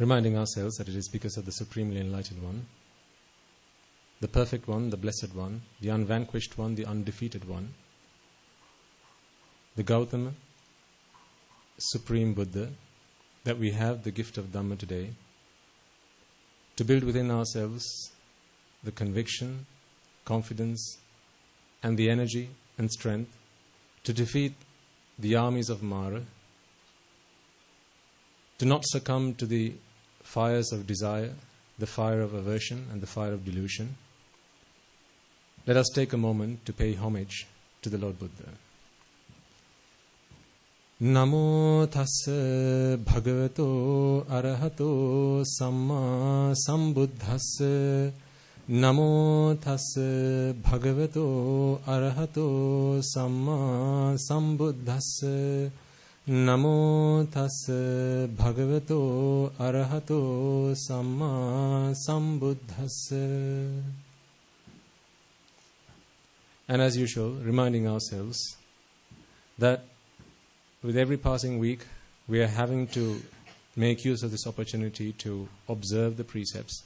reminding ourselves that it is because of the Supremely Enlightened One, the Perfect One, the Blessed One, the Unvanquished One, the Undefeated One, the Gautama, Supreme Buddha, that we have the gift of Dhamma today, to build within ourselves the conviction, confidence, and the energy and strength to defeat the armies of Mara, to not succumb to the fires of desire, the fire of aversion, and the fire of delusion. Let us take a moment to pay homage to the Lord Buddha. Namo tassa bhagavato arahato samma sambuddhassa. Namo tassa bhagavato arahato samma sambuddhassa. Namo tassa bhagavato arahato samma sambuddhassa. And as usual, reminding ourselves that with every passing week, we are having to make use of this opportunity to observe the precepts.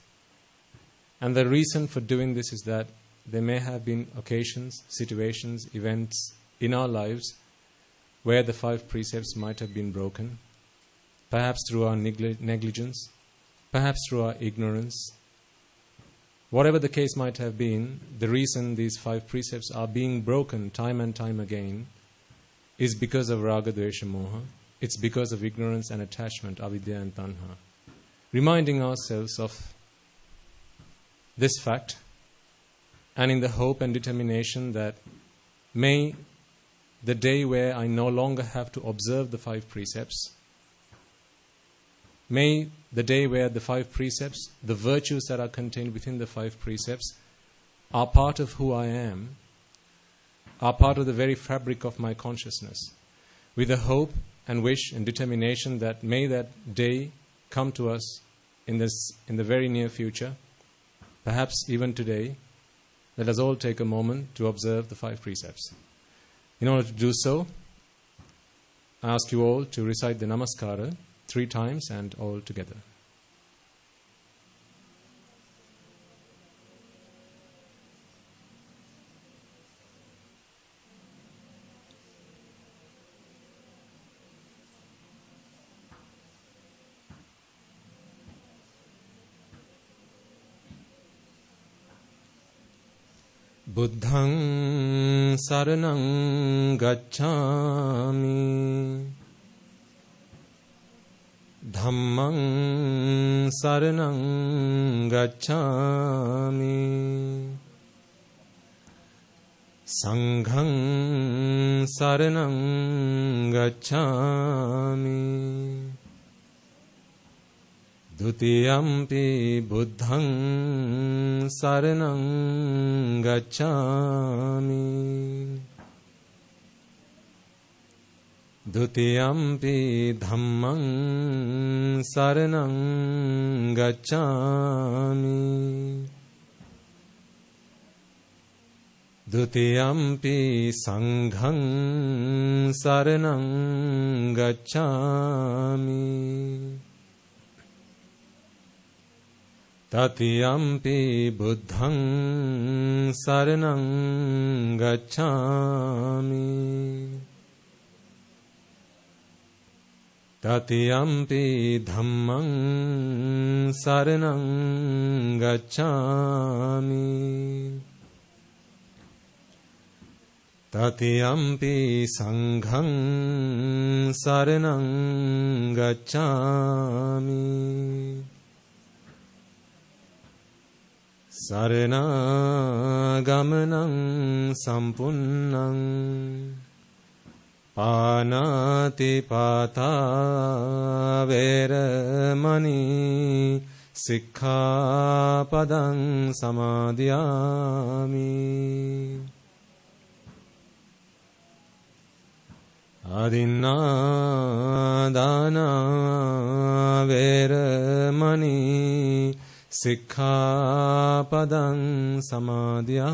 And the reason for doing this is that there may have been occasions, situations, events in our lives where the 5 precepts might have been broken, perhaps through our negligence, perhaps through our ignorance. Whatever the case might have been, the reason these 5 precepts are being broken time and time again is because of raga, dvesha, moha. It's because of ignorance and attachment, avidya and tanha. Reminding ourselves of this fact, and in the hope and determination that may the day where I no longer have to observe the 5 precepts, may the day where the 5 precepts, the virtues that are contained within the 5 precepts, are part of who I am, are part of the very fabric of my consciousness, with the hope and wish and determination that may that day come to us in the very near future, perhaps even today. Let us all take a moment to observe the 5 precepts. In order to do so, I ask you all to recite the Namaskara 3 times and all together. Buddhaṃ saraṇaṃ gacchāmi. Dhammaṃ saraṇaṃ gacchāmi. Saṅghaṃ saraṇaṃ gacchāmi. Dutiyampi buddhaṃ saraṇaṃ gacchāmi. Dutiyampi dhammaṃ saraṇaṃ gacchāmi. Dutiyampi saṅghaṃ saraṇaṃ gacchāmi. Tatiyampi buddhaṃ saraṇaṃ gacchāmi. Tatiyampi dhammaṃ saraṇaṃ gacchāmi. Tatiyampi saṅghaṃ saraṇaṃ gacchāmi. Saranagamaṇaṃ sampunnaṃ. Pānāti pātā veramani. Sikkhapadang samadhiyāmi. Adinādāna veramani. Sikkhapadang samadhiyāmi.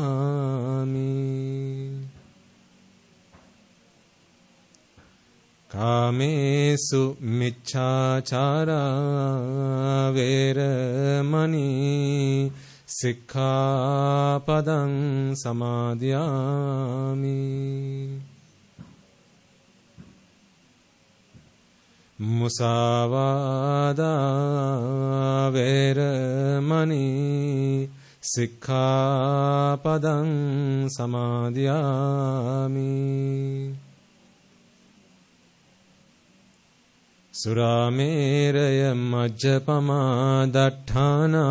Kāmesu micchāchārā veramani Sikkhapadang samadhiyami. Musavada veramani Sikkhapadang samadhiyami. Surameraya majjapama datthana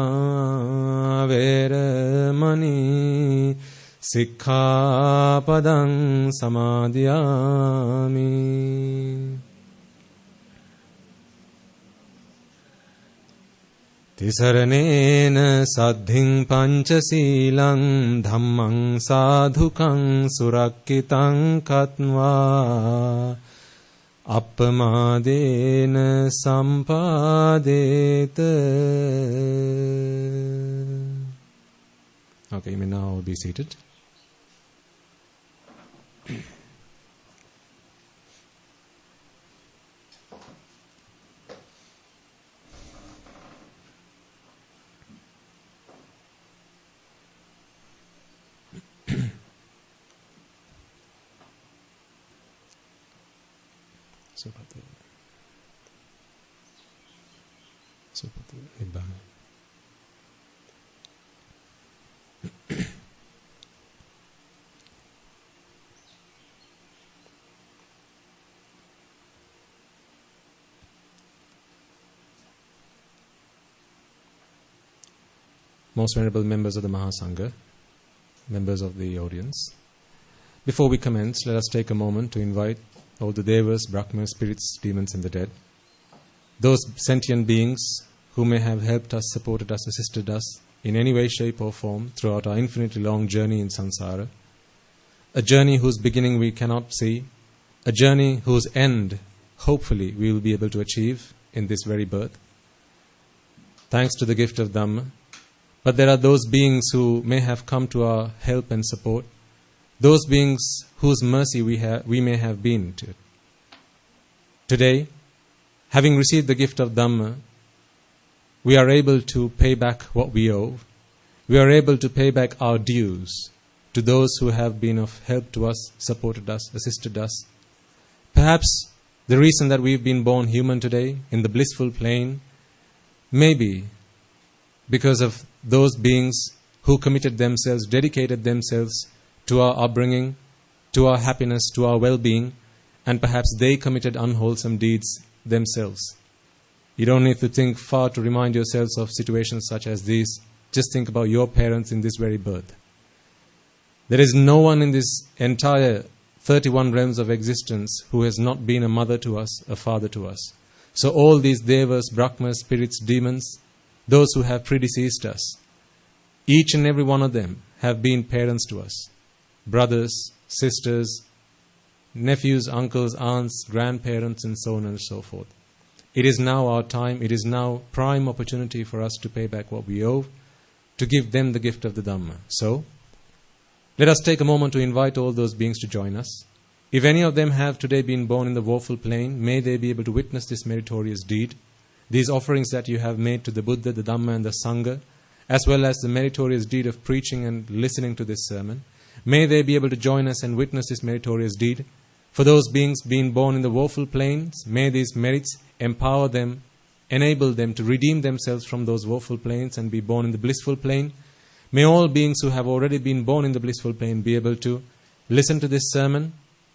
veramani Sikkhapadang samadhiyami. Tisaranena saddhing panchasilang dhammang sadhukang surakkitang katva appamadena sampadeta. Okay, you may now be seated. Nibbana. Most venerable members of the Mahasangha, members of the audience, before we commence, let us take a moment to invite all the devas, brahmas, spirits, demons and the dead, those sentient beings who may have helped us, supported us, assisted us in any way, shape or form throughout our infinitely long journey in samsara, a journey whose beginning we cannot see, a journey whose end, hopefully, we will be able to achieve in this very birth, thanks to the gift of Dhamma. But there are those beings who may have come to our help and support, those beings whose mercy we may have been to. Today, having received the gift of Dhamma, we are able to pay back what we owe. We are able to pay back our dues to those who have been of help to us, supported us, assisted us. Perhaps the reason that we've been born human today in the blissful plane may be because of those beings who committed themselves, dedicated themselves to our upbringing, to our happiness, to our well-being, and perhaps they committed unwholesome deeds themselves. You don't need to think far to remind yourselves of situations such as these. Just think about your parents in this very birth. There is no one in this entire 31 realms of existence who has not been a mother to us, a father to us. So all these devas, brahmas, spirits, demons, those who have predeceased us, each and every one of them have been parents to us. Brothers, sisters, nephews, uncles, aunts, grandparents, and so on and so forth. It is now our time, it is now prime opportunity for us to pay back what we owe, to give them the gift of the Dhamma. So, let us take a moment to invite all those beings to join us. If any of them have today been born in the woeful plane, may they be able to witness this meritorious deed, these offerings that you have made to the Buddha, the Dhamma and the Sangha, as well as the meritorious deed of preaching and listening to this sermon. May they be able to join us and witness this meritorious deed. For those beings being born in the woeful planes, may these merits empower them, enable them to redeem themselves from those woeful planes and be born in the blissful plane. May all beings who have already been born in the blissful plane be able to listen to this sermon,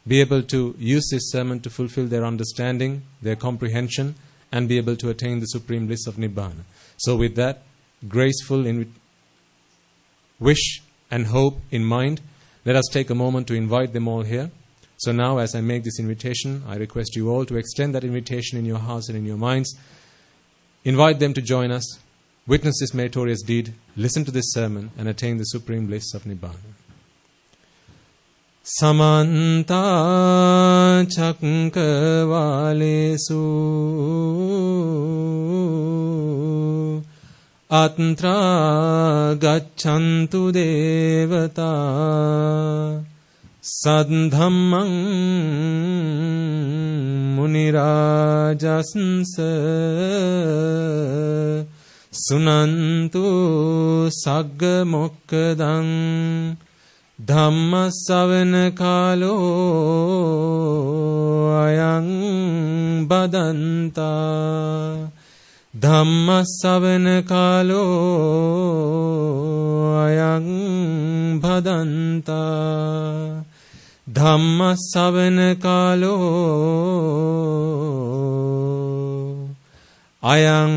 be able to use this sermon to fulfill their understanding, their comprehension, and be able to attain the supreme bliss of Nibbana. So with that graceful wish and hope in mind, let us take a moment to invite them all here. So now, as I make this invitation, I request you all to extend that invitation in your hearts and in your minds. Invite them to join us, witness this meritorious deed, listen to this sermon, and attain the supreme bliss of Nibbana. Samanta Chakravalesu Atra Gacchantu Devata Sadhammang Munirajasansa Sunantu sagga mokkadang Dhamma savana kalo ayang badanta Dhamma savana kalo ayang badanta Dhamma savana kalo ayang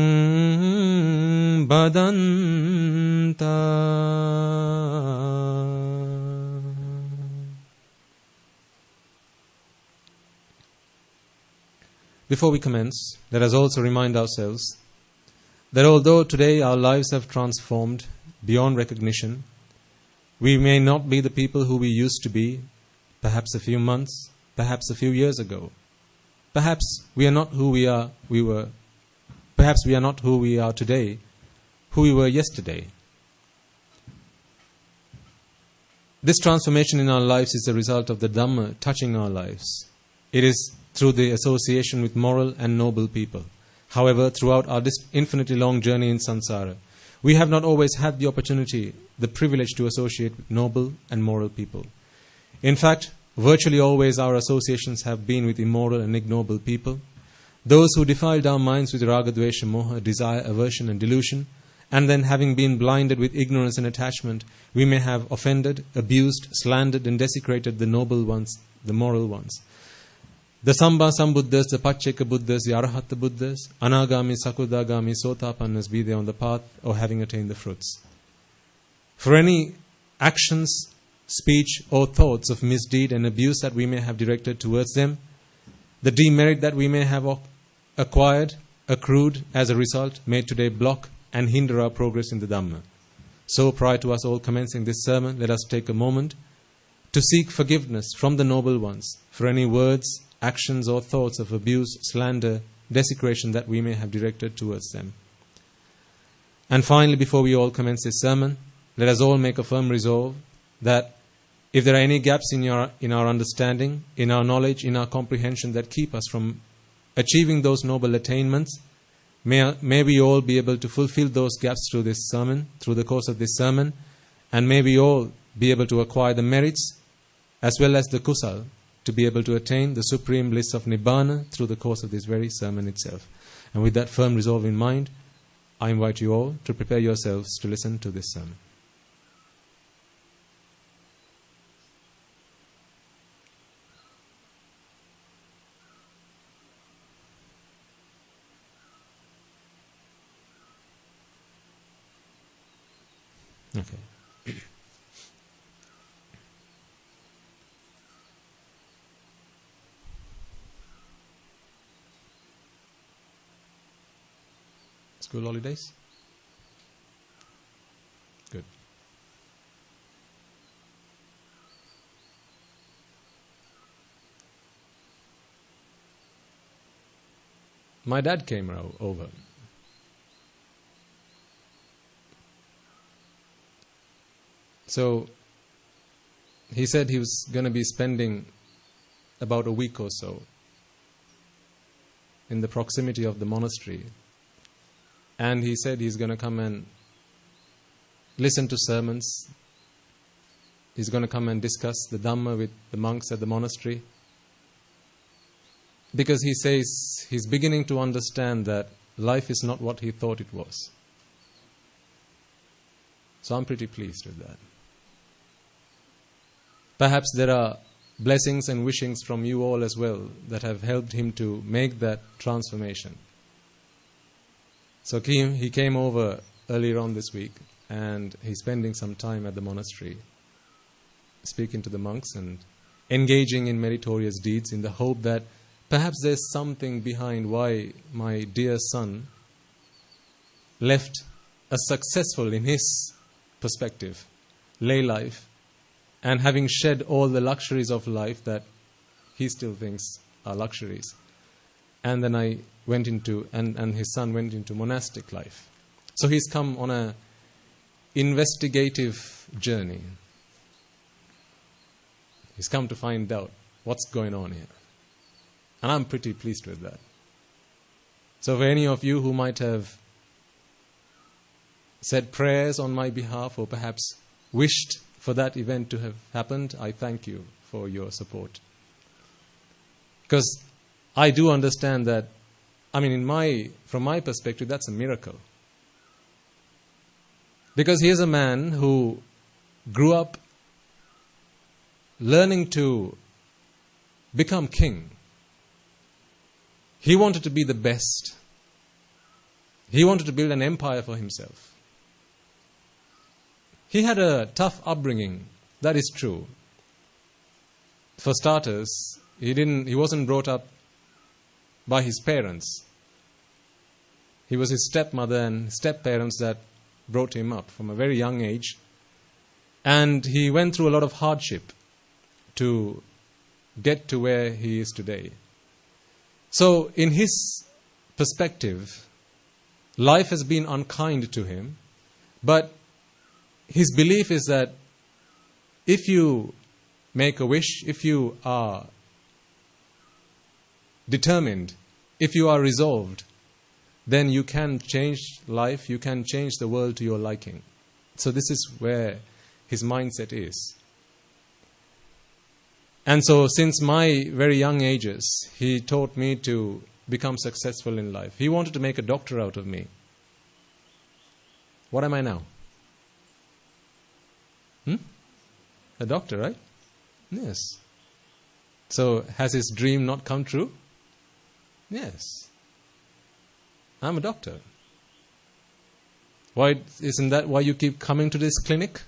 badanta. Before we commence, let us also remind ourselves that although today our lives have transformed beyond recognition, we may not be the people who we used to be, perhaps a few months, perhaps a few years ago. Perhaps we are not who perhaps we are not who we are today, who we were yesterday. This transformation in our lives is the result of the Dhamma touching our lives. It is through the association with moral and noble people. However, throughout our infinitely long journey in samsara, we have not always had the opportunity, the privilege to associate with noble and moral people. In fact, virtually always our associations have been with immoral and ignoble people, those who defiled our minds with raga, dvesha, moha, desire, aversion and delusion, and then having been blinded with ignorance and attachment, we may have offended, abused, slandered and desecrated the noble ones, the moral ones. The Sambha Sambuddhas, the Pacceka Buddhas, the Arahata Buddhas, Anagami, Sakudagami, Sotapannas, be they on the path or having attained the fruits. For any actions, speech or thoughts of misdeed and abuse that we may have directed towards them, the demerit that we may have acquired, accrued as a result, may today block and hinder our progress in the Dhamma. So prior to us all commencing this sermon, let us take a moment to seek forgiveness from the noble ones for any words, actions or thoughts of abuse, slander, desecration that we may have directed towards them. And finally, before we all commence this sermon, let us all make a firm resolve that if there are any gaps in our understanding, in our knowledge, in our comprehension that keep us from achieving those noble attainments, may we all be able to fulfill those gaps through this sermon, through the course of this sermon, and may we all be able to acquire the merits as well as the kusal to be able to attain the supreme bliss of Nibbana through the course of this very sermon itself. And with that firm resolve in mind, I invite you all to prepare yourselves to listen to this sermon. Okay. School holidays? Good. My dad came over. So he said he was going to be spending about a week or so in the proximity of the monastery. And he said he's going to come and listen to sermons. He's going to come and discuss the Dhamma with the monks at the monastery. Because he says he's beginning to understand that life is not what he thought it was. So I'm pretty pleased with that. Perhaps there are blessings and wishings from you all as well that have helped him to make that transformation. So he came over earlier on this week and he's spending some time at the monastery speaking to the monks and engaging in meritorious deeds in the hope that perhaps there's something behind why my dear son left a successful, in his perspective, lay life, and having shed all the luxuries of life that he still thinks are luxuries. And then I went into, and his son went into monastic life. So he's come on an investigative journey. He's come to find out what's going on here. And I'm pretty pleased with that. So for any of you who might have said prayers on my behalf or perhaps wished for that event to have happened, I thank you for your support. Because I do understand that, from my perspective, that's a miracle. Because here's a man who grew up learning to become king. He wanted to be the best. He wanted to build an empire for himself. He had a tough upbringing, that is true. For starters, he wasn't brought up by his parents. He was his stepmother and step-parents that brought him up from a very young age. And he went through a lot of hardship to get to where he is today. So, in his perspective, life has been unkind to him, but his belief is that if you make a wish, if you are determined, if you are resolved, then you can change life, you can change the world to your liking. So this is where his mindset is. And so since my very young ages, he taught me to become successful in life. He wanted to make a doctor out of me. What am I now? A doctor, right? Yes. So has his dream not come true? Yes. I'm a doctor. Why isn't that why you keep coming to this clinic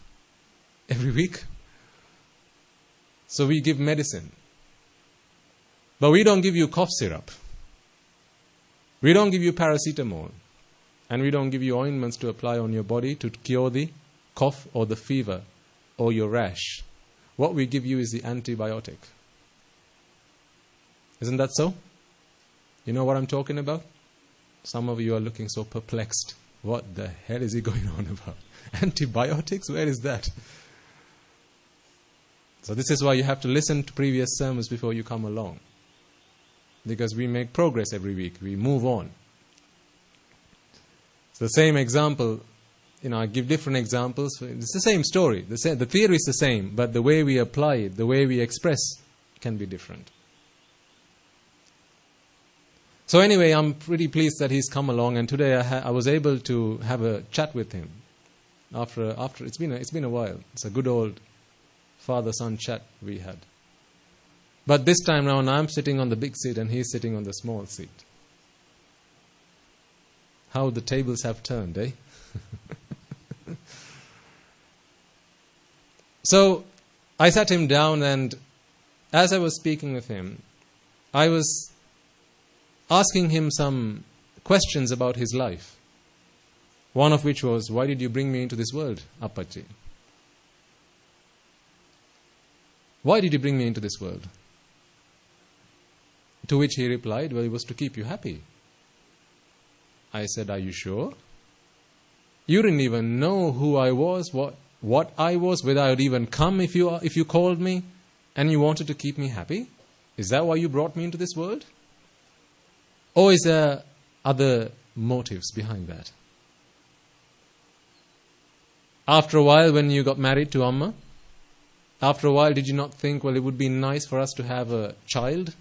every week? So we give medicine. But we don't give you cough syrup. We don't give you paracetamol. And we don't give you ointments to apply on your body to cure the cough or the fever or your rash. What we give you is the antibiotic. Isn't that so? You know what I'm talking about? Some of you are looking so perplexed. What the hell is he going on about? Antibiotics? Where is that? So this is why you have to listen to previous sermons before you come along. Because we make progress every week. We move on. It's the same example. I give different examples. It's the same story. The theory is the same, but the way we apply it, the way we express can be different. So anyway, I'm pretty pleased that he's come along, and today I was able to have a chat with him. After it's been a while. It's a good old father-son chat we had. But this time round, I'm sitting on the big seat and he's sitting on the small seat. How the tables have turned, eh? So I sat him down, and as I was speaking with him, I was asking him some questions about his life. One of which was, why did you bring me into this world, Appaji? Why did you bring me into this world? To which he replied, well, it was to keep you happy. I said, are you sure? You didn't even know who I was, what I was, whether I would even come if you called me, and you wanted to keep me happy? Is that why you brought me into this world? Or is there other motives behind that? After a while, when you got married to Amma, after a while, did you not think, well, it would be nice for us to have a child?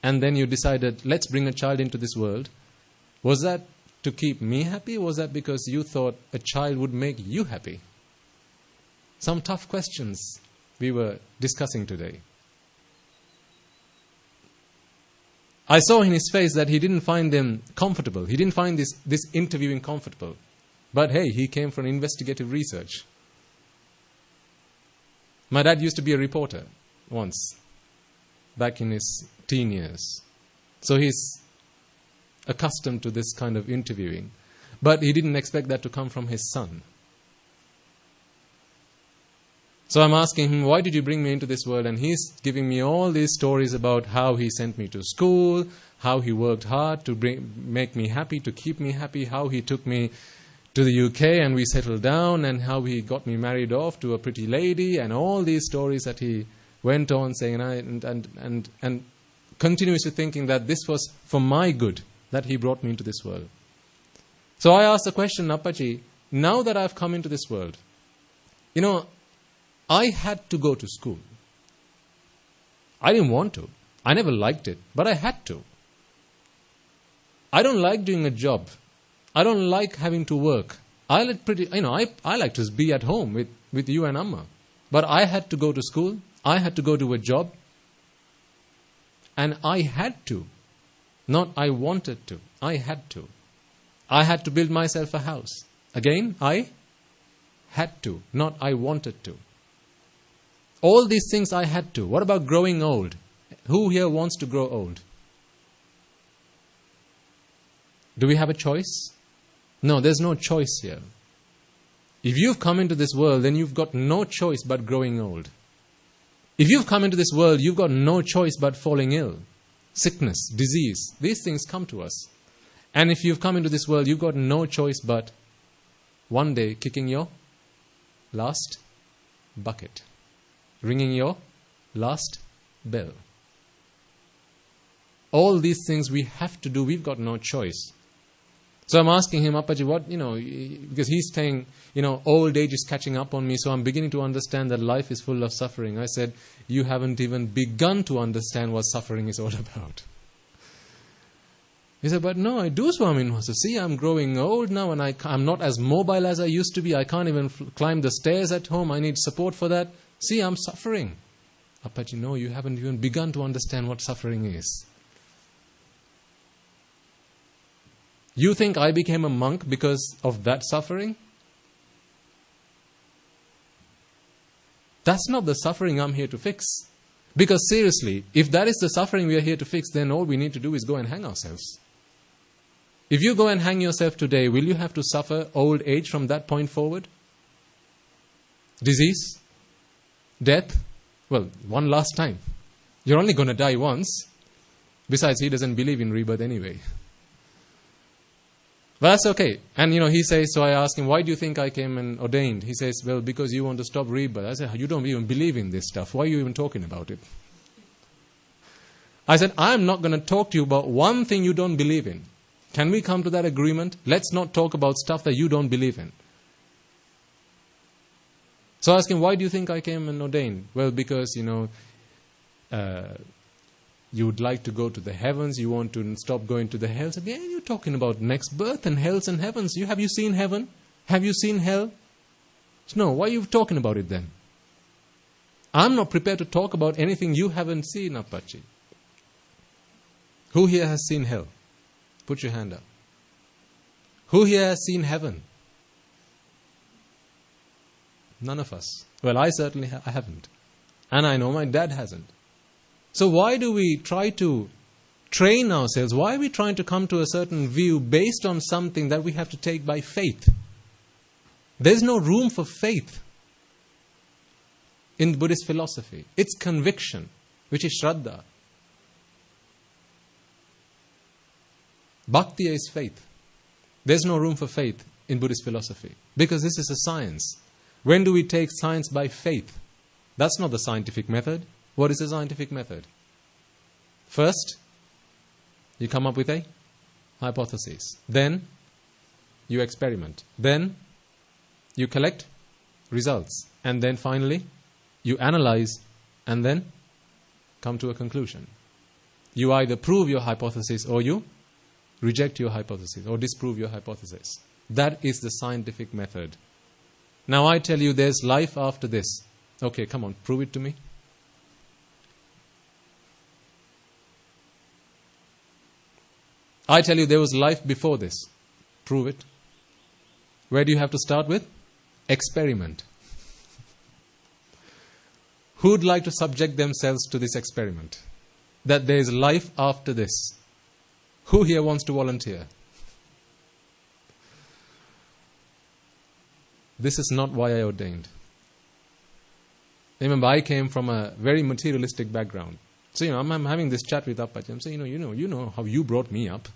And then you decided, let's bring a child into this world. Was that to keep me happy? Or was that because you thought a child would make you happy? Some tough questions we were discussing today. I saw in his face that he didn't find them comfortable. He didn't find this interviewing comfortable. But hey, he came for an investigative research. My dad used to be a reporter once, back in his teen years. So he's accustomed to this kind of interviewing. But he didn't expect that to come from his son. So I'm asking him, why did you bring me into this world? And he's giving me all these stories about how he sent me to school, how he worked hard to make me happy, to keep me happy, how he took me to the UK and we settled down, and how he got me married off to a pretty lady, and all these stories that he went on saying, and continuously thinking that this was for my good, that he brought me into this world. So I asked the question, Appaji, now that I've come into this world, I had to go to school. I didn't want to. I never liked it, but I had to. I don't like doing a job. I don't like having to work. I like to be at home with you and Amma. But I had to go to school. I had to go to a job. And I had to. Not I wanted to. I had to. I had to build myself a house. Again, I had to. Not I wanted to. All these things I had to. What about growing old? Who here wants to grow old? Do we have a choice? No, there's no choice here. If you've come into this world, then you've got no choice but growing old. If you've come into this world, you've got no choice but falling ill. Sickness, disease, these things come to us. And if you've come into this world, you've got no choice but one day kicking your last bucket, ringing your last bell. All these things we have to do, we've got no choice. So I'm asking him, Appaji, what, because he's saying, old age is catching up on me, so I'm beginning to understand that life is full of suffering. I said, you haven't even begun to understand what suffering is all about. He said, but no, I do, Swami Master. See, I'm growing old now and I'm not as mobile as I used to be. I can't even climb the stairs at home. I need support for that. See, I'm suffering. Appaji, no, you haven't even begun to understand what suffering is. You think I became a monk because of that suffering? That's not the suffering I'm here to fix. Because seriously, if that is the suffering we are here to fix, then all we need to do is go and hang ourselves. If you go and hang yourself today, will you have to suffer old age from that point forward? Disease? Death? Well, one last time. You're only going to die once. Besides, he doesn't believe in rebirth anyway. But that's okay. And he says, so I asked him, why do you think I came and ordained? He says, well, because you want to stop rebirth. I said, you don't even believe in this stuff. Why are you even talking about it? I said, I'm not going to talk to you about one thing you don't believe in. Can we come to that agreement? Let's not talk about stuff that you don't believe in. So I asked him, why do you think I came and ordained? Well, because, you would like to go to the heavens, you want to stop going to the hells. Yeah, you're talking about next birth and hells and heavens. Have you seen heaven? Have you seen hell? No, why are you talking about it then? I'm not prepared to talk about anything you haven't seen, Appaji. Who here has seen hell? Put your hand up. Who here has seen heaven? None of us. Well, I certainly I haven't. And I know my dad hasn't. So why do we try to train ourselves? Why are we trying to come to a certain view based on something that we have to take by faith? There's no room for faith in Buddhist philosophy. It's conviction, which is Shraddha. Bhakti is faith. There's no room for faith in Buddhist philosophy because this is a science. When do we take science by faith? That's not the scientific method. What is the scientific method? First, you come up with a hypothesis. Then, you experiment. Then, you collect results. And then finally, you analyze and then come to a conclusion. You either prove your hypothesis or you reject your hypothesis or disprove your hypothesis. That is the scientific method. Now I tell you there's life after this. Okay, come on, prove it to me. I tell you there was life before this. Prove it. Where do you have to start with? Experiment. Who'd like to subject themselves to this experiment? That there is life after this. Who here wants to volunteer? This is not why I ordained. Remember, I came from a very materialistic background. So, I'm having this chat with Appaji. I'm saying, you know how you brought me up.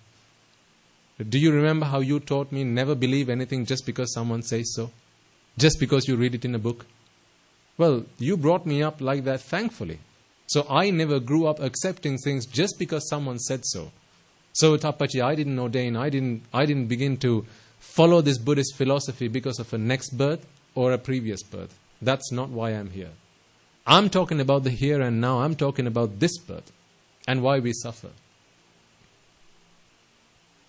Do you remember how you taught me never believe anything just because someone says so? Just because you read it in a book? Well, you brought me up like that, thankfully. So I never grew up accepting things just because someone said so. So with Appaji, I didn't ordain. I didn't begin to follow this Buddhist philosophy because of a next birth or a previous birth. That's not why I'm here. I'm talking about the here and now. I'm talking about this birth and why we suffer.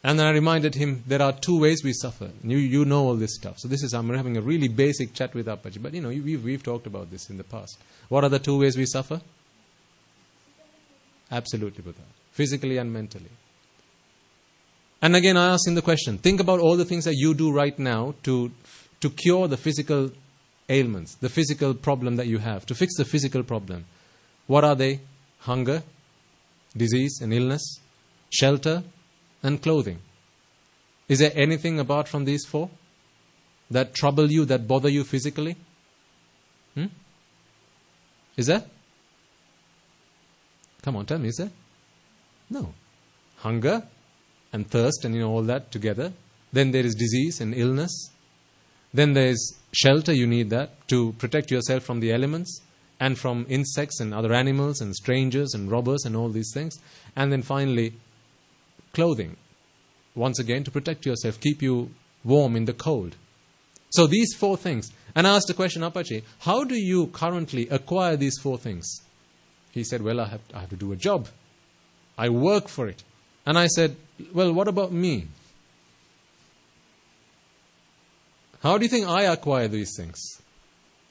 And then I reminded him there are two ways we suffer. You know all this stuff. So I'm having a really basic chat with Appaji. But we've talked about this in the past. What are the two ways we suffer? Absolutely, Buddha. Physically and mentally. And again, I asked him the question. Think about all the things that you do right now to cure the physical ailments, the physical problem that you have, to fix the physical problem. What are they? Hunger, disease and illness, shelter, and clothing. Is there anything apart from these four that trouble you, that bother you physically? Is there? Come on, tell me, is there? No. Hunger and thirst and all that together. Then there is disease and illness. Then there is shelter, you need that to protect yourself from the elements and from insects and other animals and strangers and robbers and all these things. And then finally, clothing, once again, to protect yourself, keep you warm in the cold. So these four things. And I asked the question, Appaji, how do you currently acquire these four things? He said, well, I have to do a job. I work for it. And I said, well, what about me? How do you think I acquire these things?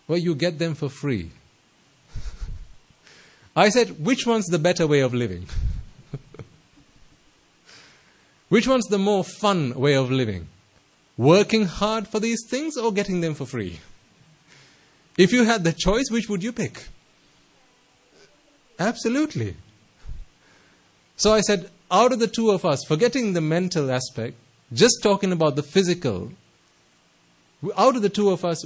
Well, you get them for free. I said, which one's the better way of living? Which one's the more fun way of living? Working hard for these things or getting them for free? If you had the choice, which would you pick? Absolutely. So I said, out of the two of us, forgetting the mental aspect, just talking about the physical, out of the two of us,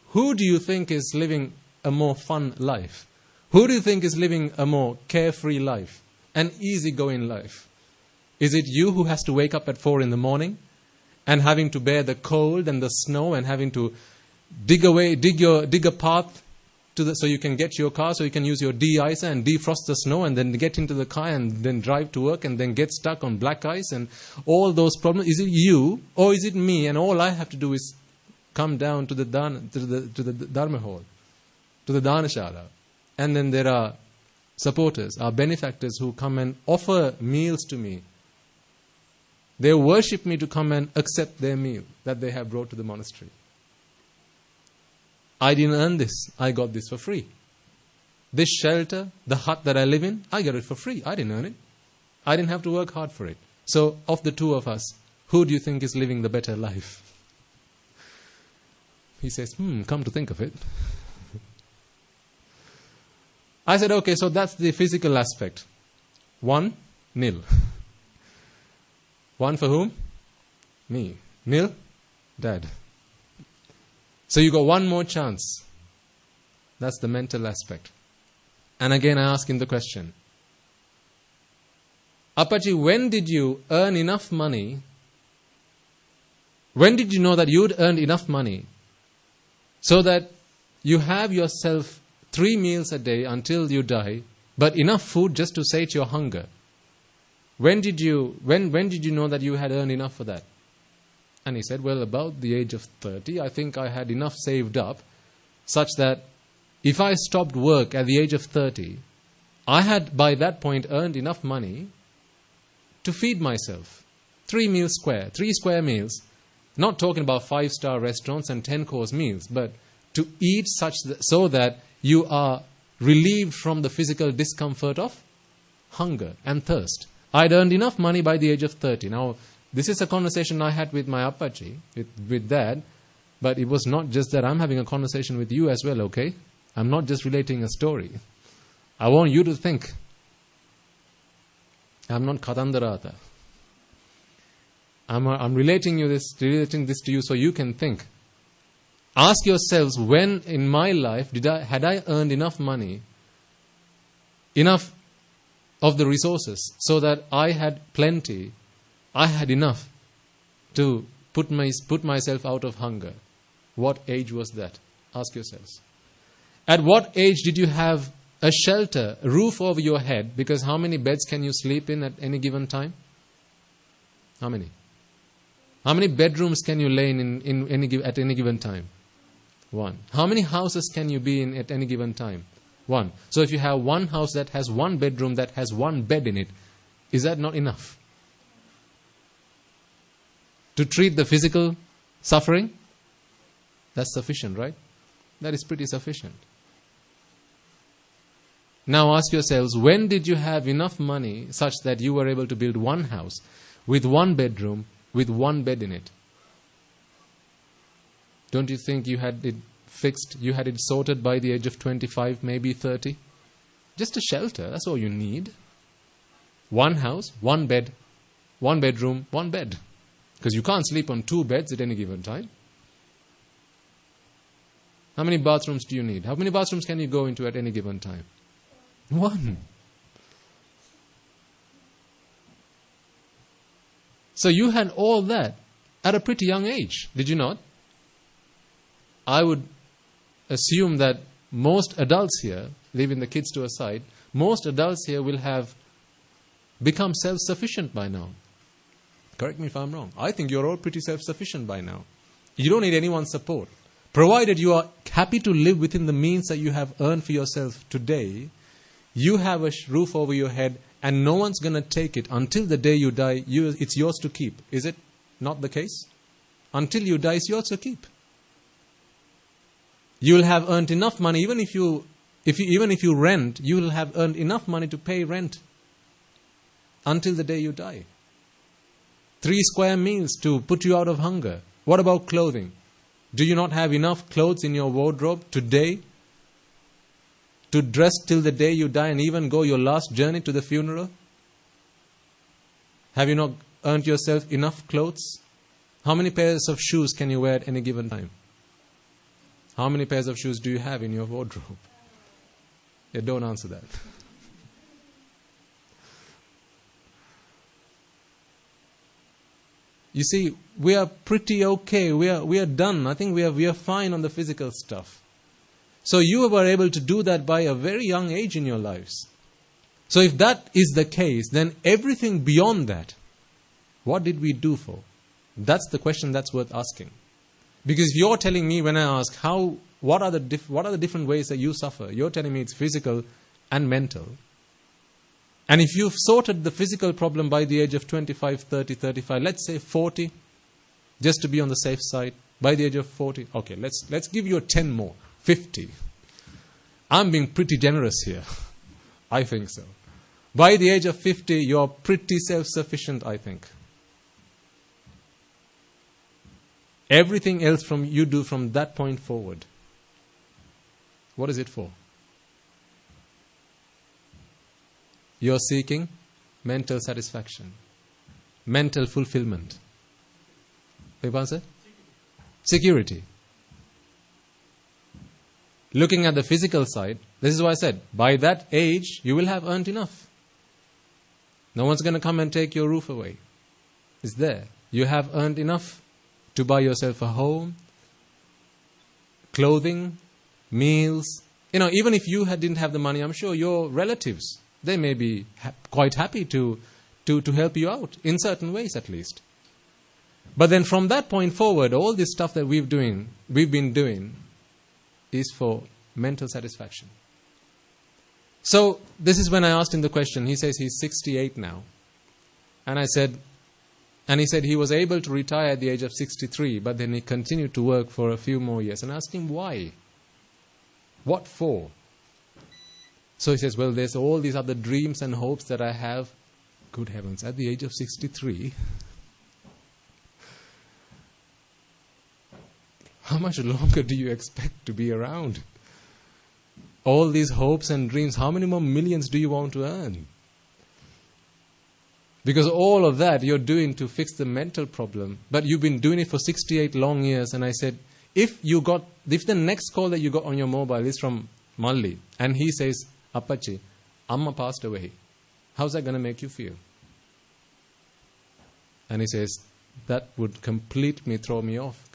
who do you think is living a more fun life? Who do you think is living a more carefree life, an easygoing life? Is it you who has to wake up at 4 in the morning and having to bear the cold and the snow and having to dig a path so you can get to your car, so you can use your de-icer and defrost the snow and then get into the car and then drive to work and then get stuck on black ice and all those problems? Is it you or is it me? And all I have to do is come down to the Dharma hall, to the Dhanashala. And then there are supporters, our benefactors who come and offer meals to me. They worship me to come and accept their meal that they have brought to the monastery. I didn't earn this. I got this for free. This shelter, the hut that I live in, I got it for free. I didn't earn it. I didn't have to work hard for it. So, of the two of us, who do you think is living the better life? He says, come to think of it. I said, okay, so that's the physical aspect. 1-0. 1 for whom? Me. 0? Dad. So you got one more chance. That's the mental aspect. And again I ask him the question. Appaji, when did you earn enough money? When did you know that you'd earned enough money so that you have yourself 3 meals a day until you die, but enough food just to sate your hunger? When did you know that you had earned enough for that? And he said, well, about the age of 30, I think I had enough saved up such that if I stopped work at the age of 30, I had by that point earned enough money to feed myself. 3 meals square, 3 square meals. Not talking about 5-star restaurants and 10-course meals, but to eat so that you are relieved from the physical discomfort of hunger and thirst. I'd earned enough money by the age of 30. Now, this is a conversation I had with my Appaji, with Dad, but it was not just that. I'm having a conversation with you as well, okay? I'm not just relating a story. I want you to think. I'm not Katandarata. I'm relating this to you so you can think. Ask yourselves, when in my life had I earned enough money, enough of the resources, so that I had plenty, I had enough to put myself out of hunger? What age was that? Ask yourselves. At what age did you have a shelter, a roof over your head? Because how many beds can you sleep in at any given time? How many? How many bedrooms can you lay at any given time? 1. How many houses can you be in at any given time? 1. So if you have one house that has one bedroom that has one bed in it, is that not enough to treat the physical suffering? That's sufficient, right? That is pretty sufficient. Now ask yourselves, when did you have enough money such that you were able to build one house with one bedroom with one bed in it? Don't you think you had it fixed, you had it sorted by the age of 25, maybe 30? Just a shelter, that's all you need. One house, one bed, one bedroom, one bed. Because you can't sleep on 2 beds at any given time. How many bathrooms do you need? How many bathrooms can you go into at any given time? 1. So you had all that at a pretty young age, did you not? I would assume that most adults here, leaving the kids to a side, most adults here will have become self-sufficient by now. Correct me if I'm wrong. I think you're all pretty self-sufficient by now. You don't need anyone's support. Provided you are happy to live within the means that you have earned for yourself today, you have a roof over your head and no one's going to take it until the day you die. It's yours to keep. Is it not the case? Until you die, it's yours to keep. You will have earned enough money, even if you rent, you will have earned enough money to pay rent until the day you die. 3 square meals to put you out of hunger. What about clothing? Do you not have enough clothes in your wardrobe today to dress till the day you die and even go your last journey to the funeral? Have you not earned yourself enough clothes? How many pairs of shoes can you wear at any given time? How many pairs of shoes do you have in your wardrobe? Yeah, don't answer that. You see, we are pretty okay. We are done. I think we are fine on the physical stuff. So you were able to do that by a very young age in your lives. So if that is the case, then everything beyond that, what did we do for? That's the question that's worth asking. Because if you're telling me when I ask what are the different ways that you suffer, you're telling me it's physical and mental. And if you've sorted the physical problem by the age of 25, 30, 35, let's say 40, just to be on the safe side, by the age of 40, okay, let's give you a 10 more, 50. I'm being pretty generous here. I think so. By the age of 50, you're pretty self-sufficient, I think. Everything else you do from that point forward, what is it for? You're seeking mental satisfaction, mental fulfillment. What answer? Security. Looking at the physical side, this is why I said, by that age, you will have earned enough. No one's going to come and take your roof away. It's there. You have earned enough to buy yourself a home, clothing, meals. Even if you didn't have the money, I'm sure your relatives, they may be quite happy to help you out, in certain ways at least. But then from that point forward, all this stuff that we've been doing is for mental satisfaction. So this is when I asked him the question. He says he's 68 now. And he said he was able to retire at the age of 63, but then he continued to work for a few more years. And I asked him why? What for? So he says, well, there's all these other dreams and hopes that I have. Good heavens, at the age of 63, how much longer do you expect to be around? All these hopes and dreams, how many more millions do you want to earn? Because all of that you're doing to fix the mental problem, but you've been doing it for 68 long years. And I said, if the next call that you got on your mobile is from Malli, and he says, Appachi, Amma passed away, how's that going to make you feel? And he says, that would completely throw me off.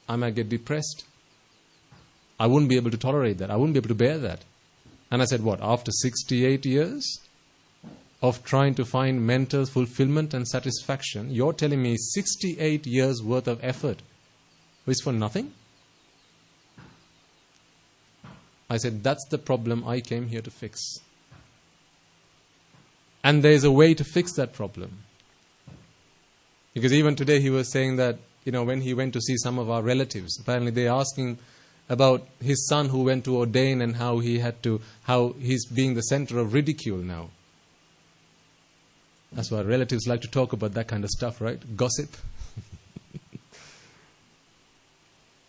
I might get depressed. I wouldn't be able to tolerate that. I wouldn't be able to bear that. And I said, what, after 68 years? of trying to find mental fulfillment and satisfaction, you're telling me 68 years worth of effort is for nothing? I said, that's the problem I came here to fix. And there's a way to fix that problem. Because even today he was saying that, when he went to see some of our relatives, apparently they're asking about his son who went to ordain and how he's being the center of ridicule now. That's why relatives like to talk about that kind of stuff, right? Gossip.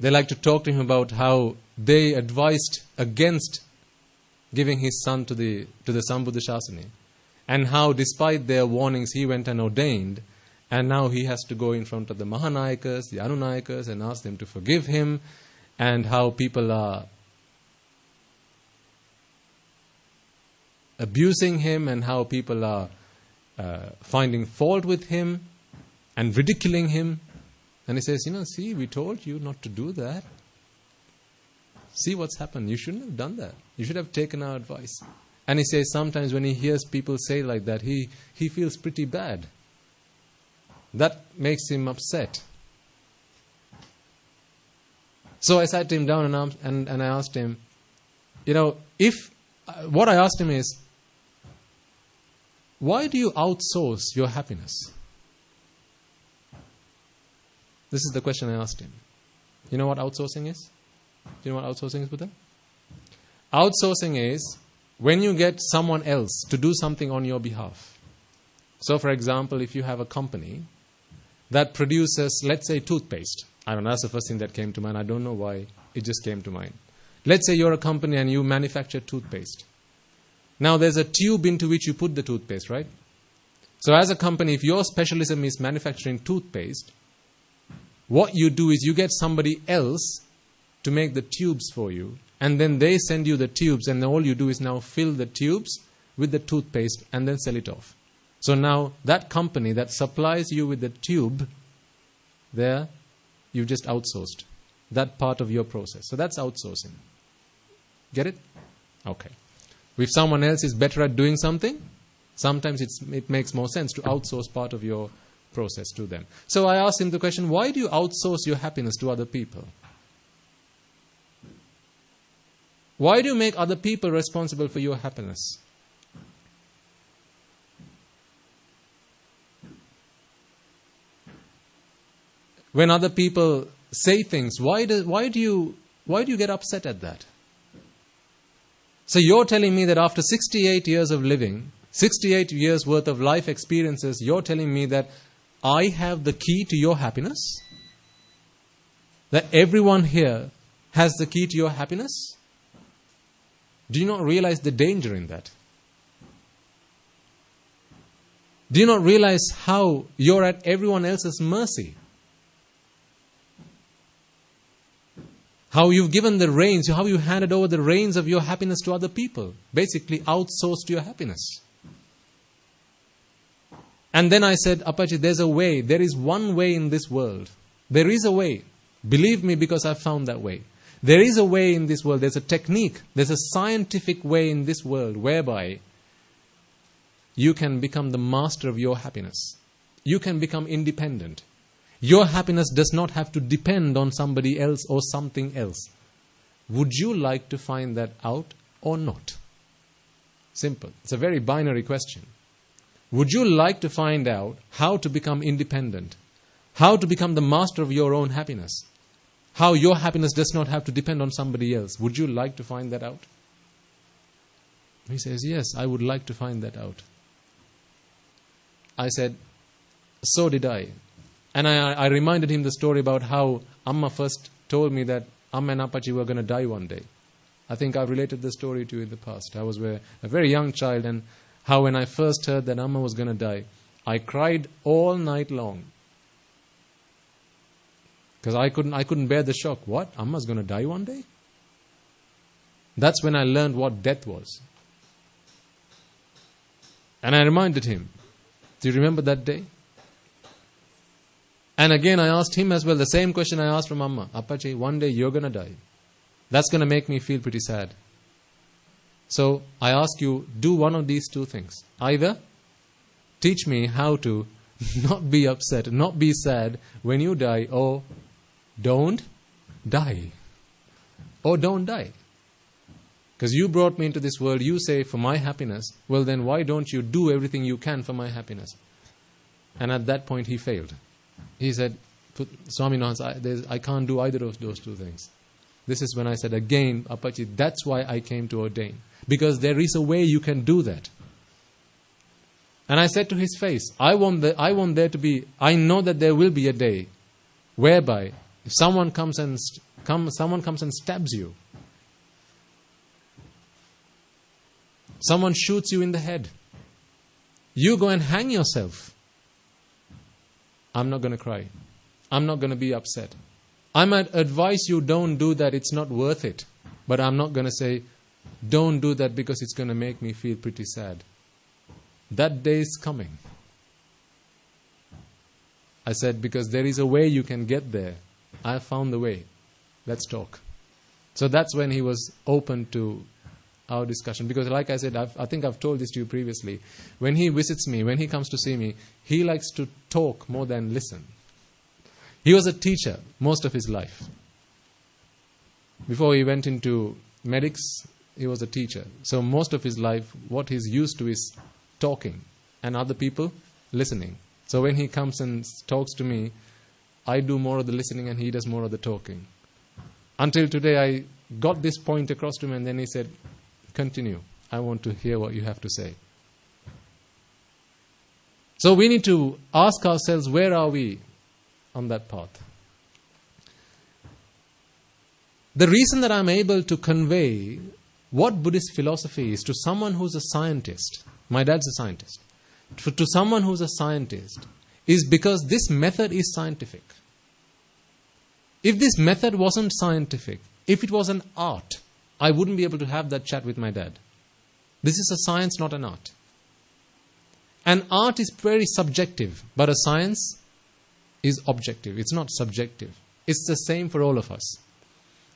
They like to talk to him about how they advised against giving his son to the Sambuddha Shasana. And how despite their warnings he went and ordained, and now he has to go in front of the Mahanayakas, the Anunayakas, and ask them to forgive him, and how people are abusing him, and how people are finding fault with him and ridiculing him. And he says, see, we told you not to do that. See what's happened. You shouldn't have done that. You should have taken our advice. And he says sometimes when he hears people say like that, he feels pretty bad. That makes him upset. So I sat him down and I asked him, what I asked him is, why do you outsource your happiness? This is the question I asked him. You know what outsourcing is? Do you know what outsourcing is, Buddha? Outsourcing is when you get someone else to do something on your behalf. So, for example, if you have a company that produces, let's say, toothpaste. I don't know, that's the first thing that came to mind. I don't know why, it just came to mind. Let's say you're a company and you manufacture toothpaste. Now, there's a tube into which you put the toothpaste, right? So, as a company, if your specialism is manufacturing toothpaste, what you do is you get somebody else to make the tubes for you, and then they send you the tubes, and all you do is now fill the tubes with the toothpaste and then sell it off. So now that company that supplies you with the tube, there you've just outsourced that part of your process. So that's outsourcing. Get it? Okay. If someone else is better at doing something, sometimes it makes more sense to outsource part of your process to them. So I asked him the question, why do you outsource your happiness to other people? Why do you make other people responsible for your happiness? When other people say things, why do you get upset at that? So you're telling me that after 68 years of living, 68 years worth of life experiences, you're telling me that I have the key to your happiness? That everyone here has the key to your happiness? Do you not realize the danger in that? Do you not realize how you're at everyone else's mercy? How you've given the reins, how you handed over the reins of your happiness to other people. Basically outsourced your happiness. And then I said, Appaji, there's a way. There is one way in this world. There is a way. Believe me, because I've found that way. There is a way in this world. There's a technique. There's a scientific way in this world whereby you can become the master of your happiness. You can become independent. Your happiness does not have to depend on somebody else or something else. Would you like to find that out or not? Simple. It's a very binary question. Would you like to find out how to become independent? How to become the master of your own happiness? How your happiness does not have to depend on somebody else? Would you like to find that out? He says, yes, I would like to find that out. I said, so did I. And I reminded him the story about how Amma first told me that Amma and Appaji were going to die one day. I think I've related the story to you in the past. I was a very young child, and how when I first heard that Amma was going to die, I cried all night long. Because I couldn't bear the shock. What? Amma's going to die one day? That's when I learned what death was. And I reminded him, do you remember that day? And again, I asked him as well the same question I asked from Amma. Appaji, one day you're going to die. That's going to make me feel pretty sad. So I ask you, do one of these two things. Either teach me how to not be upset, not be sad when you die, or don't die. Or don't die. Because you brought me into this world, you say, for my happiness. Well, then why don't you do everything you can for my happiness? And at that point, he failed. He said, Swaminathan, I can't do either of those two things. This is when I said, again, Appachi, that's why I came to ordain. Because there is a way you can do that. And I said to his face, I want there to be, I know that there will be a day whereby if someone comes and stabs you, someone shoots you in the head, you go and hang yourself. I'm not going to cry. I'm not going to be upset. I might advise you, don't do that, it's not worth it. But I'm not going to say, don't do that because it's going to make me feel pretty sad. That day is coming. I said, because there is a way you can get there. I have found the way. Let's talk. So that's when he was open to our discussion. Because like I said, I think I've told this to you previously. When he visits me, when he comes to see me, he likes to talk more than listen. He was a teacher most of his life. Before he went into medics, he was a teacher. So most of his life, what he's used to is talking and other people listening. So when he comes and talks to me, I do more of the listening and he does more of the talking. Until today, I got this point across to him and then he said, continue. I want to hear what you have to say. So we need to ask ourselves, where are we on that path? The reason that I'm able to convey what Buddhist philosophy is to someone who's a scientist, my dad's a scientist, to someone who's a scientist, is because this method is scientific. If this method wasn't scientific, if it was an art, I wouldn't be able to have that chat with my dad. This is a science, not an art. An art is very subjective, but a science is objective. It's not subjective. It's the same for all of us.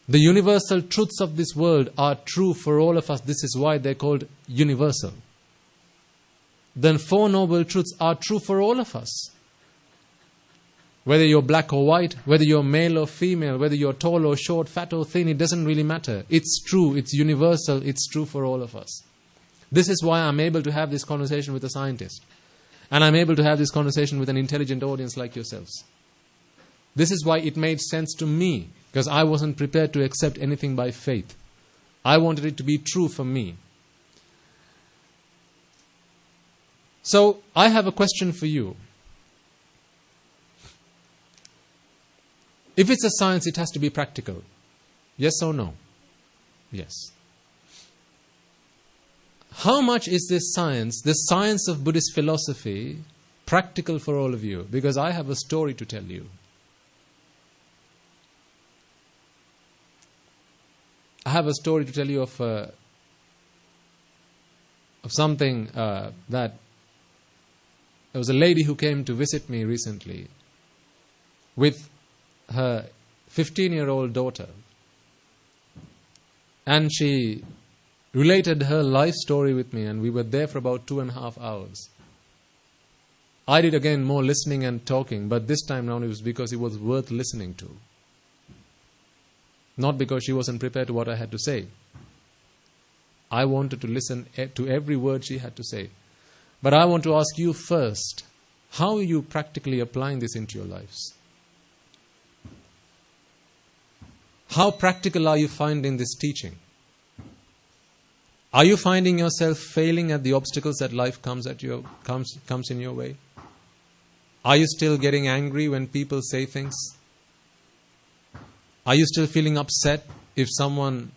The universal truths of this world are true for all of us. This is why they're called universal. The Four Noble Truths are true for all of us. Whether you're black or white, whether you're male or female, whether you're tall or short, fat or thin, it doesn't really matter. It's true, it's universal, it's true for all of us. This is why I'm able to have this conversation with a scientist. And I'm able to have this conversation with an intelligent audience like yourselves. This is why it made sense to me, because I wasn't prepared to accept anything by faith. I wanted it to be true for me. So, I have a question for you. If it's a science, it has to be practical. Yes or no? Yes. How much is this science of Buddhist philosophy, practical for all of you? Because I have a story to tell you. I have a story to tell you of something that there was a lady who came to visit me recently with her 15-year-old daughter. And she related her life story with me, and we were there for about 2.5 hours. I did again more listening and talking, but this time round it was because it was worth listening to. Not because she wasn't prepared to what I had to say. I wanted to listen to every word she had to say. But I want to ask you first, how are you practically applying this into your lives? How practical are you finding this teaching? Are you finding yourself failing at the obstacles that life comes in your way? Are you still getting angry when people say things? Are you still feeling upset if someone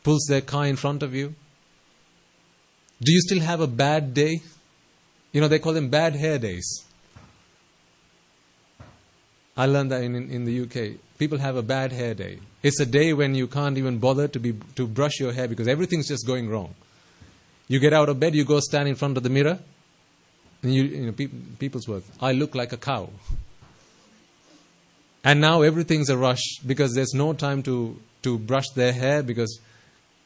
pulls their car in front of you? Do you still have a bad day? You know, they call them bad hair days. I learned that in the UK. People have a bad hair day. It's a day when you can't even bother to brush your hair because everything's just going wrong. You get out of bed, you go stand in front of the mirror, and people's words, I look like a cow. And now everything's a rush because there's no time to brush their hair because,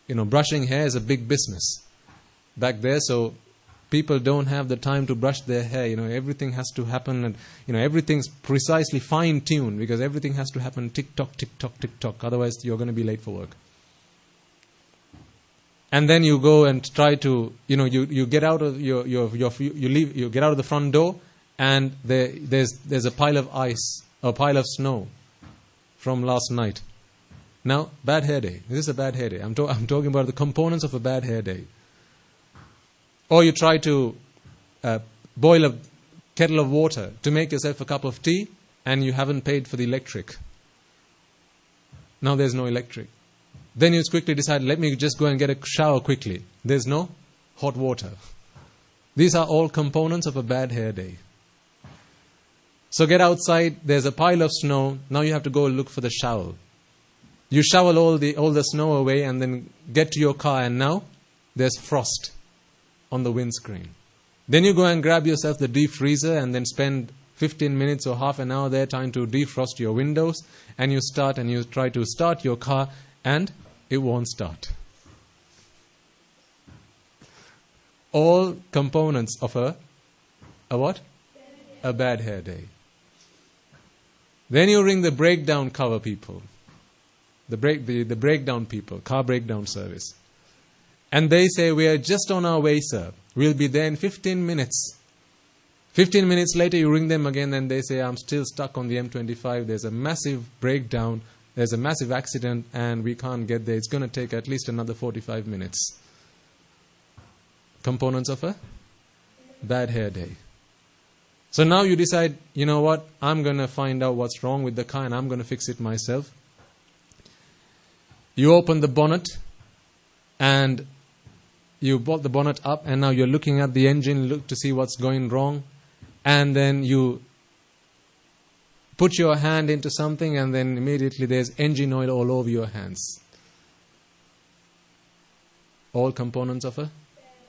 brushing hair is a big business back there. So people don't have the time to brush their hair. Everything has to happen, and everything's precisely fine-tuned, because everything has to happen tick-tock, tick-tock, tick-tock. Otherwise, you're going to be late for work. And then you go and try to, you get out of you get out of the front door, and there's a pile of ice, a pile of snow from last night. Now, bad hair day. This is a bad hair day. I'm talking about the components of a bad hair day. Or you try to boil a kettle of water to make yourself a cup of tea, and you haven't paid for the electric. Now there's no electric. Then you quickly decide, let me just go and get a shower quickly. There's no hot water. These are all components of a bad hair day. So get outside, there's a pile of snow, now you have to go look for the shovel. You shovel all the snow away and then get to your car, and now there's frost on the windscreen. Then you go and grab yourself the deep freezer and then spend 15 minutes or half an hour there trying to defrost your windows, and you try to start your car and it won't start. All components of a what? A bad hair day. Then you ring the breakdown cover people. The breakdown people, car breakdown service. And they say, we are just on our way, sir. We'll be there in 15 minutes. 15 minutes later, you ring them again and they say, I'm still stuck on the M25. There's a massive breakdown. There's a massive accident and we can't get there. It's going to take at least another 45 minutes. Components of a bad hair day. So now you decide, you know what? I'm going to find out what's wrong with the car and I'm going to fix it myself. You open the bonnet and you brought the bonnet up, and now you're looking at the engine, look to see what's going wrong, and then you put your hand into something and then immediately there's engine oil all over your hands. All components of a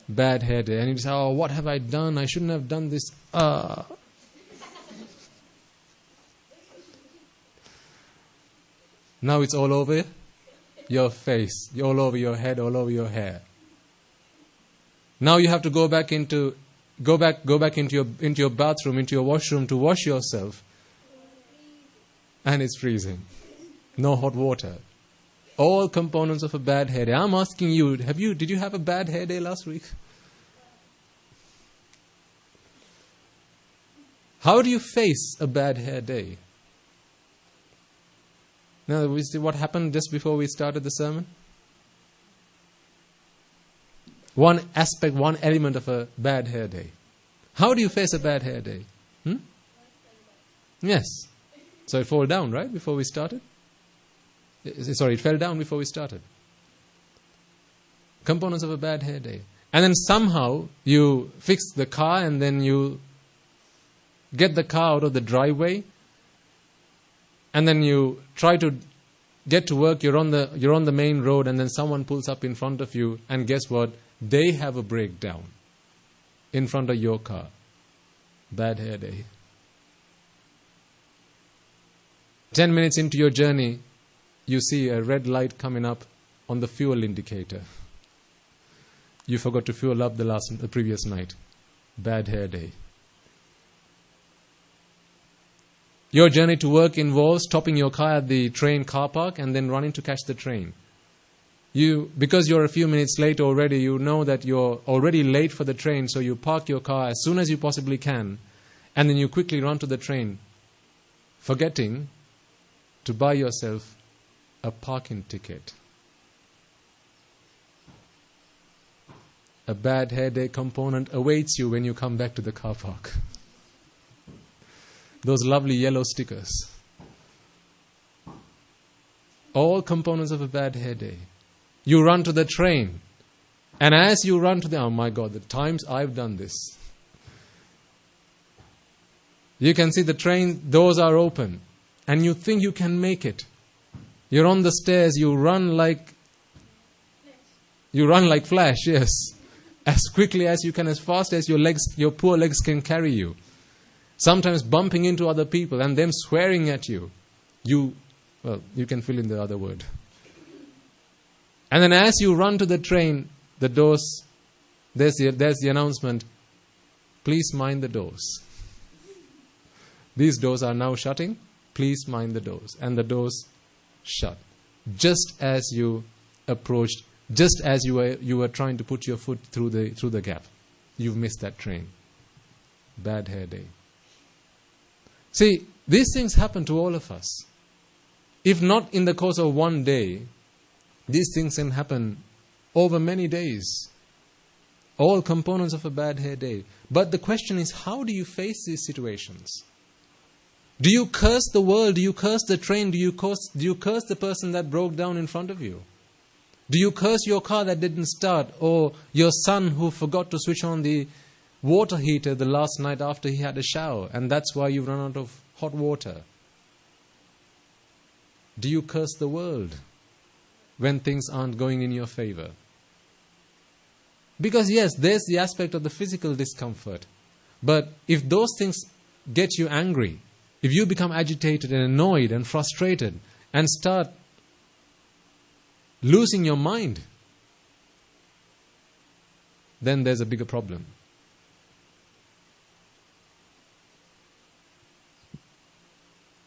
bad hair day. And you say, oh, what have I done? I shouldn't have done this. Now it's all over your face, all over your head, all over your hair. Now you have to go back into your bathroom, into your washroom to wash yourself, and it's freezing. No hot water. All components of a bad hair day. I'm asking you, did you have a bad hair day last week? How do you face a bad hair day? Now, we see what happened just before we started the sermon. One aspect, one element of a bad hair day. How do you face a bad hair day? Yes. So it fell down, right, before we started? Sorry, it fell down before we started. Components of a bad hair day. And then somehow you fix the car and then you get the car out of the driveway. And then you try to get to work, you're on the main road, and then someone pulls up in front of you, and guess what? They have a breakdown in front of your car. Bad hair day. 10 minutes into your journey, you see a red light coming up on the fuel indicator. You forgot to fuel up the previous night. Bad hair day. Your journey to work involves stopping your car at the train car park and then running to catch the train. Because you're a few minutes late already, you know that you're already late for the train, so you park your car as soon as you possibly can, and then you quickly run to the train, forgetting to buy yourself a parking ticket. A bad hair day component awaits you when you come back to the car park. Those lovely yellow stickers. All components of a bad hair day. You run to the train. And as you run to oh my God, the times I've done this. You can see the train doors are open. And you think you can make it. You're on the stairs, you run like Flash, yes. As quickly as you can, as fast as your poor legs can carry you. Sometimes bumping into other people and them swearing at you. You can fill in the other word. And then as you run to the train, the there's the announcement, please mind the doors. These doors are now shutting, please mind the doors. And the doors shut. Just as you approached, just as you were trying to put your foot through the gap, you've missed that train. Bad hair day. See, these things happen to all of us. If not in the course of one day, these things can happen over many days. All components of a bad hair day. But the question is, how do you face these situations? Do you curse the world? Do you curse the train? Do you curse the person that broke down in front of you? Do you curse your car that didn't start, or your son who forgot to switch on the water heater the last night after he had a shower, and that's why you've run out of hot water? Do you curse the world when things aren't going in your favor? Because yes, there's the aspect of the physical discomfort. But if those things get you angry, if you become agitated and annoyed and frustrated and start losing your mind, then there's a bigger problem.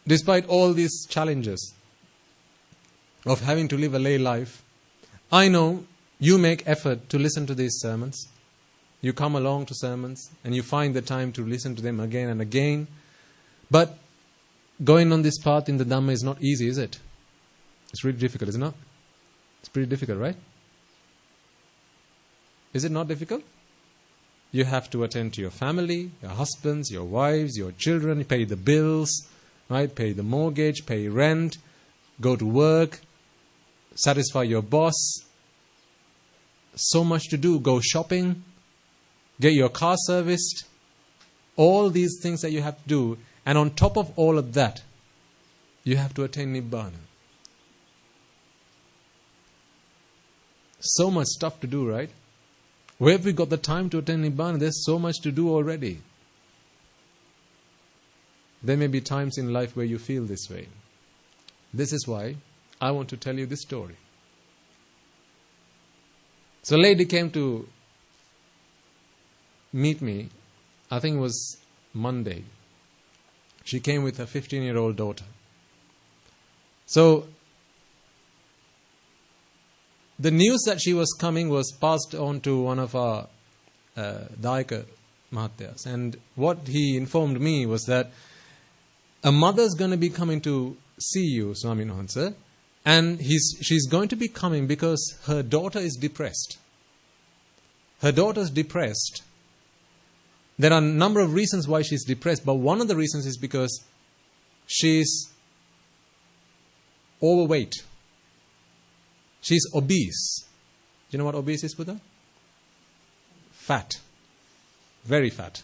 Despite all these challenges of having to live a lay life, I know you make effort to listen to these sermons. You come along to sermons and you find the time to listen to them again and again. But going on this path in the Dhamma is not easy, is it? It's really difficult, isn't it? It's pretty difficult, right? Is it not difficult? You have to attend to your family, your husbands, your wives, your children, pay the bills, right? Pay the mortgage, pay rent, go to work, satisfy your boss. So much to do. Go shopping, get your car serviced. All these things that you have to do. And on top of all of that, you have to attain Nibbana. So much stuff to do, right? Where have we got the time to attain Nibbana? There's so much to do already. There may be times in life where you feel this way. This is why I want to tell you this story. So a lady came to meet me, I think it was Monday. She came with her 15-year-old daughter. So the news that she was coming was passed on to one of our Dayaka Mahatyas. And what he informed me was that a mother's going to be coming to see you, Swami Nuhansa, and she's going to be coming because her daughter is depressed. Her daughter's depressed. There are a number of reasons why she's depressed, but one of the reasons is because she's overweight. She's obese. Do you know what obese is, Buddha? Fat. Very fat.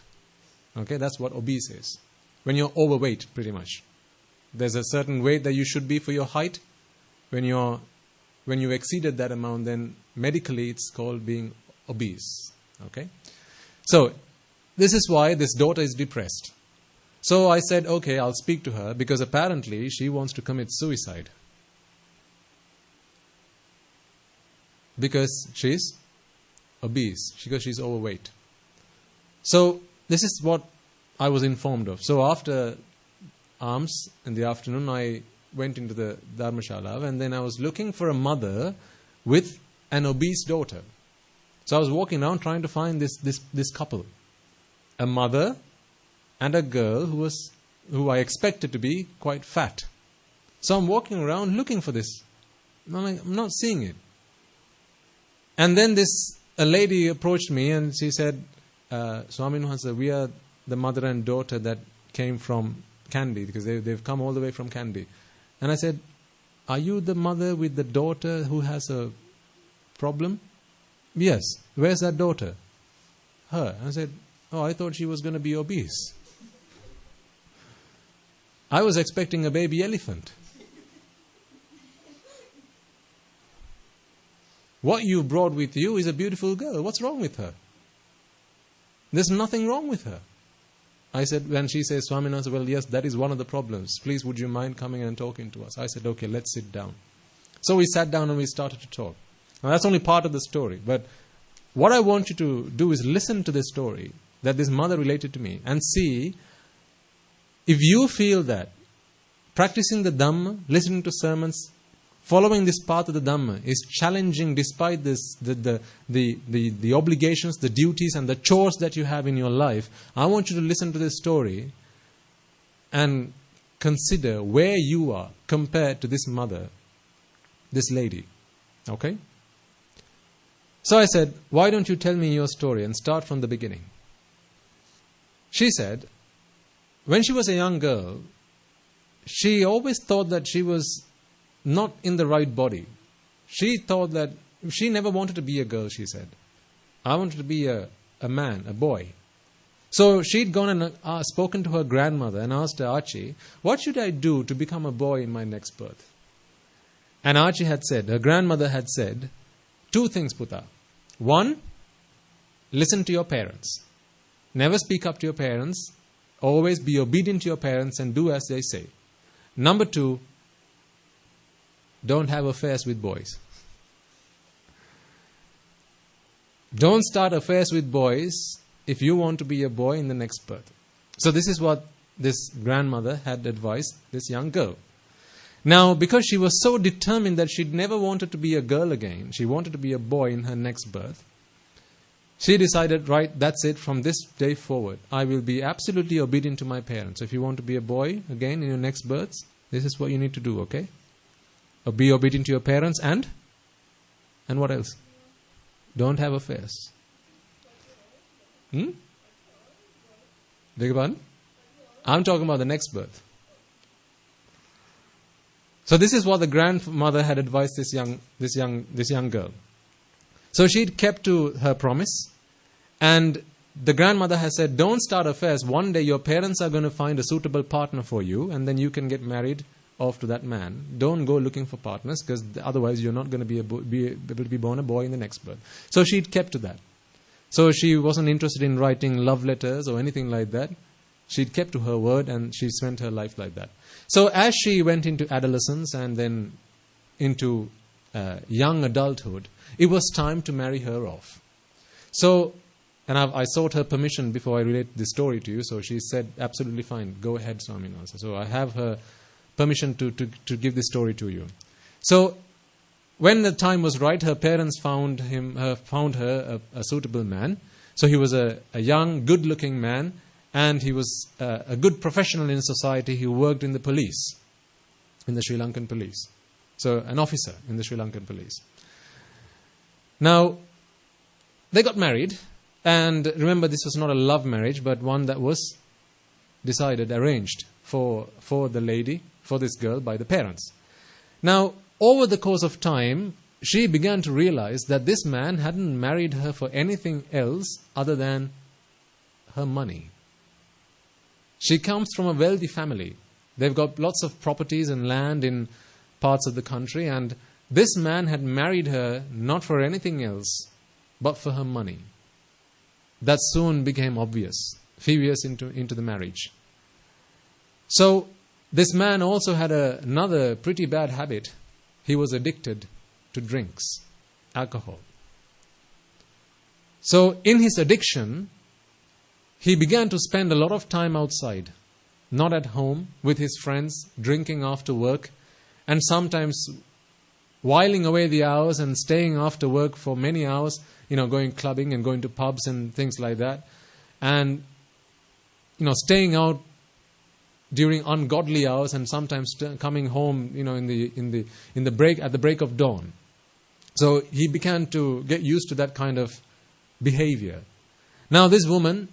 Okay, that's what obese is. When you're overweight, pretty much. There's a certain weight that you should be for your height. When you exceeded that amount, then medically it's called being obese. Okay? So, this is why this daughter is depressed. So I said, okay, I'll speak to her because apparently she wants to commit suicide. Because she's obese, because she's overweight. So this is what I was informed of. So after alms in the afternoon, I went into the Dharmashala and then I was looking for a mother with an obese daughter. So I was walking around trying to find this couple. A mother and a girl who I expected to be quite fat. So I'm walking around looking for this. I'm not seeing it. And then a lady approached me and she said, Swami Nuhansa, we are the mother and daughter that came from Kandy, because they've come all the way from Kandy. And I said, are you the mother with the daughter who has a problem? Yes. Where's that daughter? Her. I said, oh, I thought she was going to be obese. I was expecting a baby elephant. What you brought with you is a beautiful girl. What's wrong with her? There's nothing wrong with her. I said, when she says, Swaminatha, well, yes, that is one of the problems. Please, would you mind coming and talking to us? I said, okay, let's sit down. So we sat down and we started to talk. Now, that's only part of the story. But what I want you to do is listen to this story that this mother related to me and see if you feel that practicing the Dhamma, listening to sermons, following this path of the Dhamma is challenging despite this, the obligations, the duties and the chores that you have in your life. I want you to listen to this story and consider where you are compared to this mother, this lady. Okay? So I said, why don't you tell me your story and start from the beginning? She said, when she was a young girl, she always thought that she was not in the right body. She thought that she never wanted to be a girl, she said. I wanted to be a man, a boy. So she'd gone and spoken to her grandmother and asked her, Archie, what should I do to become a boy in my next birth? And Archie had said, her grandmother had said, 2 things, Puta. 1, listen to your parents. Never speak up to your parents. Always be obedient to your parents and do as they say. Number 2, don't have affairs with boys. Don't start affairs with boys if you want to be a boy in the next birth. So this is what this grandmother had advised this young girl. Now, because she was so determined that she'd never wanted to be a girl again, she wanted to be a boy in her next birth, she decided, right, that's it, from this day forward, I will be absolutely obedient to my parents. If you want to be a boy again in your next births, this is what you need to do, okay? Be obedient to your parents and what else? Don't have affairs. Beg your pardon? I'm talking about the next birth. So this is what the grandmother had advised this young girl. So she'd kept to her promise, and the grandmother has said, don't start affairs. One day your parents are going to find a suitable partner for you, and then you can get married off to that man. Don't go looking for partners, because otherwise you're not going to be able to be born a boy in the next birth. So she'd kept to that. So she wasn't interested in writing love letters or anything like that. She'd kept to her word, and she spent her life like that. So as she went into adolescence and then into young adulthood, it was time to marry her off. So, and I sought her permission before I relate this story to you, so she said, absolutely fine, go ahead, Swaminatha. So I have her permission to give this story to you. So, when the time was right, her parents found her a suitable man. So he was a young, good-looking man, and he was a good professional in society. He worked in the police, in the Sri Lankan police. So an officer in the Sri Lankan police. Now, they got married, and remember, this was not a love marriage, but one that was decided, arranged for the lady, for this girl, by the parents. Now, over the course of time, she began to realize that this man hadn't married her for anything else other than her money. She comes from a wealthy family. They've got lots of properties and land in parts of the country, and this man had married her not for anything else but for her money. That soon became obvious, a few years into the marriage. So, this man also had another pretty bad habit. He was addicted to drinks, alcohol. So, in his addiction, he began to spend a lot of time outside, not at home, with his friends, drinking after work, and sometimes whiling away the hours and staying after work for many hours, going clubbing and going to pubs and things like that, and staying out during ungodly hours and sometimes coming home, in the break at the break of dawn. So he began to get used to that kind of behavior. Now this woman,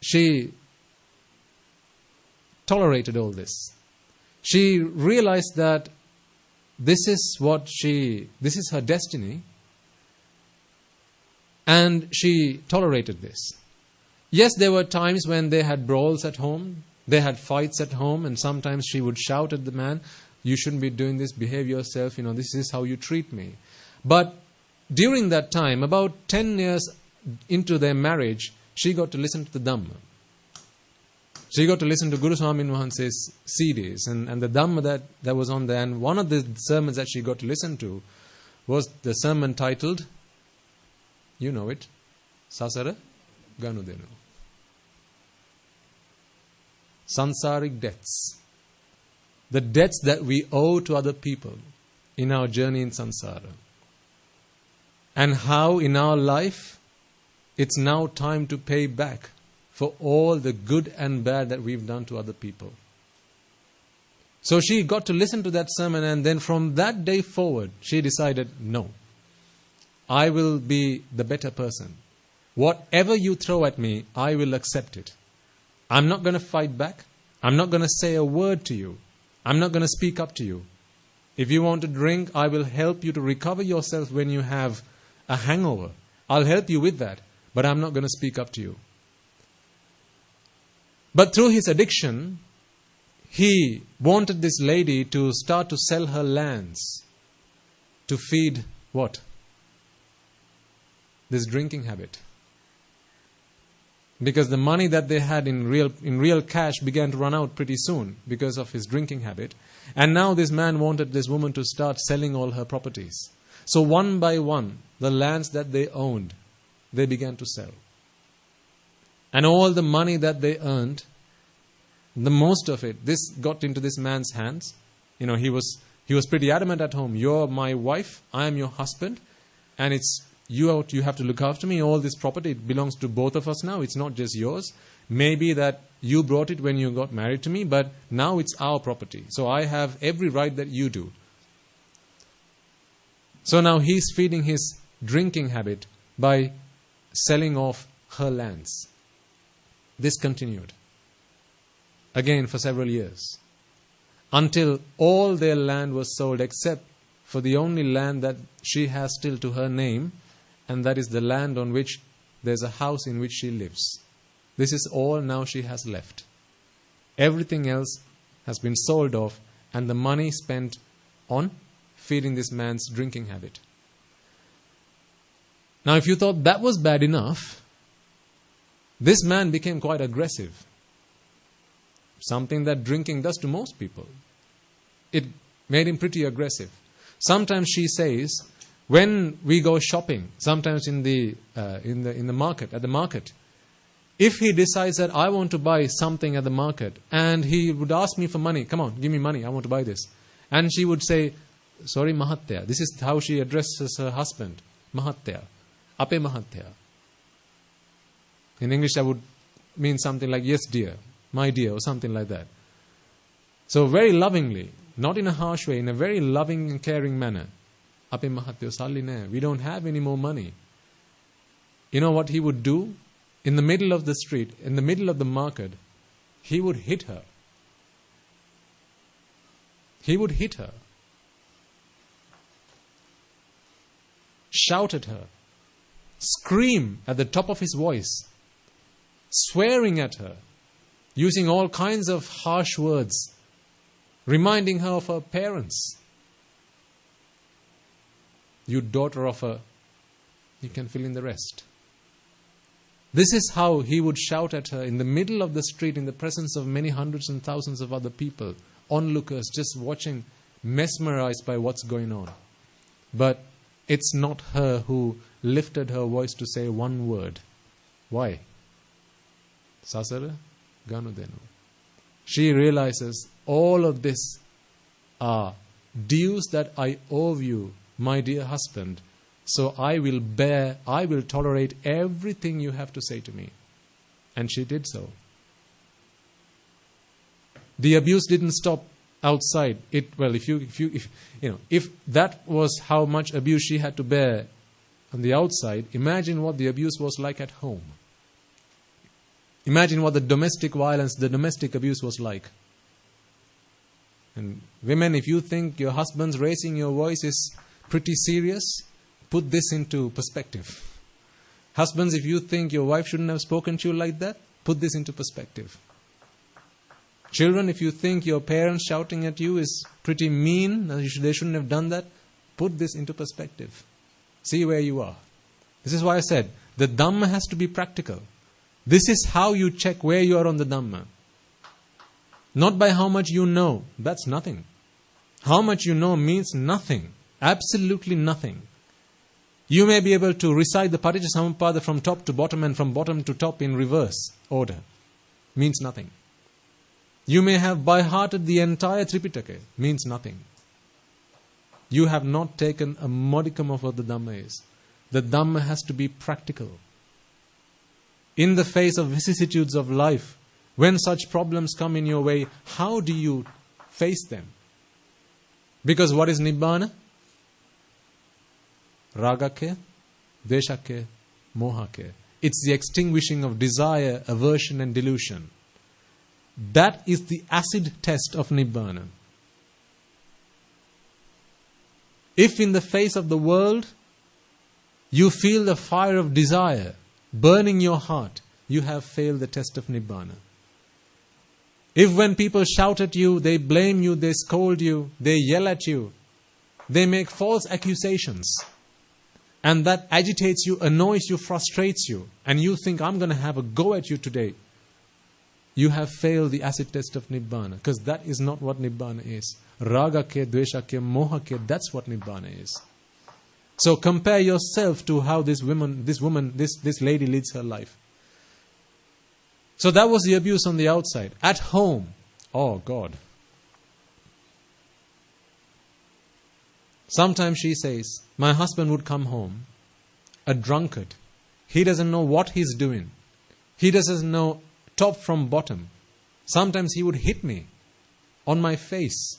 she tolerated all this. She realized that this is her destiny, and she tolerated this. Yes, there were times when they had brawls at home, they had fights at home, and sometimes she would shout at the man, you shouldn't be doing this, behave yourself, this is how you treat me. But during that time, about 10 years into their marriage, she got to listen to the Dhamma. She got to listen to Guru Swamin Wahanse's CDs and the Dhamma that was on there. And one of the sermons that she got to listen to was the sermon titled You know it. Sasara Ganudenu. Sansaric debts. The debts that we owe to other people in our journey in samsara. And how in our life it's now time to pay back for all the good and bad that we've done to other people. So she got to listen to that sermon, and then from that day forward, she decided, no, I will be the better person. Whatever you throw at me, I will accept it. I'm not going to fight back. I'm not going to say a word to you. I'm not going to speak up to you. If you want to drink, I will help you to recover yourself when you have a hangover. I'll help you with that, but I'm not going to speak up to you. But through his addiction, he wanted this lady to start to sell her lands to feed what? This drinking habit. Because the money that they had in real cash began to run out pretty soon because of his drinking habit. And now this man wanted this woman to start selling all her properties. So one by one, the lands that they owned, they began to sell. And all the money that they earned, the most of it, this got into this man's hands. You know, he was pretty adamant at home. You're my wife, I am your husband, and it's you have to look after me. All this property, it belongs to both of us now. It's not just yours. Maybe that you brought it when you got married to me, but now it's our property. So I have every right that you do. So now he's feeding his drinking habit by selling off her lands. This continued again for several years, until all their land was sold except for the only land that she has still to her name, and that is the land on which there's a house in which she lives. This is all now she has left. Everything else has been sold off, and the money spent on feeding this man's drinking habit. Now, if you thought that was bad enough, this man became quite aggressive. Something that drinking does to most people. It made him pretty aggressive. Sometimes she says, when we go shopping, sometimes in the market, at the market, if he decides that I want to buy something at the market, and he would ask me for money, come on, give me money, I want to buy this. And she would say, sorry, Mahatya. This is how she addresses her husband. Mahatya. Ape Mahatya. In English, that would mean something like, yes, dear, my dear, or something like that. So very lovingly, not in a harsh way, in a very loving and caring manner. Ape Mahatya salli ne. We don't have any more money. You know what he would do? In the middle of the street, in the middle of the market, he would hit her. He would hit her. Shout at her. Scream at the top of his voice. Swearing at her. Using all kinds of harsh words. Reminding her of her parents. You daughter of a... You can fill in the rest. This is how he would shout at her in the middle of the street in the presence of many hundreds and thousands of other people, onlookers just watching, mesmerized by what's going on. But it's not her who lifted her voice to say one word. Why? Sasara Ganudenu. She realizes all of this are dues that I owe you, my dear husband. So I will tolerate everything you have to say to me. And she did so. The abuse didn't stop outside. If that was how much abuse she had to bear on the outside, imagine what the abuse was like at home. Imagine what the domestic violence, the domestic abuse was like. And women, if you think your husband's raising your voice is pretty serious, put this into perspective. Husbands, if you think your wife shouldn't have spoken to you like that, put this into perspective. Children, if you think your parents shouting at you is pretty mean, they shouldn't have done that, put this into perspective. See where you are. This is why I said, the Dhamma has to be practical. This is how you check where you are on the Dhamma. Not by how much you know. That's nothing. How much you know means nothing. Absolutely nothing. You may be able to recite the Paticca from top to bottom and from bottom to top in reverse order. Means nothing. You may have by-hearted the entire Tripitaka. Means nothing. You have not taken a modicum of what the Dhamma is. The Dhamma has to be practical. In the face of vicissitudes of life, when such problems come in your way, how do you face them? Because what is Nibbana? Ragakya, Dveshakya, Mohakya. It's the extinguishing of desire, aversion and delusion. That is the acid test of Nibbana. If in the face of the world, you feel the fire of desire burning your heart, you have failed the test of Nibbana. If when people shout at you, they blame you, they scold you, they yell at you, they make false accusations, and that agitates you, annoys you, frustrates you, and you think, I'm going to have a go at you today, you have failed the acid test of Nibbana, because that is not what Nibbana is. Ragakya, Dveshakya, Mohakya, that's what Nibbana is. So compare yourself to how this lady leads her life. So that was the abuse on the outside. At home, oh God. Sometimes she says, my husband would come home, a drunkard. He doesn't know what he's doing. He doesn't know top from bottom. Sometimes he would hit me on my face,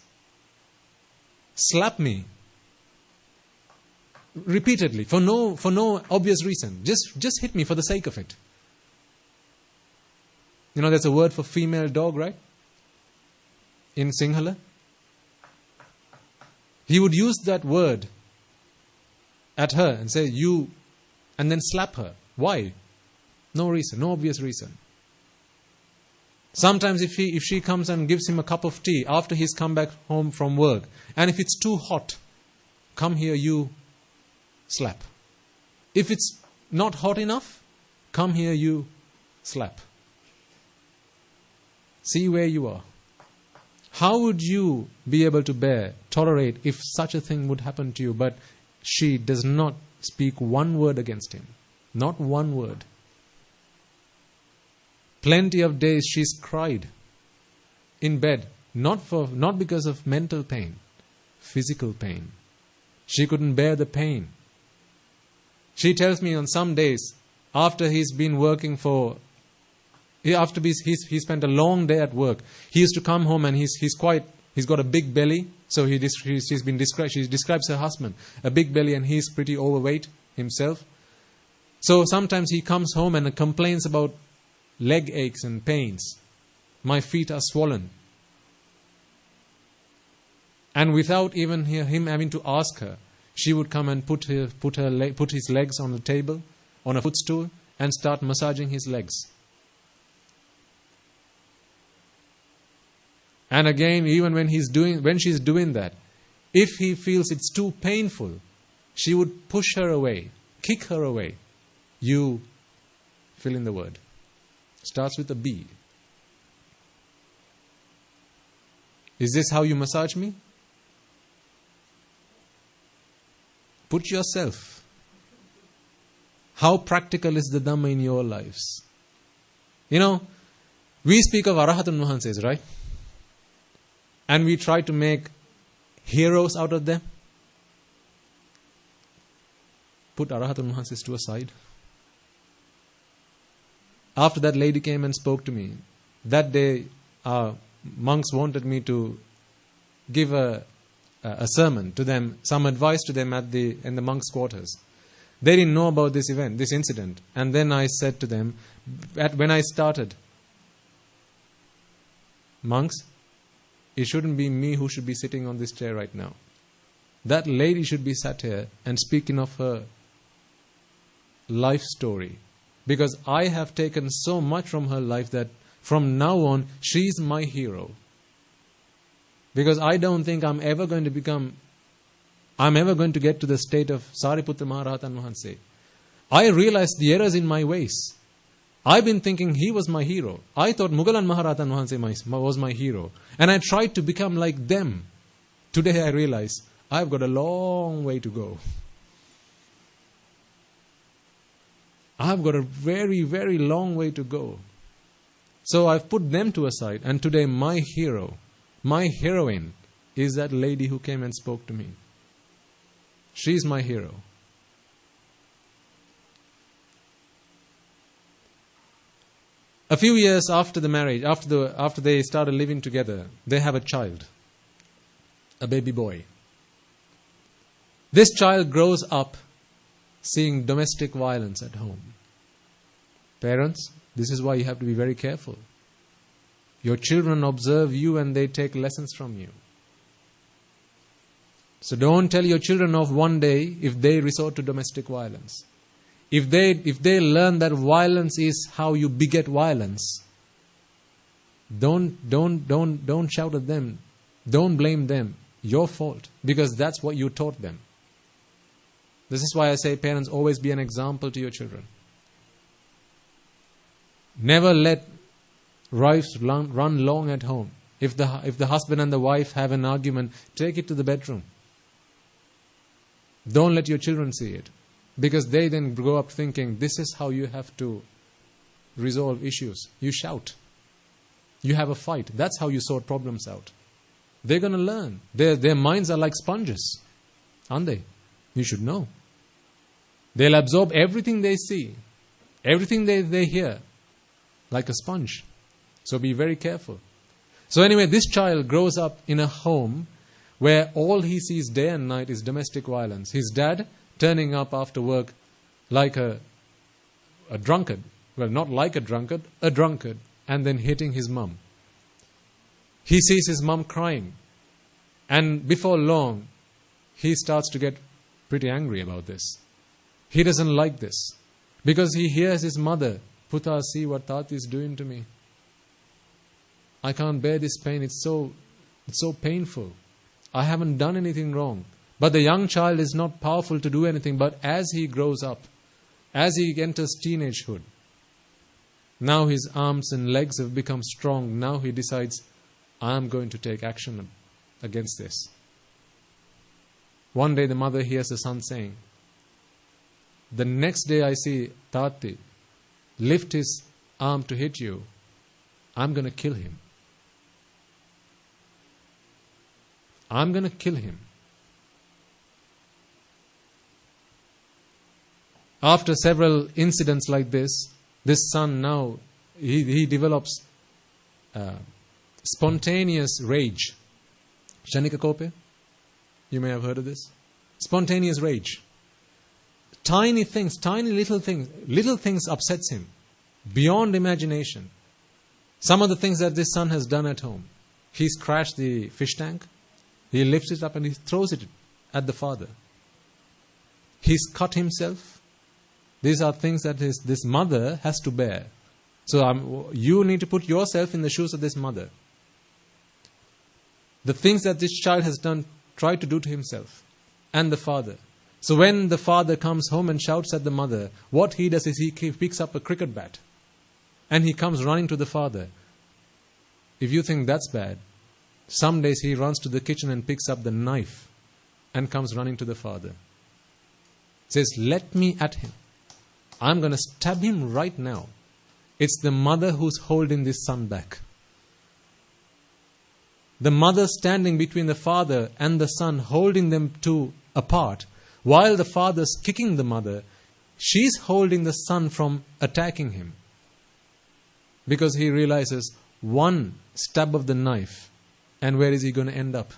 slap me repeatedly for no obvious reason. Just hit me for the sake of it. You know, there's a word for female dog, right? In Sinhala. He would use that word at her and say, you, and then slap her. Why? No reason, no obvious reason. Sometimes if she comes and gives him a cup of tea after he's come back home from work, and if it's too hot, come here, you slap. If it's not hot enough, come here, you slap. See where you are. How would you be able to tolerate if such a thing would happen to you? But she does not speak one word against him. Not one word. Plenty of days she's cried in bed, not because of mental pain, physical pain. She couldn't bear the pain. She tells me on some days, after he's been working he spent a long day at work. He used to come home and he's got a big belly. So she describes her husband, a big belly, and he's pretty overweight himself. So sometimes he comes home and complains about leg aches and pains. My feet are swollen. And without even him having to ask her, she would come and put his legs on the table, on a footstool, and start massaging his legs. And again, even when she's doing that, if he feels it's too painful, she would push her away, kick her away. You fill in the word. Starts with a B. Is this how you massage me? Put yourself. How practical is the Dhamma in your lives? You know, we speak of Arahatun Wahanses, right? And we try to make heroes out of them. Put Arahatun Wahanses to a side. After that lady came and spoke to me, that day monks wanted me to give a sermon to them, some advice to them in the monks' quarters. They didn't know about this incident. And then I said to them, when I started, monks, it shouldn't be me who should be sitting on this chair right now. That lady should be sat here and speaking of her life story. Because I have taken so much from her life that from now on, she's my hero. Because I don't think I'm ever going to get to the state of Sariputra Maharatan Wahanse. I realized the errors in my ways. I've been thinking he was my hero. I thought Mugalan Maharatan Wahanse was my hero. And I tried to become like them. Today I realize I've got a long way to go. I've got a very, very long way to go. So I've put them to a side, and today my hero, my heroine, is that lady who came and spoke to me. She's my hero. A few years after the marriage, after they started living together, they have a child, a baby boy. This child grows up seeing domestic violence at home. Parents, this is why you have to be very careful. Your children observe you and they take lessons from you. So don't tell your children off one day if they resort to domestic violence. If they learn that violence is how you beget violence, don't shout at them. Don't blame them. Your fault. Because that's what you taught them. This is why I say, parents, always be an example to your children. Never let rifts run long at home. If the husband and the wife have an argument, take it to the bedroom. Don't let your children see it. Because they then grow up thinking, this is how you have to resolve issues. You shout. You have a fight. That's how you sort problems out. They're going to learn. Their minds are like sponges, aren't they? You should know. They'll absorb everything they see, everything they hear, like a sponge. So be very careful. So anyway, this child grows up in a home where all he sees day and night is domestic violence. His dad turning up after work like a drunkard. Well, not like a drunkard, and then hitting his mum. He sees his mum crying. And before long, he starts to get pretty angry about this. He doesn't like this. Because he hears his mother, Puta, see what Tati is doing to me. I can't bear this pain. It's so painful. I haven't done anything wrong. But the young child is not powerful to do anything. But as he grows up, as he enters teenagehood, now his arms and legs have become strong. Now he decides, I am going to take action against this. One day the mother hears the son saying, the next day I see Tati lift his arm to hit you, I'm going to kill him. I'm going to kill him. After several incidents like this son now, he develops spontaneous rage. Kshanika Kope? You may have heard of this. Spontaneous rage. Tiny things, little things upsets him. Beyond imagination. Some of the things that this son has done at home. He's crashed the fish tank. He lifts it up and he throws it at the father. He's cut himself. These are things that this mother has to bear. So you need to put yourself in the shoes of this mother. The things that this child has done, try to do to himself and the father. So when the father comes home and shouts at the mother, what he does is he picks up a cricket bat and he comes running to the father. If you think that's bad, some days he runs to the kitchen and picks up the knife and comes running to the father. Says, let me at him. I'm going to stab him right now. It's the mother who's holding this son back. The mother standing between the father and the son, holding them two apart. While the father's kicking the mother, she's holding the son from attacking him. Because he realizes one stab of the knife, and where is he going to end up?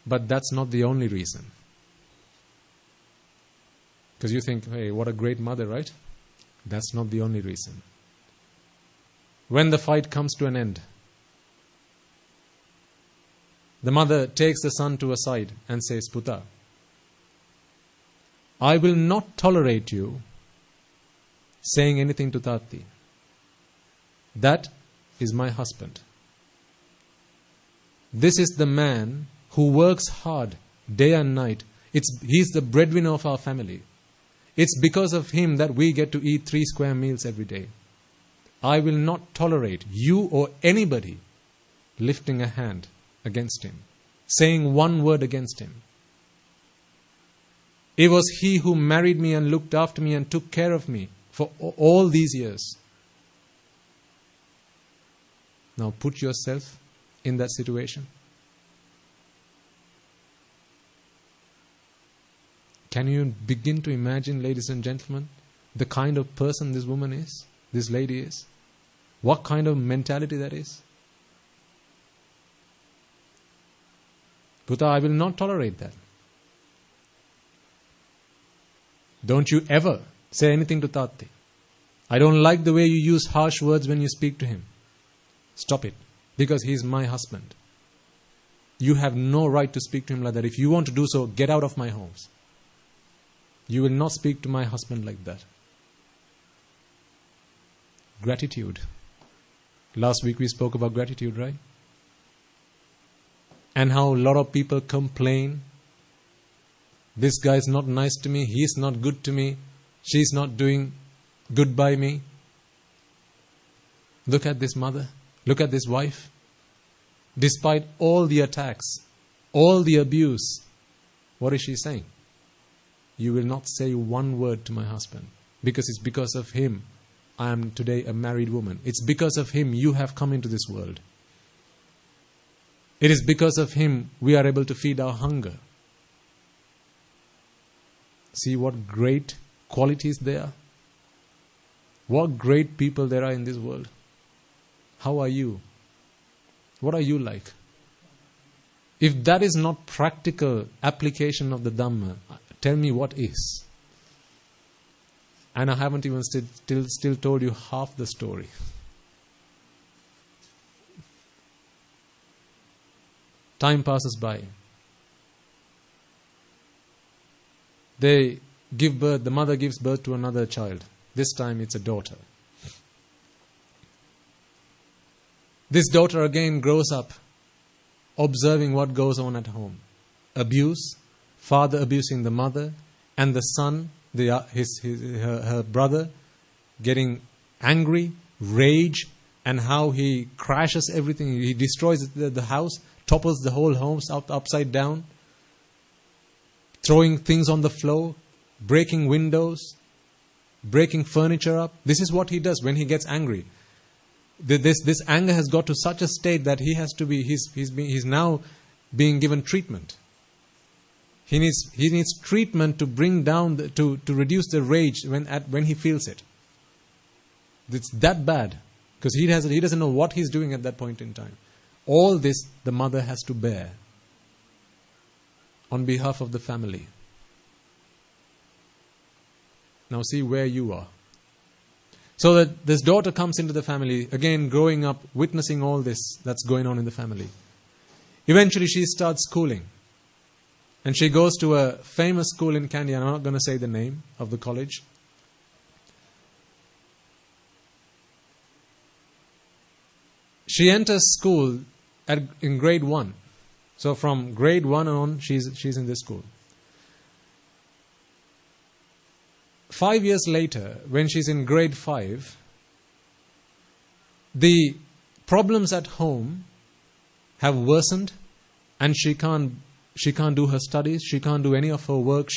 But that's not the only reason. Because you think, hey, what a great mother, right? That's not the only reason. When the fight comes to an end, the mother takes the son to a side and says, Puta, I will not tolerate you saying anything to Tati. That is my husband. This is the man who works hard day and night. He's the breadwinner of our family. It's because of him that we get to eat 3 square meals every day. I will not tolerate you or anybody lifting a hand against him, saying one word against him. It was He who married me and looked after me and took care of me for all these years. Now put yourself in that situation. Can you begin to imagine, ladies and gentlemen, the kind of person this woman is, this lady is? What kind of mentality that is? Puta, I will not tolerate that. Don't you ever say anything to Tati. I don't like the way you use harsh words when you speak to him. Stop it. Because he is my husband. You have no right to speak to him like that. If you want to do so, get out of my house. You will not speak to my husband like that. Gratitude. Last week we spoke about gratitude, right? And how a lot of people complain. This guy is not nice to me. He is not good to me. She is not doing good by me. Look at this mother. Look at this wife. Despite all the attacks, all the abuse, what is she saying? You will not say one word to my husband. Because it's because of him I am today a married woman. It's because of him you have come into this world. It is because of him we are able to feed our hunger. See what great qualities there are. What great people there are in this world. How are you? What are you like? If that is not practical application of the Dhamma, tell me what is. And I haven't even still told you half the story. Time passes by. They give birth, the mother gives birth to another child. This time it's a daughter. This daughter again grows up observing what goes on at home. Abuse, father abusing the mother, and the son, her brother, getting angry, rage, and how he crashes everything. He destroys the house, topples the whole house upside down, throwing things on the floor, breaking windows, breaking furniture up. This is what he does when he gets angry. This anger has got to such a state that he's now being given treatment. He needs treatment to bring down to reduce the rage when he feels it. It's that bad because he doesn't know what he's doing at that point in time. All this the mother has to bear on behalf of the family. Now see where you are. So that this daughter comes into the family, again growing up, witnessing all this that's going on in the family. Eventually she starts schooling. And she goes to a famous school in Kandy, and I'm not going to say the name of the college. She enters school in grade 1. So from grade 1 on, she's in this school. 5 years later, when she's in grade 5, the problems at home have worsened, and she can't do her studies, she can't do any of her work,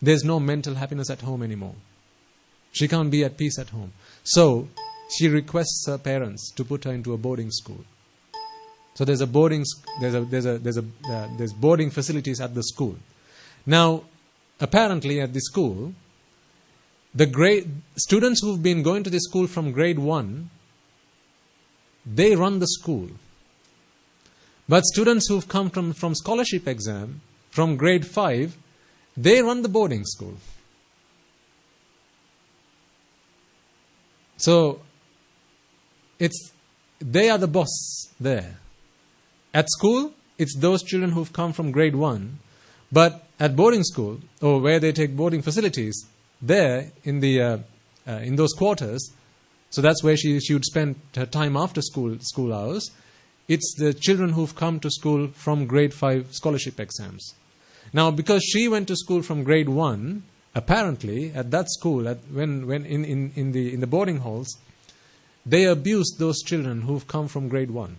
there's no mental happiness at home anymore. She can't be at peace at home. So she requests her parents to put her into a boarding school. So there's boarding facilities at the school. Now, apparently at the school, the students who've been going to the school from grade 1, they run the school. But students who've come from scholarship exam, from grade 5, they run the boarding school. So, they are the boss there. At school, it's those children who've come from grade 1. But at boarding school, or where they take boarding facilities, there in those quarters, so that's where she would spend her time after school hours. It's the children who've come to school from grade 5 scholarship exams. Now, because she went to school from grade 1, apparently at that school, when in the boarding halls, they abused those children who've come from grade 1.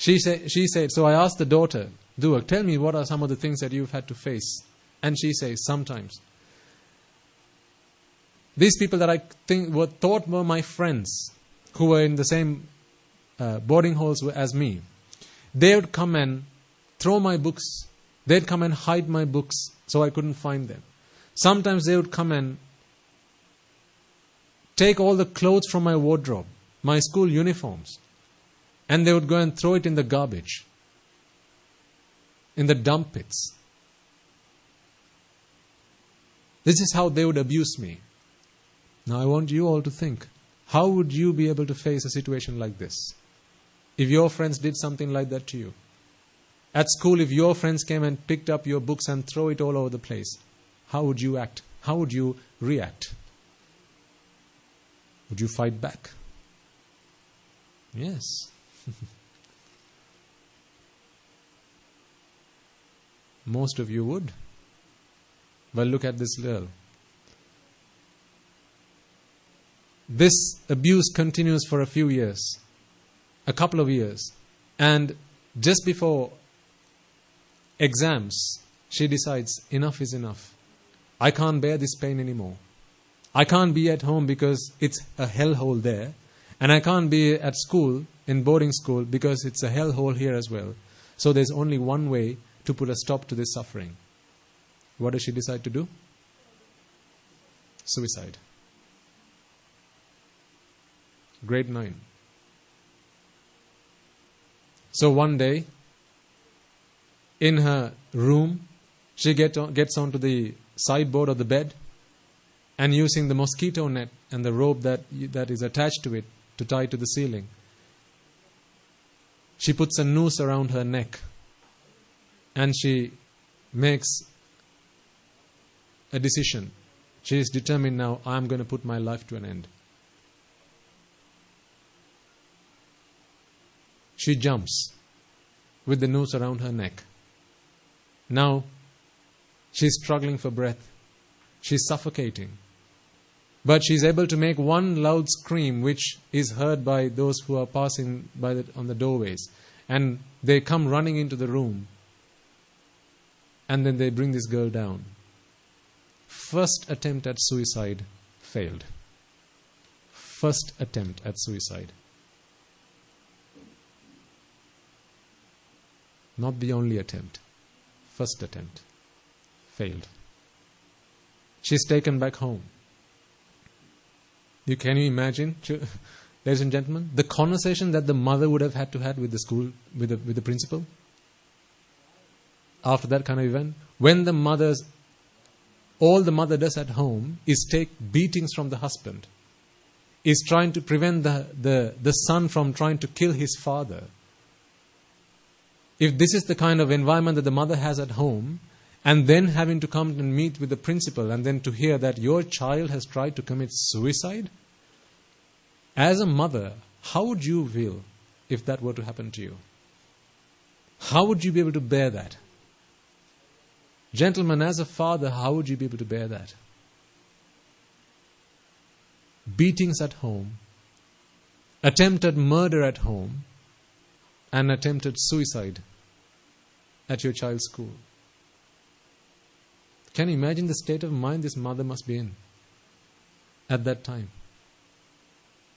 She said, so I asked the daughter, Dua, tell me what are some of the things that you've had to face. And she says, sometimes. These people that I thought were my friends, who were in the same boarding halls as me, they would come and throw my books. They'd come and hide my books so I couldn't find them. Sometimes they would come and take all the clothes from my wardrobe, my school uniforms, and they would go and throw it in the garbage, in the dump pits. This is how they would abuse me. Now I want you all to think, how would you be able to face a situation like this? If your friends did something like that to you. At school, if your friends came and picked up your books and throw it all over the place, how would you act? How would you react? Would you fight back? Yes. Most of you would. Well, look at this girl. This abuse continues for a few years, a couple of years, and just before exams, she decides, enough is enough. I can't bear this pain anymore. I can't be at home because it's a hellhole there, and I can't be at school, in boarding school, because it's a hellhole here as well. So there's only one way to put a stop to this suffering. What does she decide to do? Suicide. Grade 9. So one day, in her room, she gets onto the sideboard of the bed, and using the mosquito net and the rope that is attached to it to tie to the ceiling, she puts a noose around her neck, and she makes a decision. She is determined now, I'm going to put my life to an end. She jumps with the noose around her neck. Now, she's struggling for breath. She's suffocating. But she's able to make one loud scream which is heard by those who are passing on the doorways. And they come running into the room. And then they bring this girl down. First attempt at suicide failed. First attempt at suicide. Not the only attempt. First attempt. Failed. She's taken back home. Can you imagine, ladies and gentlemen, the conversation that the mother would have had to have with the school, with the principal? After that kind of event? When all the mother does at home is take beatings from the husband. Is trying to prevent the son from trying to kill his father. If this is the kind of environment that the mother has at home, and then having to come and meet with the principal, and then to hear that your child has tried to commit suicide, as a mother, how would you feel if that were to happen to you? How would you be able to bear that? Gentlemen, as a father, how would you be able to bear that? Beatings at home, attempted murder at home, and attempted suicide at your child's school. Can you imagine the state of mind this mother must be in at that time?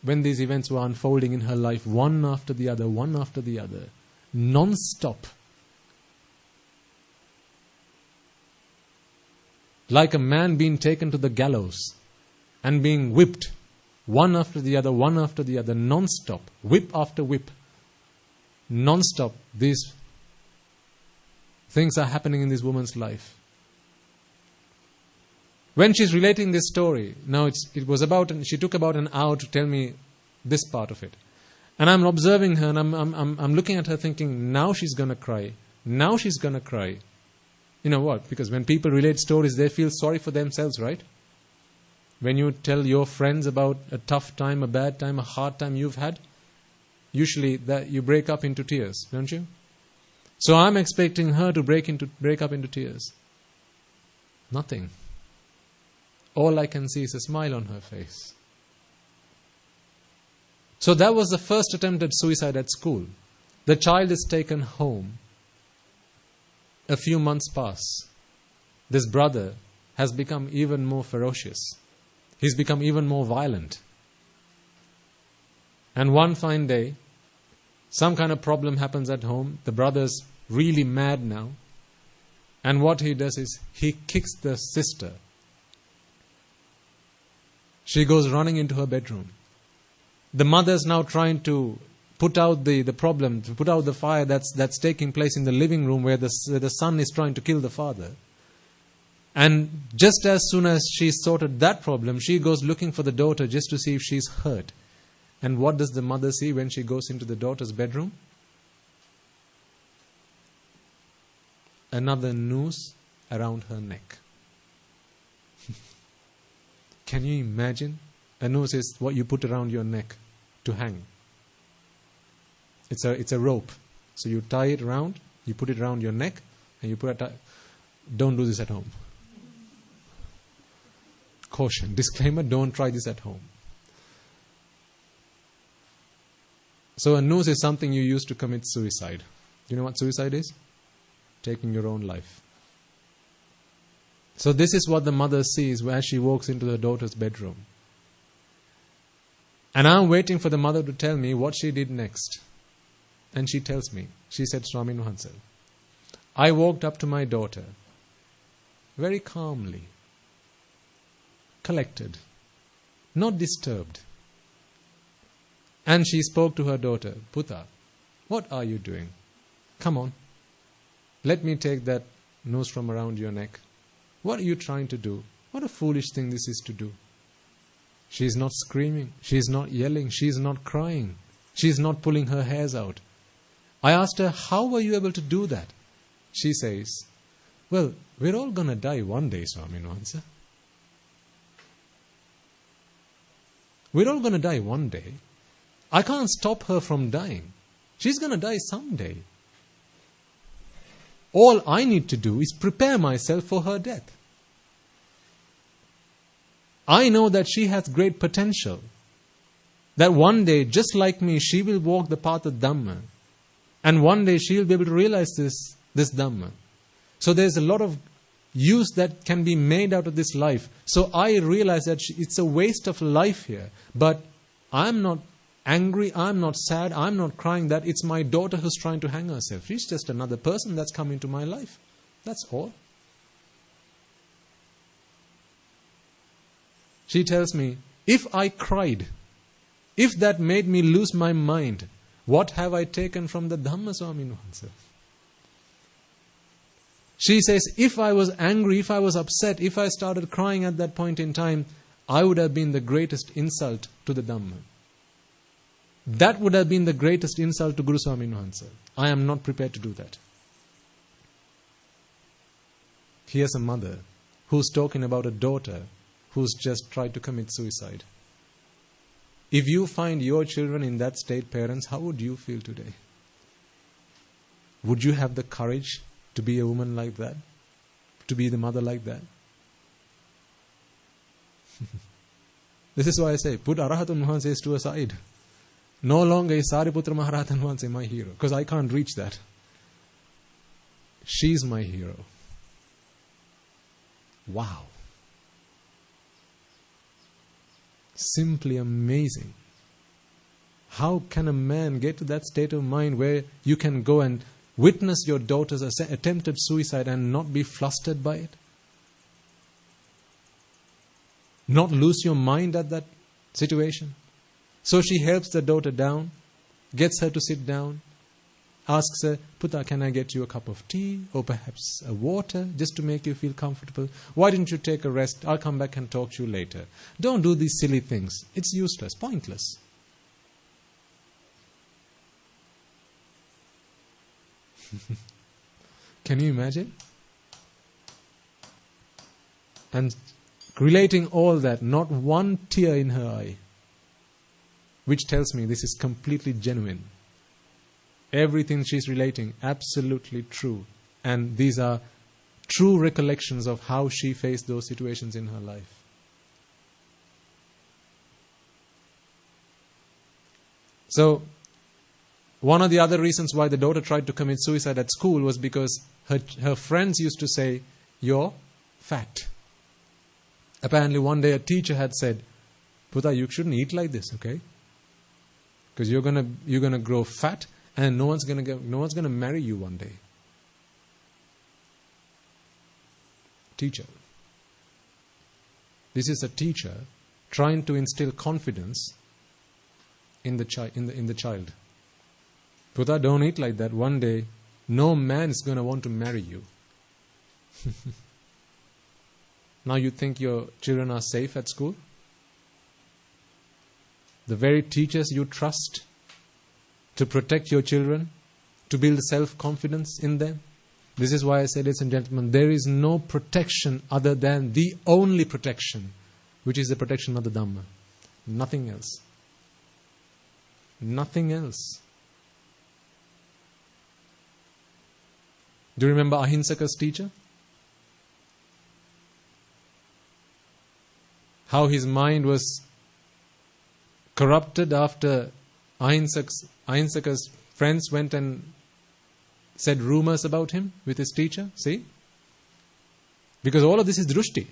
When these events were unfolding in her life, one after the other, non-stop. Like a man being taken to the gallows and being whipped, one after the other, non-stop, whip after whip. Non-stop, these things are happening in this woman's life. When she's relating this story, now she took about an hour to tell me this part of it. And I'm observing her and I'm looking at her thinking, now she's going to cry. Now she's going to cry. You know what? Because when people relate stories, they feel sorry for themselves, right? When you tell your friends about a tough time, a bad time, a hard time you've had, usually that you break up into tears, don't you? So I'm expecting her to break up into tears. Nothing. All I can see is a smile on her face. So that was the first attempt at suicide at school. The child is taken home. A few months pass. This brother has become even more ferocious. He's become even more violent. And one fine day, some kind of problem happens at home. The brother's really mad now. And what he does is, he kicks the sister. She goes running into her bedroom. The mother's now trying to put out the problem, to put out the fire that's taking place in the living room where the son is trying to kill the father. And just as soon as she sorted that problem, she goes looking for the daughter just to see if she's hurt. And what does the mother see when she goes into the daughter's bedroom? Another noose around her neck. Can you imagine? A noose is what you put around your neck to hang. It's a rope. So you tie it around, you put it around your neck, and you put it. Don't do this at home. Caution, disclaimer, don't try this at home. So a noose is something you use to commit suicide. Do you know what suicide is? Taking your own life. So this is what the mother sees as she walks into the daughter's bedroom. And I'm waiting for the mother to tell me what she did next. And she tells me, she said, Swamin Wahanse, I walked up to my daughter, very calmly, collected, not disturbed. And she spoke to her daughter, Puta, what are you doing? Come on, let me take that noose from around your neck. What are you trying to do? What a foolish thing this is to do. She is not screaming, she is not yelling, she is not crying, she is not pulling her hairs out. I asked her, how were you able to do that? She says, well, we're all going to die one day, Swamin Wahanse. We're all going to die one day. I can't stop her from dying. She's going to die someday. All I need to do is prepare myself for her death. I know that she has great potential. That one day, just like me, she will walk the path of Dhamma. And one day she will be able to realize this Dhamma. So there's a lot of use that can be made out of this life. So I realize that it's a waste of life here. But I'm not angry, I'm not sad, I'm not crying that it's my daughter who's trying to hang herself. She's just another person that's come into my life. That's all. She tells me, if I cried, if that made me lose my mind, what have I taken from the Dhamma, Swamin Wahanse? She says, if I was angry, if I was upset, if I started crying at that point in time, I would have been the greatest insult to the Dhamma. That would have been the greatest insult to Guru Swamin Wahanse. I am not prepared to do that. Here's a mother who's talking about a daughter who's just tried to commit suicide. If you find your children in that state, parents, how would you feel today? Would you have the courage to be a woman like that? To be the mother like that? This is why I say, put Arahatun Wahanse to a side. No longer is Sariputra Maharatan Wahanse my hero, because I can't reach that. She's my hero. Wow. Simply amazing. How can a man get to that state of mind where you can go and witness your daughter's attempted suicide and not be flustered by it? Not lose your mind at that situation? So she helps the daughter down, gets her to sit down, asks her, Puta, can I get you a cup of tea or perhaps a water just to make you feel comfortable? Why didn't you take a rest? I'll come back and talk to you later. Don't do these silly things. It's useless, pointless. Can you imagine? And relating all that, not one tear in her eye, which tells me this is completely genuine. Everything she's relating, absolutely true. And these are true recollections of how she faced those situations in her life. So, one of the other reasons why the daughter tried to commit suicide at school was because her friends used to say, "You're fat." Apparently one day a teacher had said, "Putha, you shouldn't eat like this, okay? Because you're gonna grow fat, and no one's gonna marry you one day." Teacher. This is a teacher trying to instill confidence in the child. Putha, don't eat like that. One day, no man is going to want to marry you. Now you think your children are safe at school? The very teachers you trust to protect your children, to build self-confidence in them. This is why I say, ladies and gentlemen, there is no protection other than the only protection, which is the protection of the Dhamma. Nothing else. Nothing else. Do you remember Ahinsaka's teacher? How his mind was corrupted after Ahinsaka's friends went and said rumors about him with his teacher. See? Because all of this is drushti.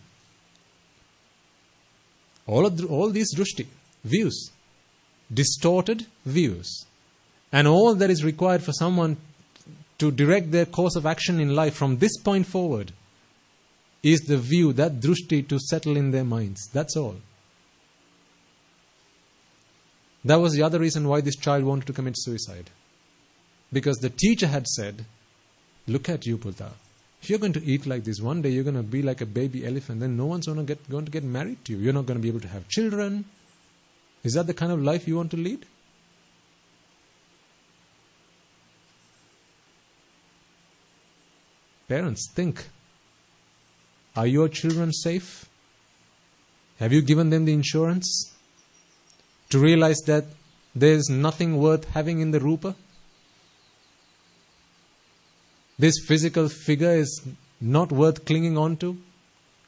All these drushti, views, distorted views. And all that is required for someone to direct their course of action in life from this point forward is the view, that drushti, to settle in their minds. That's all. That was the other reason why this child wanted to commit suicide. Because the teacher had said, "Look at you, Putha. If you're going to eat like this, one day you're going to be like a baby elephant, then no one's going to get married to you. You're not going to be able to have children. Is that the kind of life you want to lead?" Parents, think. Are your children safe? Have you given them the insurance to realize that there's nothing worth having in the rupa? This physical figure is not worth clinging on to.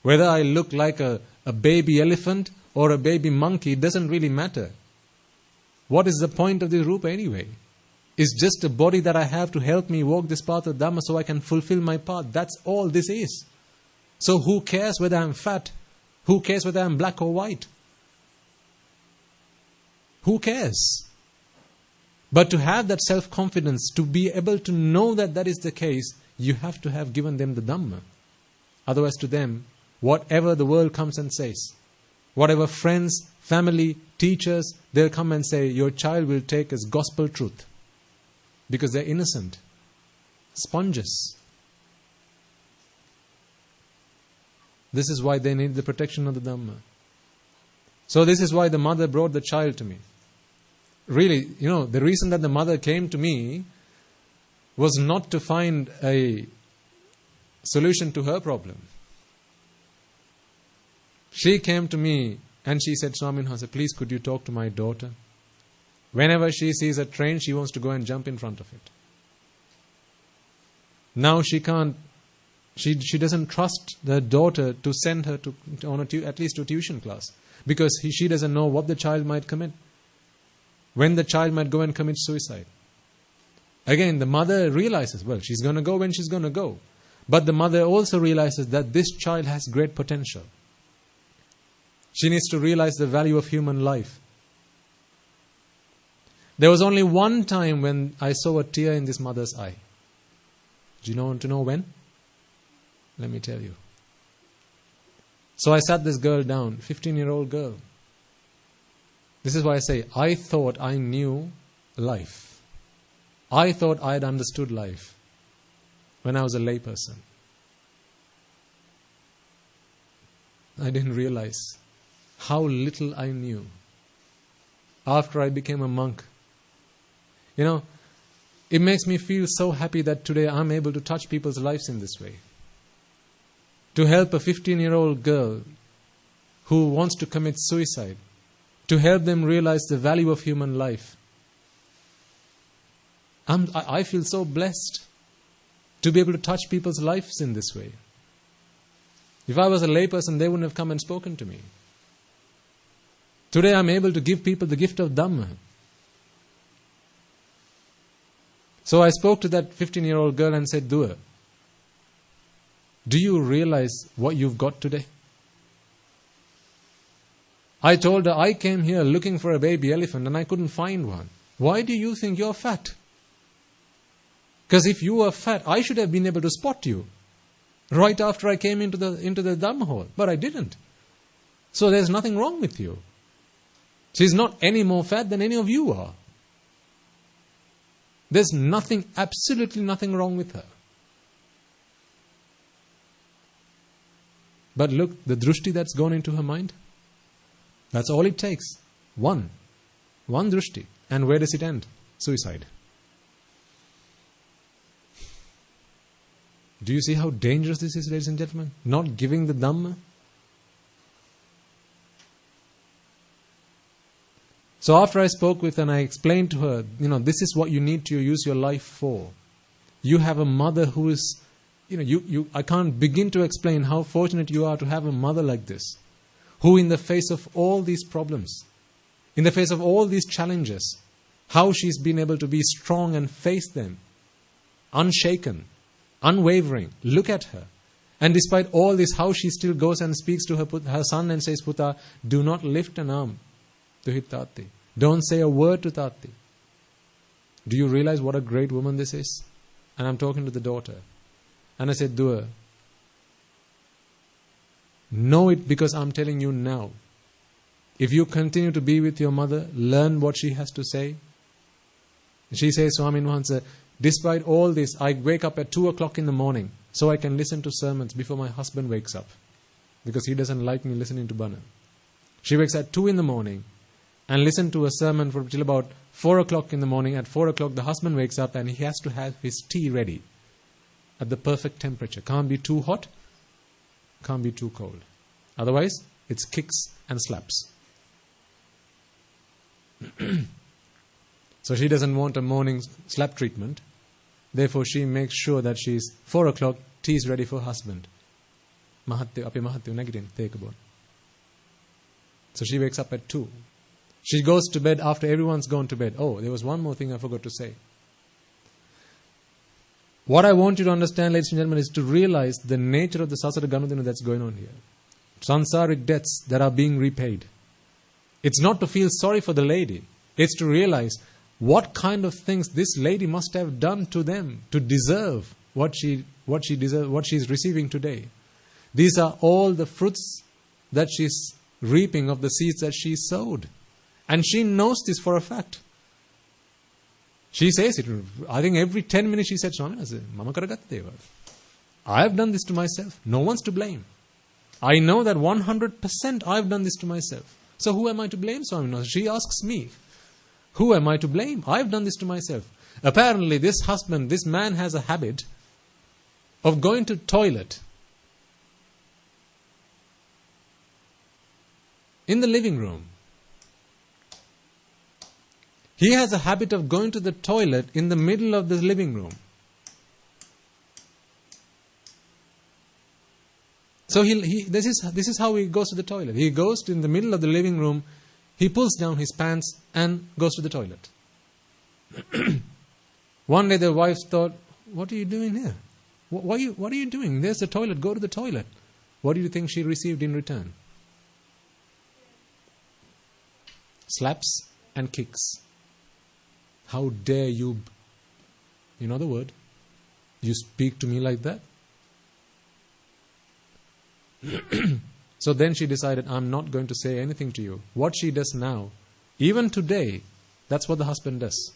Whether I look like a baby elephant or a baby monkey, it doesn't really matter. What is the point of this rupa anyway? It's just a body that I have to help me walk this path of Dhamma so I can fulfill my path. That's all this is. So who cares whether I'm fat? Who cares whether I'm black or white? Who cares? But to have that self-confidence, to be able to know that that is the case, you have to have given them the Dhamma. Otherwise to them, whatever the world comes and says, whatever friends, family, teachers, they'll come and say, your child will take as gospel truth. Because they're innocent. Sponges. This is why they need the protection of the Dhamma. So this is why the mother brought the child to me. Really, the reason that the mother came to me was not to find a solution to her problem. She came to me and she said, "Swamin Hansa, please could you talk to my daughter? Whenever she sees a train, she wants to go and jump in front of it. Now she can't, she doesn't trust the daughter to send her at least to a tuition class. Because she doesn't know what the child might commit. When the child might go and commit suicide. Again, the mother realizes, well, she's going to go when she's going to go. But the mother also realizes that this child has great potential. She needs to realize the value of human life. There was only one time when I saw a tear in this mother's eye. Do you want to know when? Let me tell you. So I sat this girl down, 15-year-old girl. This is why I say, I thought I knew life. I thought I had understood life when I was a layperson. I didn't realize how little I knew after I became a monk. It makes me feel so happy that today I'm able to touch people's lives in this way. To help a 15-year-old girl who wants to commit suicide, to help them realize the value of human life. I feel so blessed to be able to touch people's lives in this way. If I was a layperson, they wouldn't have come and spoken to me. Today I'm able to give people the gift of Dhamma. So I spoke to that 15-year-old girl and said, Dua, do you realize what you've got today? I told her, I came here looking for a baby elephant and I couldn't find one. Why do you think you're fat? Because if you were fat, I should have been able to spot you right after I came into the dam hole. But I didn't. So there's nothing wrong with you. She's not any more fat than any of you are. There's nothing, absolutely nothing wrong with her. But look, the drushti that's gone into her mind, that's all it takes. One drushti. And where does it end? Suicide. Do you see how dangerous this is, ladies and gentlemen? Not giving the Dhamma. So after I spoke with her and I explained to her, this is what you need to use your life for. You have a mother who is, I can't begin to explain how fortunate you are to have a mother like this, who in the face of all these problems, in the face of all these challenges, how she's been able to be strong and face them, unshaken, unwavering. Look at her. And despite all this, how she still goes and speaks to her son and says, Puta, do not lift an arm to hit Tati. Don't say a word to Tati. Do you realize what a great woman this is? And I'm talking to the daughter. And I said, Dua, know it because I'm telling you now. If you continue to be with your mother, learn what she has to say. She says, Swami Nuhansa, despite all this, I wake up at 2 o'clock in the morning so I can listen to sermons before my husband wakes up. Because he doesn't like me listening to Bana. She wakes at 2 in the morning and listen to a sermon for till about 4 o'clock in the morning. At 4 o'clock, the husband wakes up and he has to have his tea ready at the perfect temperature. Can't be too hot, can't be too cold. Otherwise, it's kicks and slaps. So she doesn't want a morning slap treatment. Therefore, she makes sure that she's 4 o'clock, tea is ready for husband. So she wakes up at 2. She goes to bed after everyone's gone to bed. Oh, there was one more thing I forgot to say. What I want you to understand, ladies and gentlemen, is to realize the nature of the Sasara Ganudina that's going on here. Sansaric debts that are being repaid. It's not to feel sorry for the lady. It's to realize what kind of things this lady must have done to them to deserve what she's receiving today. These are all the fruits that she's reaping of the seeds that she sowed. And she knows this for a fact. She says it. I think every 10 minutes she said, Swami, I have done this to myself. No one's to blame. I know that 100% I've done this to myself. So who am I to blame, Swami? She asks me, who am I to blame? I've done this to myself. Apparently this man has a habit of going to toilet in the living room. He has a habit of going to the toilet in the middle of the living room. So this is how he goes to the toilet. He goes in the middle of the living room, he pulls down his pants and goes to the toilet. One day the wife thought, what are you doing here? What are you doing? There's the toilet, go to the toilet. What do you think she received in return? Slaps and kicks. How dare you, you know the word, you speak to me like that? So then she decided, I'm not going to say anything to you. What she does now, even today, that's what the husband does.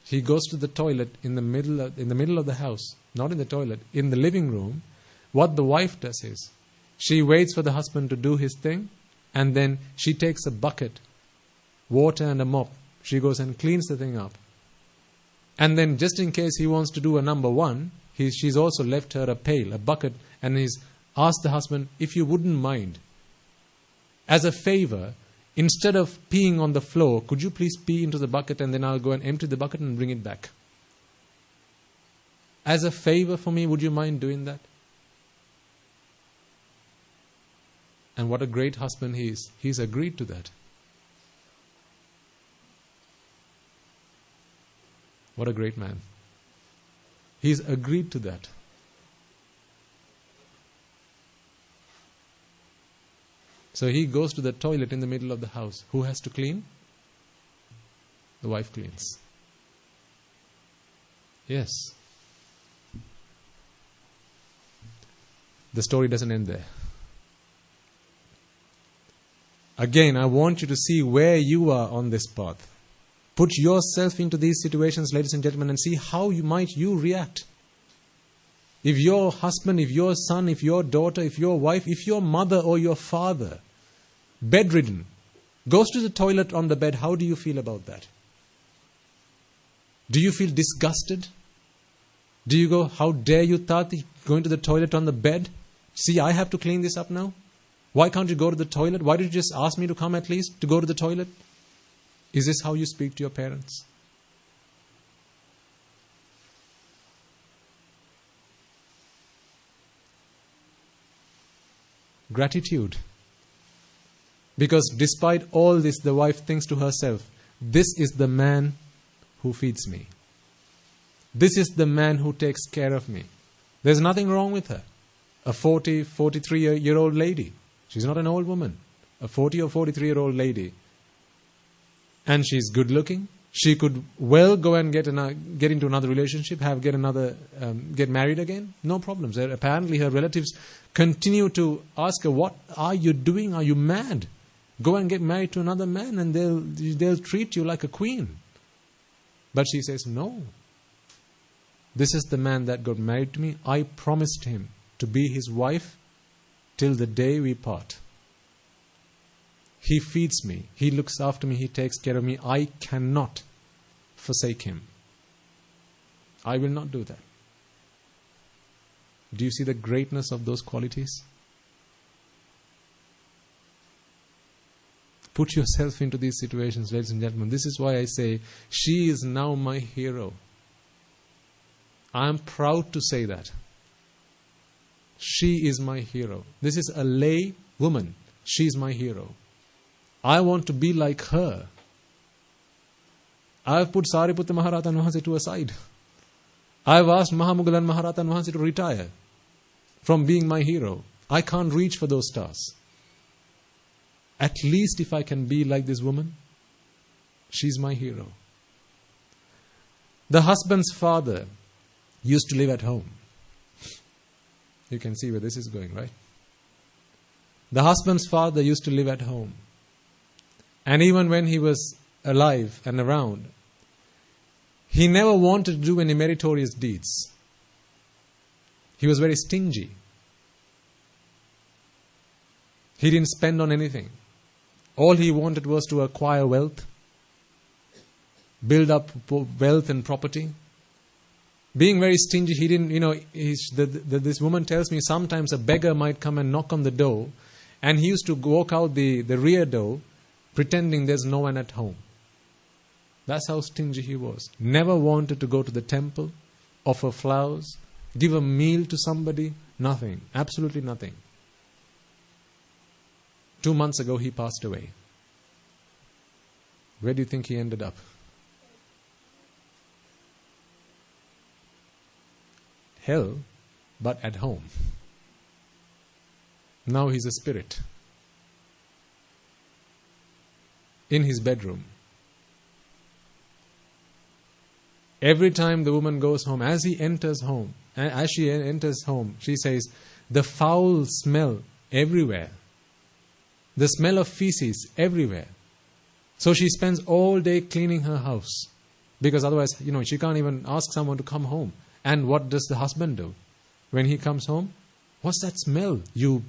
He goes to the toilet in the middle of the house, not in the toilet, in the living room. What the wife does is, she waits for the husband to do his thing, and then she takes a bucket, water and a mop. She goes and cleans the thing up. And then just in case he wants to do a number one, she's also left her a pail, a bucket, and he's asked the husband, if you wouldn't mind, as a favor, instead of peeing on the floor, could you please pee into the bucket and then I'll go and empty the bucket and bring it back? As a favor for me, would you mind doing that? And what a great husband he is. He's agreed to that. What a great man. He's agreed to that. So he goes to the toilet in the middle of the house. Who has to clean? The wife cleans. Yes. The story doesn't end there. Again, I want you to see where you are on this path. Put yourself into these situations, ladies and gentlemen, and see how you react. If your husband, if your son, if your daughter, if your wife, if your mother or your father, bedridden, goes to the toilet on the bed, how do you feel about that? Do you feel disgusted? Do you go, how dare you, Tati, going to the toilet on the bed? See, I have to clean this up now. Why can't you go to the toilet? Why did you just ask me to come at least, to go to the toilet? Is this how you speak to your parents? Gratitude. Because despite all this, the wife thinks to herself, this is the man who feeds me. This is the man who takes care of me. There's nothing wrong with her. A 43-year-old lady. She's not an old woman. A 40 or 43-year-old lady. And she's good looking. She could well go and get into another relationship, get married again. No problems. Apparently her relatives continue to ask her, what are you doing? Are you mad? Go and get married to another man and they'll treat you like a queen. But she says, no. This is the man that got married to me. I promised him to be his wife till the day we part. He feeds me. He looks after me. He takes care of me. I cannot forsake him. I will not do that. Do you see the greatness of those qualities? Put yourself into these situations, ladies and gentlemen. This is why I say, she is now my hero. I am proud to say that. She is my hero. This is a lay woman. She is my hero. I want to be like her. I have put Sariputta Maharatan Vahanse to a side. I have asked Mahamoggallana Maharatan Vahanse to retire from being my hero. I can't reach for those stars. At least if I can be like this woman, she's my hero. The husband's father used to live at home. You can see where this is going, right? The husband's father used to live at home. And even when he was alive and around, he never wanted to do any meritorious deeds. He was very stingy. He didn't spend on anything. All he wanted was to acquire wealth, build up wealth and property. Being very stingy, he didn't, this woman tells me sometimes a beggar might come and knock on the door, and he used to walk out the rear door, pretending there's no one at home. That's how stingy he was. Never wanted to go to the temple, offer flowers, give a meal to somebody, nothing, absolutely nothing. 2 months ago he passed away. Where do you think he ended up? Hell, but at home. Now he's a spirit. In his bedroom. Every time the woman goes home, as she enters home, she says, the foul smell everywhere. The smell of feces everywhere. So she spends all day cleaning her house. Because otherwise, she can't even ask someone to come home. And what does the husband do? When he comes home, what's that smell? You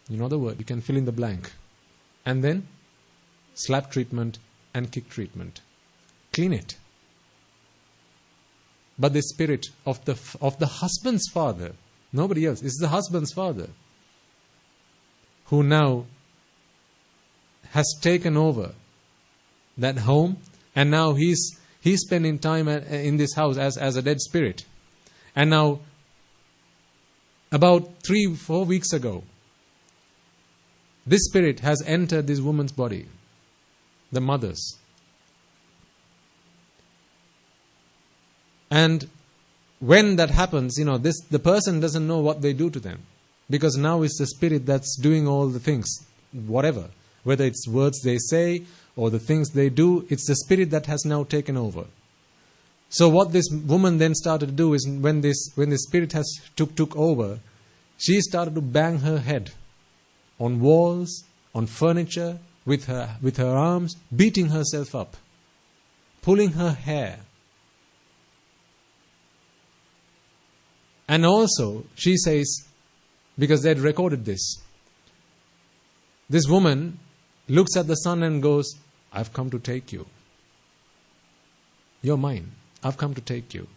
know the word, you can fill in the blank. And then, slap treatment and kick treatment. Clean it. But the spirit of the husband's father, nobody else, it's the husband's father, who now has taken over that home, and now he's spending time in this house as a dead spirit. And now, about 3-4 weeks ago, this spirit has entered this woman's body, the mother's. And when that happens, the person doesn't know what they do to them. Because now it's the spirit that's doing all the things, whatever. Whether it's words they say or the things they do, it's the spirit that has now taken over. So what this woman then started to do is, when the spirit has took over, she started to bang her head on walls, on furniture, with her arms, beating herself up, pulling her hair. And also, she says, because they had recorded this woman looks at the son and goes, I've come to take you. You're mine. I've come to take you.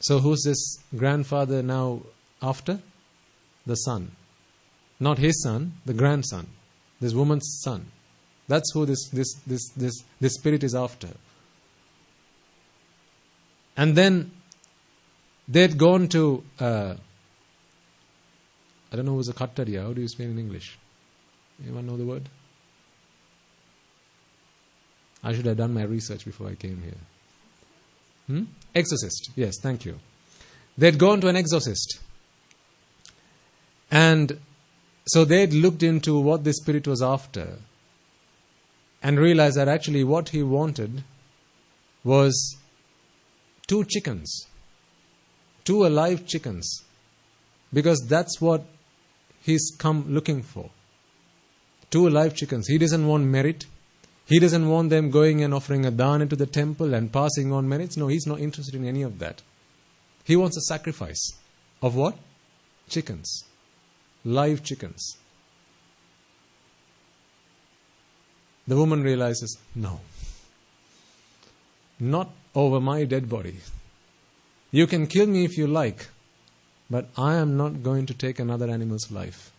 So who's this grandfather now after? The son. Not his son, the grandson. This woman's son. That's who this spirit is after. And then they'd gone to, I don't know who's a kattariya. How do you spell in English? Anyone know the word? I should have done my research before I came here. Exorcist. Yes, thank you. They'd gone to an exorcist. And so they'd looked into what this spirit was after and realized that actually what he wanted was 2 chickens. 2 alive chickens. Because that's what he's come looking for. 2 alive chickens. He doesn't want merit. He doesn't want them going and offering a dana to the temple and passing on merits. No, he's not interested in any of that. He wants a sacrifice. Of what? Chickens. Live chickens. The woman realizes, no. Not over my dead body. You can kill me if you like, but I am not going to take another animal's life.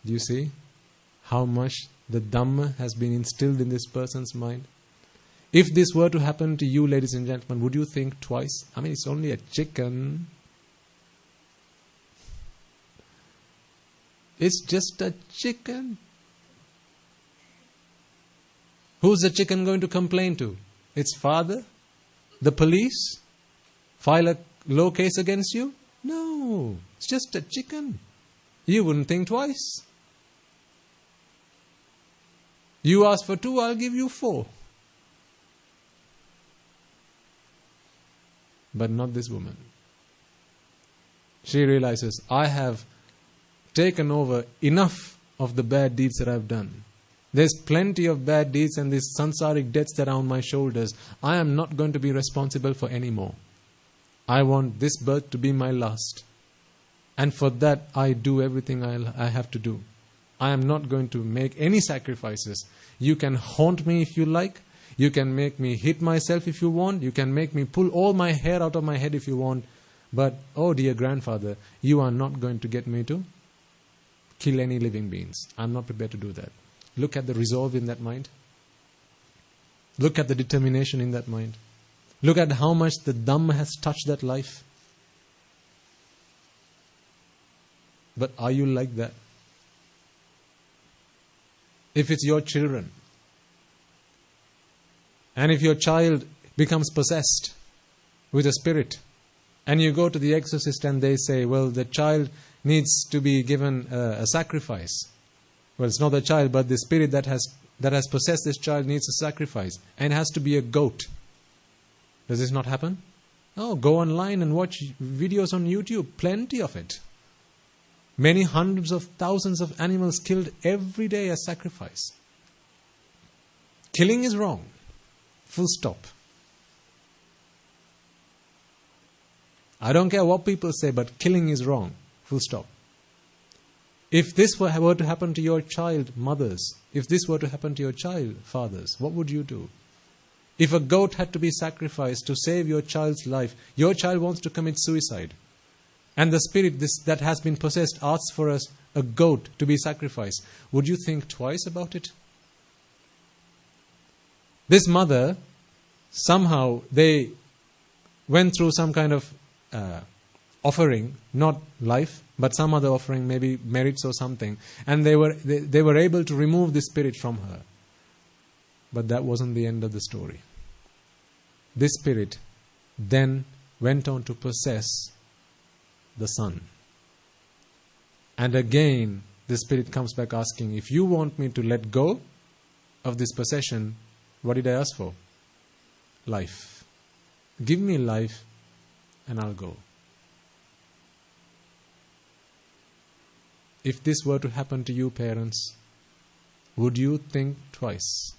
Do you see how much the Dhamma has been instilled in this person's mind? If this were to happen to you, ladies and gentlemen, would you think twice? I mean, it's only a chicken. It's just a chicken. Who's the chicken going to complain to? Its father? The police? File a law case against you? No, it's just a chicken. You wouldn't think twice. You ask for 2, I'll give you 4. But not this woman. She realizes, I have taken over enough of the bad deeds that I've done. There's plenty of bad deeds and these sansaric debts that are on my shoulders. I am not going to be responsible for any more. I want this birth to be my last. And for that, I do everything I have to do. I am not going to make any sacrifices. You can haunt me if you like. You can make me hit myself if you want. You can make me pull all my hair out of my head if you want. But, oh dear grandfather, you are not going to get me to kill any living beings. I'm not prepared to do that. Look at the resolve in that mind. Look at the determination in that mind. Look at how much the Dhamma has touched that life. But are you like that? If it's your children, and if your child becomes possessed with a spirit, and you go to the exorcist and they say, well, the child needs to be given a sacrifice. Well, it's not the child, but the spirit that has possessed this child needs a sacrifice, and it has to be a goat. Does this not happen? Oh, go online and watch videos on YouTube. Plenty of it. Many hundreds of thousands of animals killed every day as sacrifice. Killing is wrong. Full stop. I don't care what people say, but killing is wrong. Full stop. If this were to happen to your child mothers, if this were to happen to your child fathers, what would you do? If a goat had to be sacrificed to save your child's life, your child wants to commit suicide, and the spirit that has been possessed asks for us a goat to be sacrificed, would you think twice about it? This mother, somehow they went through some kind of offering, not life, but some other offering, maybe merits or something, and they were able to remove the spirit from her. But that wasn't the end of the story. This spirit then went on to possess the son. And again, the spirit comes back asking, if you want me to let go of this possession, what did I ask for? Life. Give me life and I'll go. If this were to happen to you, parents, would you think twice?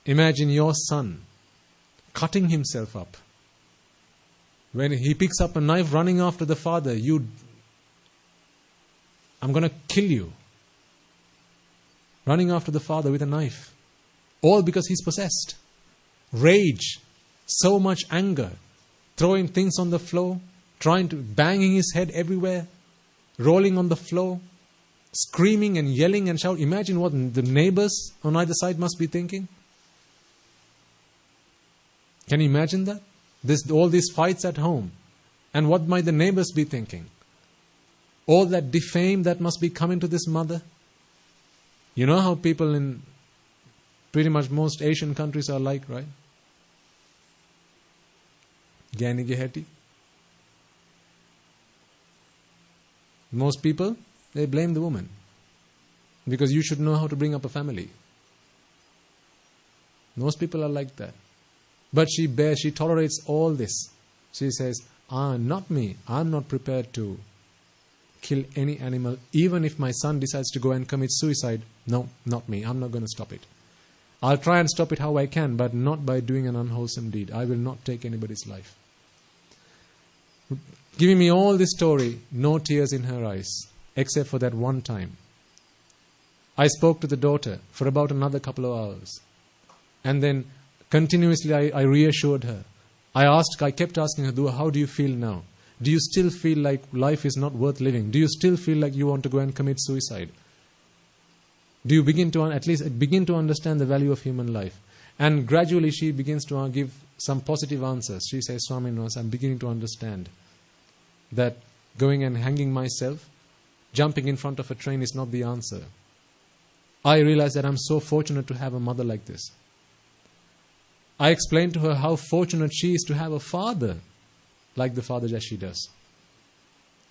Imagine your son cutting himself up. When he picks up a knife running after the father, I'm going to kill you. Running after the father with a knife. All because he's possessed. Rage. So much anger. Throwing things on the floor. Banging his head everywhere. Rolling on the floor. Screaming and yelling and shouting. Imagine what the neighbors on either side must be thinking. Can you imagine that? All these fights at home. And what might the neighbors be thinking? All that defame that must be coming to this mother. You know how people in pretty much most Asian countries are like, right? Gyani Geheti. Most people, they blame the woman. Because you should know how to bring up a family. Most people are like that. But she tolerates all this. She says, not me. I'm not prepared to kill any animal. Even if my son decides to go and commit suicide, no, not me. I'm not going to stop it. I'll try and stop it how I can, but not by doing an unwholesome deed. I will not take anybody's life. Giving me all this story, no tears in her eyes, except for that one time. I spoke to the daughter for about another couple of hours. And then continuously I reassured her. I kept asking her, Dua, how do you feel now? Do you still feel like life is not worth living? Do you still feel like you want to go and commit suicide? Do you begin to understand the value of human life? And gradually she begins to give some positive answers. She says, Swami knows, I'm beginning to understand that going and hanging myself, jumping in front of a train is not the answer. I realize that I'm so fortunate to have a mother like this. I explained to her how fortunate she is to have a father like the father that she does.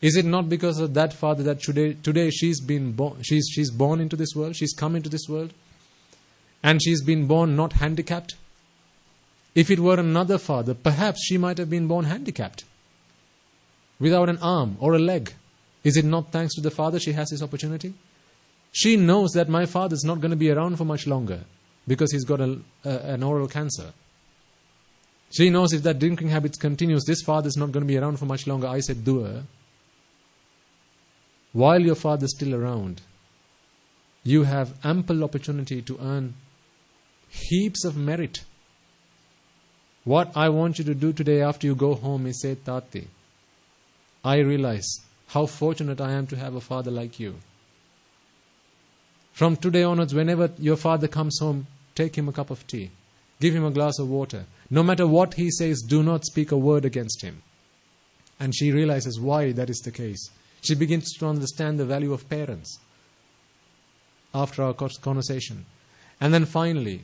Is it not because of that father that today she's born into this world, she's come into this world, and she's been born not handicapped? If it were another father, perhaps she might have been born handicapped, without an arm or a leg. Is it not thanks to the father she has this opportunity? She knows that my father's not going to be around for much longer because he's got an oral cancer. She knows if that drinking habit continues, this father's not going to be around for much longer. I said, Dua, while your father's still around, you have ample opportunity to earn heaps of merit. What I want you to do today after you go home is say, Tati, I realize how fortunate I am to have a father like you. From today onwards, whenever your father comes home, take him a cup of tea. Give him a glass of water. No matter what he says, do not speak a word against him. And she realizes why that is the case. She begins to understand the value of parents after our conversation. And then finally,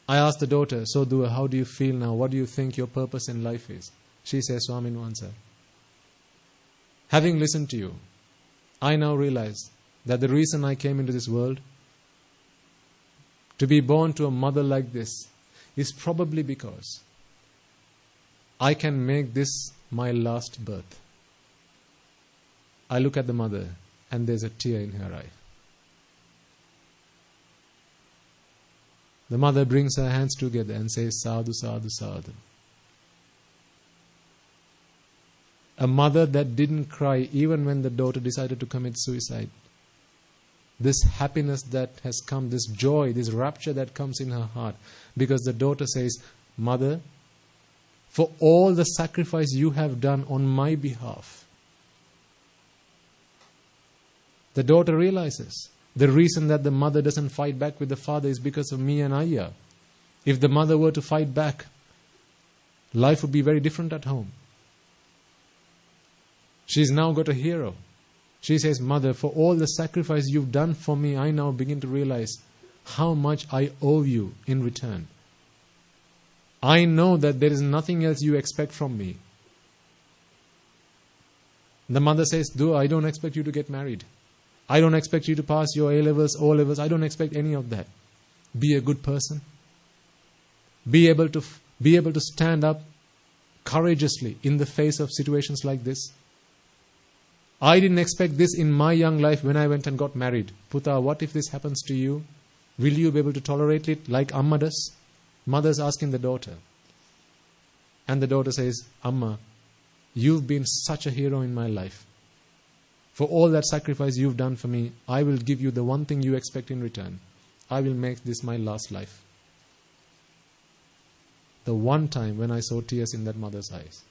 I asked the daughter, so Dua, how do you feel now? What do you think your purpose in life is? She says, Swami Nuansa, having listened to you, I now realize that the reason I came into this world, to be born to a mother like this, is probably because I can make this my last birth. I look at the mother and there's a tear in her eye. The mother brings her hands together and says, Sadhu, Sadhu, Sadhu. A mother that didn't cry even when the daughter decided to commit suicide. This happiness that has come, this joy, this rapture that comes in her heart. Because the daughter says, Mother, for all the sacrifice you have done on my behalf. The daughter realizes the reason that the mother doesn't fight back with the father is because of me and Ayya. If the mother were to fight back, life would be very different at home. She's now got a hero. She says, Mother, for all the sacrifice you've done for me, I now begin to realize how much I owe you in return. I know that there is nothing else you expect from me. The mother says, I don't expect you to get married. I don't expect you to pass your A-levels, O-levels. I don't expect any of that. Be a good person. Be able to stand up courageously in the face of situations like this. I didn't expect this in my young life when I went and got married. Puta, what if this happens to you? Will you be able to tolerate it like Amma does? Mother's asking the daughter. And the daughter says, Amma, you've been such a hero in my life. For all that sacrifice you've done for me, I will give you the one thing you expect in return. I will make this my last life. The one time when I saw tears in that mother's eyes.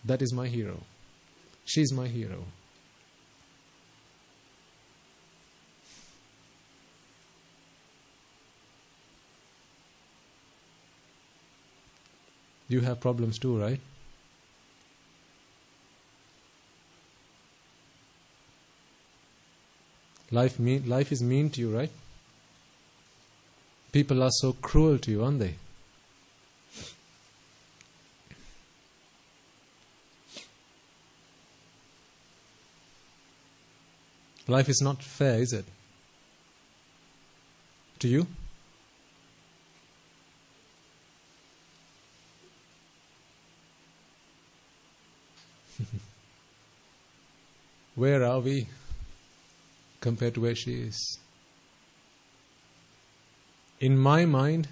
That is my hero. She's my hero. You have problems too, right? Life is mean to you, right? People are so cruel to you, aren't they? Life is not fair, is it? To you? Where are we compared to where she is? In my mind,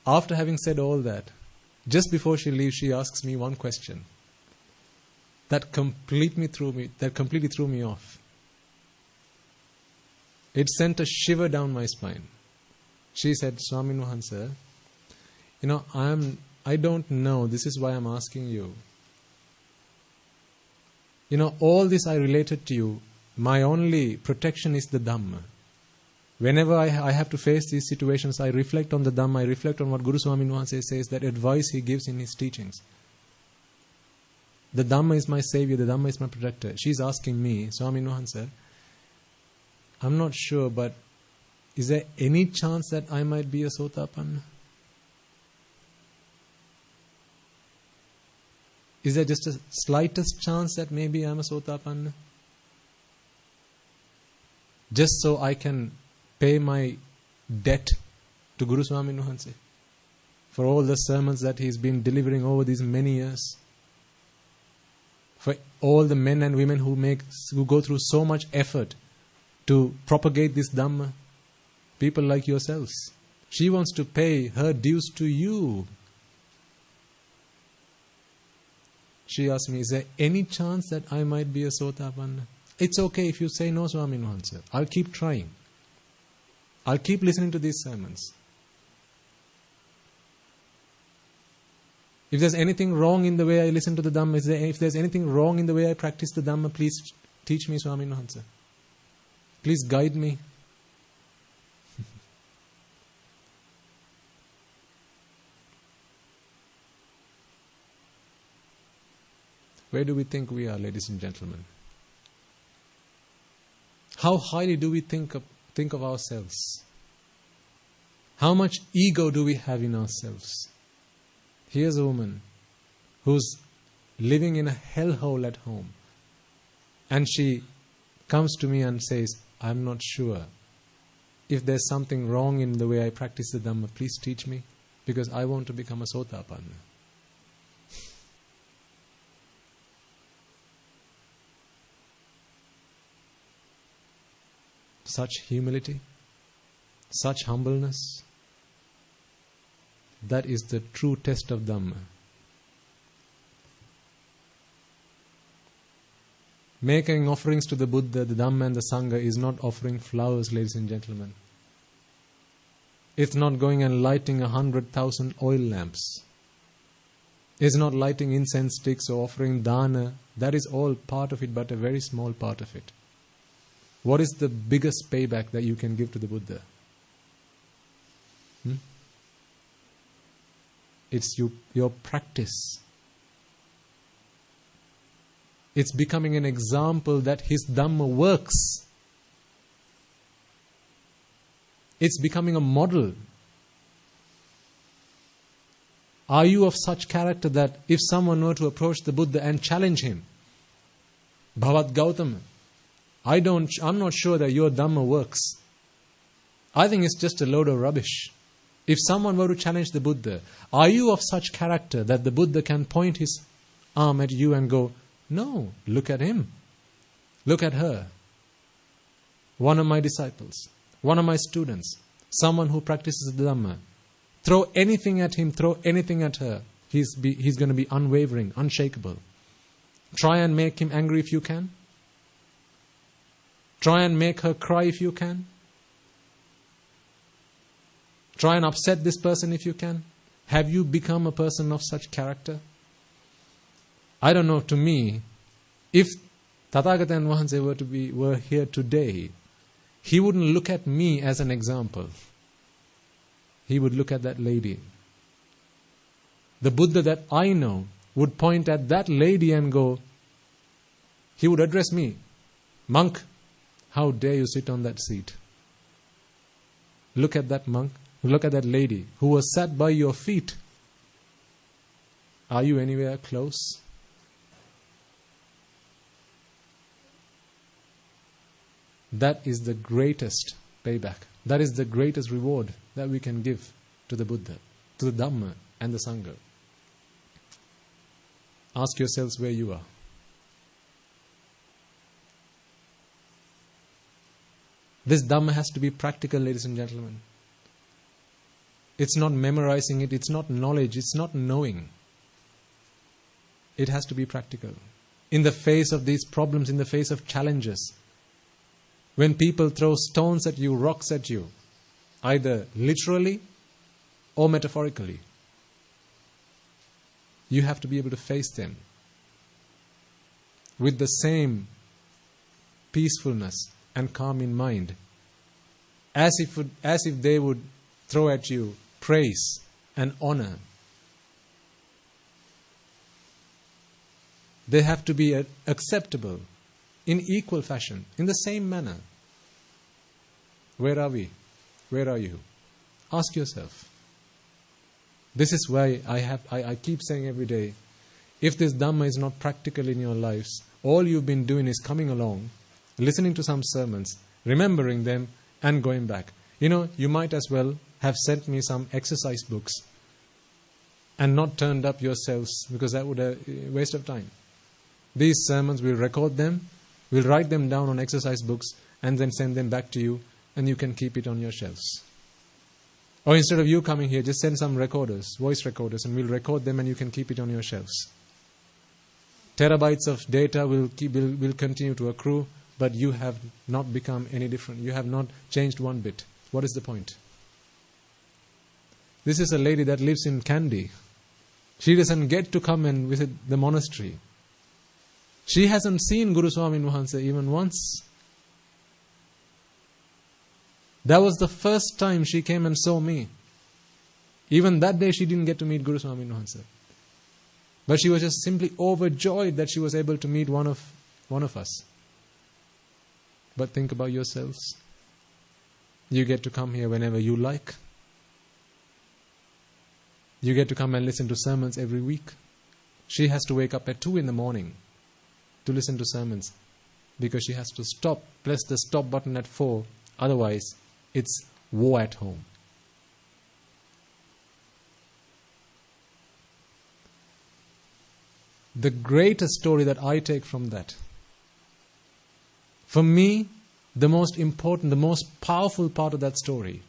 after having said all that, just before she leaves, she asks me one question that completely threw me off. It sent a shiver down my spine. She said, Swami Nuhansa, I don't know, this is why I'm asking you. All this I related to you, my only protection is the Dhamma. Whenever I have to face these situations, I reflect on the Dhamma, I reflect on what Guru Swami Nuhansa says, that advice he gives in his teachings. The Dhamma is my savior, the Dhamma is my protector. She's asking me, Swami Nuhansa, I'm not sure, but is there any chance that I might be a Sotapanna? Is there just a slightest chance that maybe I'm a Sotapanna? Just so I can pay my debt to Guru Swami Nuhansa for all the sermons that he's been delivering over these many years. For all the men and women who go through so much effort to propagate this Dhamma. People like yourselves. She wants to pay her dues to you. She asked me, is there any chance that I might be a Sotapanna? It's okay if you say no, Swami Nuhansa. I'll keep trying. I'll keep listening to these sermons. If there's anything wrong in the way I listen to the Dhamma, if there's anything wrong in the way I practice the Dhamma, please teach me, Swami Nuhansa. Please guide me. Where do we think we are, ladies and gentlemen? How highly do we think of ourselves? How much ego do we have in ourselves? Here's a woman who's living in a hellhole at home. And she comes to me and says, I'm not sure. If there's something wrong in the way I practice the Dhamma, please teach me, because I want to become a Sotapanna. Such humility, such humbleness. That is the true test of Dhamma. Making offerings to the Buddha, the Dhamma and the Sangha is not offering flowers, ladies and gentlemen. It's not going and lighting 100,000 oil lamps. It's not lighting incense sticks or offering dana. That is all part of it, but a very small part of it. What is the biggest payback that you can give to the Buddha? It's your practice. It's becoming an example that his Dhamma works. It's becoming a model. Are you of such character that if someone were to approach the Buddha and challenge him, Bhavat Gautama, I'm not sure that your Dhamma works. I think it's just a load of rubbish. If someone were to challenge the Buddha, are you of such character that the Buddha can point his arm at you and go, no, look at him. Look at her. One of my disciples, one of my students, someone who practices the Dhamma. Throw anything at him, throw anything at her. He's going to be unwavering, unshakable. Try and make him angry if you can. Try and make her cry if you can. Try and upset this person if you can. Have you become a person of such character? I don't know, to me, if Tathagata Vahanse were here today, he wouldn't look at me as an example. He would look at that lady. The Buddha that I know would point at that lady and go, he would address me, monk, how dare you sit on that seat? Look at that monk, look at that lady who was sat by your feet. Are you anywhere close? That is the greatest payback. That is the greatest reward that we can give to the Buddha, to the Dhamma and the Sangha. Ask yourselves where you are. This Dhamma has to be practical, ladies and gentlemen. It's not memorizing it, it's not knowledge, it's not knowing. It has to be practical. In the face of these problems, in the face of challenges, when people throw stones at you, rocks at you, either literally or metaphorically, you have to be able to face them with the same peacefulness and calm in mind, as if they would throw at you praise and honor. They have to be acceptable in equal fashion, in the same manner. Where are we? Where are you? Ask yourself. This is why I keep saying every day, if this Dhamma is not practical in your lives, all you've been doing is coming along, listening to some sermons, remembering them, and going back. You might as well have sent me some exercise books and not turned up yourselves, because that would be a waste of time. These sermons, we'll record them, we'll write them down on exercise books, and then send them back to you, and you can keep it on your shelves. Or instead of you coming here, just send some recorders, voice recorders, and we'll record them and you can keep it on your shelves. Terabytes of data will continue to accrue, but you have not become any different. You have not changed one bit. What is the point? This is a lady that lives in Kandy. She doesn't get to come and visit the monastery. She hasn't seen Guru Swamin Wahanse even once. That was the first time she came and saw me. Even that day she didn't get to meet Guru Swamin Wahanse. But she was just simply overjoyed that she was able to meet one of us. But think about yourselves. You get to come here whenever you like. You get to come and listen to sermons every week. She has to wake up at 2 a.m. to listen to sermons, because she has to press the stop button at 4. Otherwise, it's war at home. The greatest story that I take from that, for me, the most important, the most powerful part of that story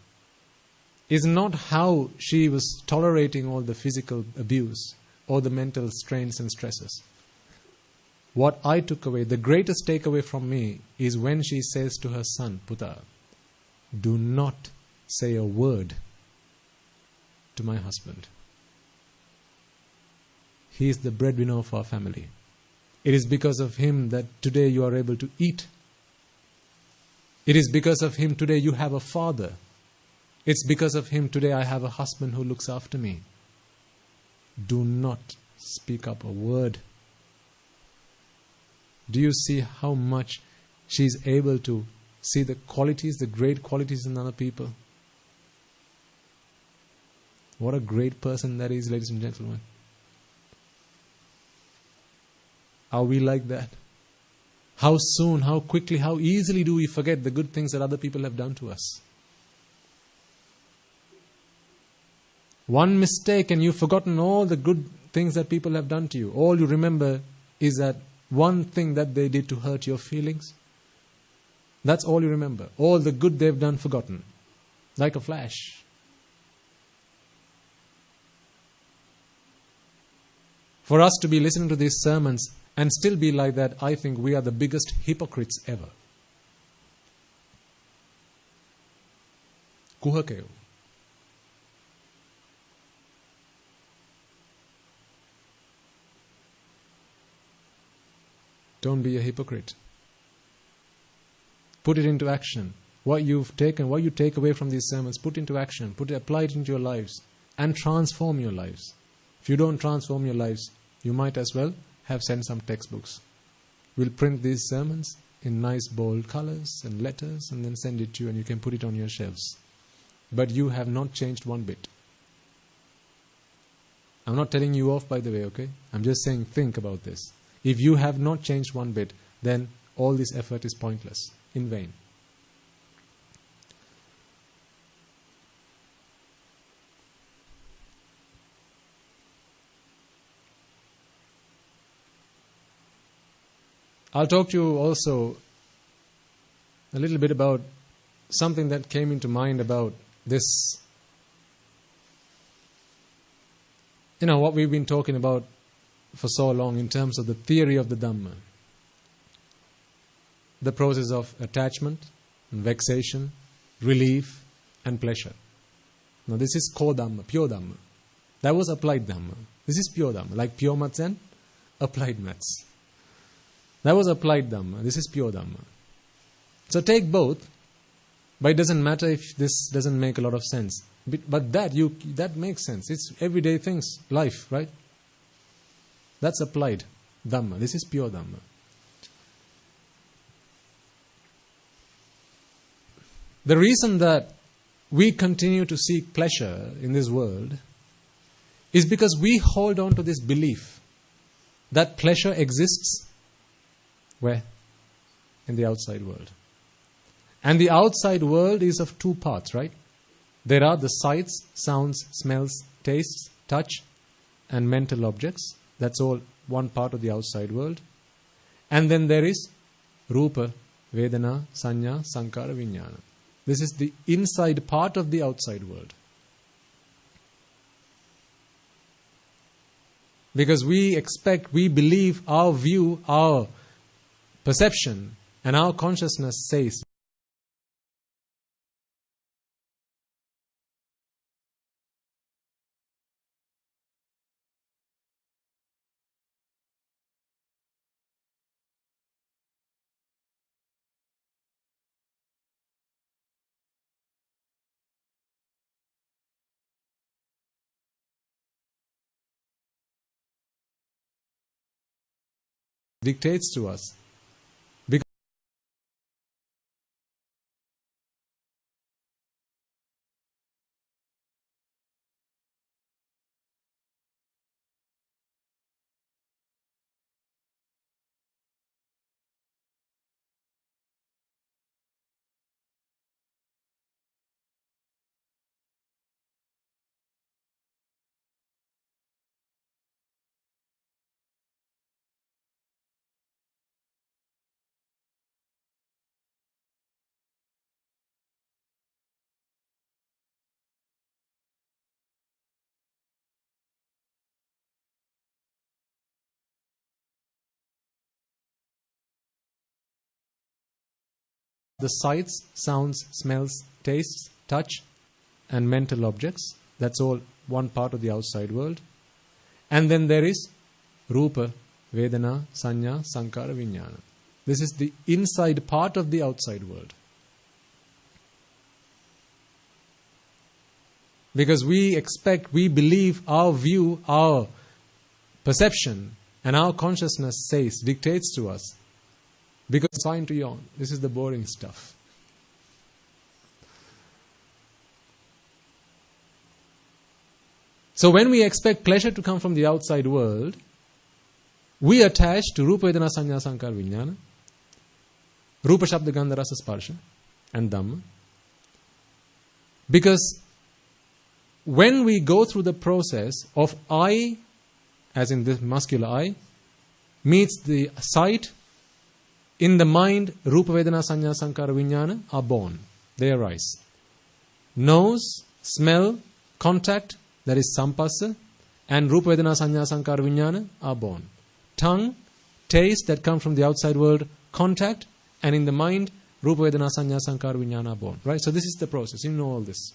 is not how she was tolerating all the physical abuse or the mental strains and stresses. What I took away, the greatest takeaway from me, is when she says to her son, Puta, do not say a word to my husband. He is the breadwinner of our family. It is because of him that today you are able to eat. It is because of him today you have a father. It's because of him today I have a husband who looks after me. do not speak up a word. Do you see how much she is able to see the qualities, the great qualities in other people? What a great person that is, ladies and gentlemen. Are we like that? How soon, how quickly, how easily do we forget the good things that other people have done to us? One mistake and you've forgotten all the good things that people have done to you. All you remember is that one thing that they did to hurt your feelings. That's all you remember. All the good they've done, forgotten. Like a flash. For us to be listening to these sermons and still be like that, I think we are the biggest hypocrites ever. Kuhakayo. Don't be a hypocrite. Put it into action. What you've taken, what you take away from these sermons, put into action. Apply it into your lives and transform your lives. If you don't transform your lives, you might as well have sent some textbooks. We'll print these sermons in nice bold colors and letters and then send it to you and you can put it on your shelves. But you have not changed one bit. I'm not telling you off, by the way, okay? I'm just saying, think about this. If you have not changed one bit, then all this effort is pointless, in vain. I'll talk to you also a little bit about something that came into mind about this. You know, what we've been talking about for so long in terms of the theory of the Dhamma. The process of attachment, and vexation, relief and pleasure. Now this is core Dhamma, pure Dhamma. That was applied Dhamma. This is pure Dhamma, like pure maths and applied maths. That was applied Dhamma. This is pure Dhamma. So take both, but it doesn't matter if this doesn't make a lot of sense. But that makes sense. It's everyday things, life, right? That's applied Dhamma. This is pure Dhamma. The reason that we continue to seek pleasure in this world is because we hold on to this belief that pleasure exists where? In the outside world. And the outside world is of two parts, right? There are the sights, sounds, smells, tastes, touch, and mental objects. That's all one part of the outside world. And then there is Rupa, Vedana, Sanya, Sankara, Vijnana. This is the inside part of the outside world. Because we believe, our view, our perception, and our consciousness says dictates to us. Because the sights, sounds, smells, tastes, touch, and mental objects. That's all one part of the outside world. And then there is Rupa, Vedana, Sanya, Sankara, Vijnana. This is the inside part of the outside world. Because we expect, we believe our view, our perception, and our consciousness dictates to us. Because it's fine to yawn. This is the boring stuff. So when we expect pleasure to come from the outside world, we attach to Rupa Vedana Sanya Sankara Vijnana, Rupa Shabda Gandha Rasa Sparsha, and Dhamma. Because when we go through the process of I, as in this muscular I, meets the sight, in the mind, Rupa Vedana Sanya Sankara Vijnana are born. They arise. Nose, smell, contact, that is Sampassa, and Rupa Vedana Sanya Sankara Vijnana are born. Tongue, taste that come from the outside world, contact, and in the mind, Rupa Vedana Sanya Sankara Vijnana are born. Right? So this is the process. You know all this.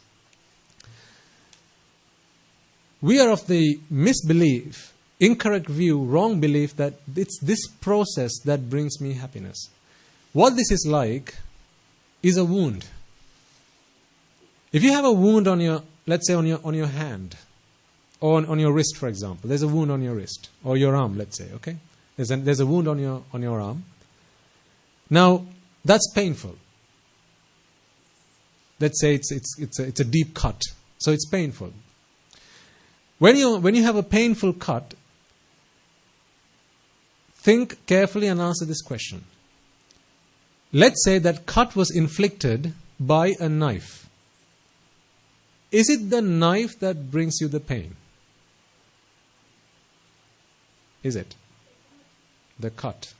We are of the misbelief, incorrect view, wrong belief that it's this process that brings me happiness. What this is like is a wound. If you have a wound on your, let's say on your hand, or on your wrist, for example, there's a wound on your wrist, or your arm, let's say, okay? There's a wound on your arm. Now, that's painful. Let's say it's a deep cut, so it's painful. When you have a painful cut, think carefully and answer this question. Let's say that cut was inflicted by a knife. Is it the knife that brings you the pain? Is it? The cut.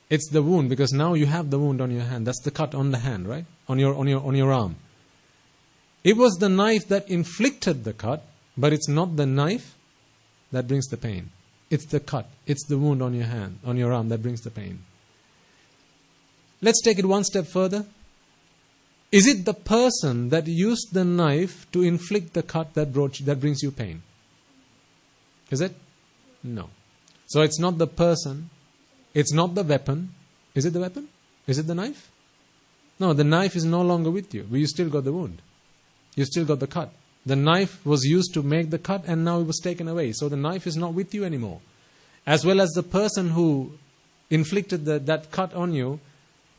It's the wound, because now you have the wound on your hand. That's the cut on the hand, right? On your arm. It was the knife that inflicted the cut, but it's not the knife that brings the pain. It's the cut. It's the wound on your hand, on your arm that brings the pain. Let's take it one step further. Is it the person that used the knife to inflict the cut that brings you pain? Is it? No. So it's not the person. It's not the weapon. Is it the weapon? Is it the knife? No, the knife is no longer with you, but you still got the wound. You still got the cut. The knife was used to make the cut and now it was taken away. So the knife is not with you anymore. As well as the person who inflicted that cut on you,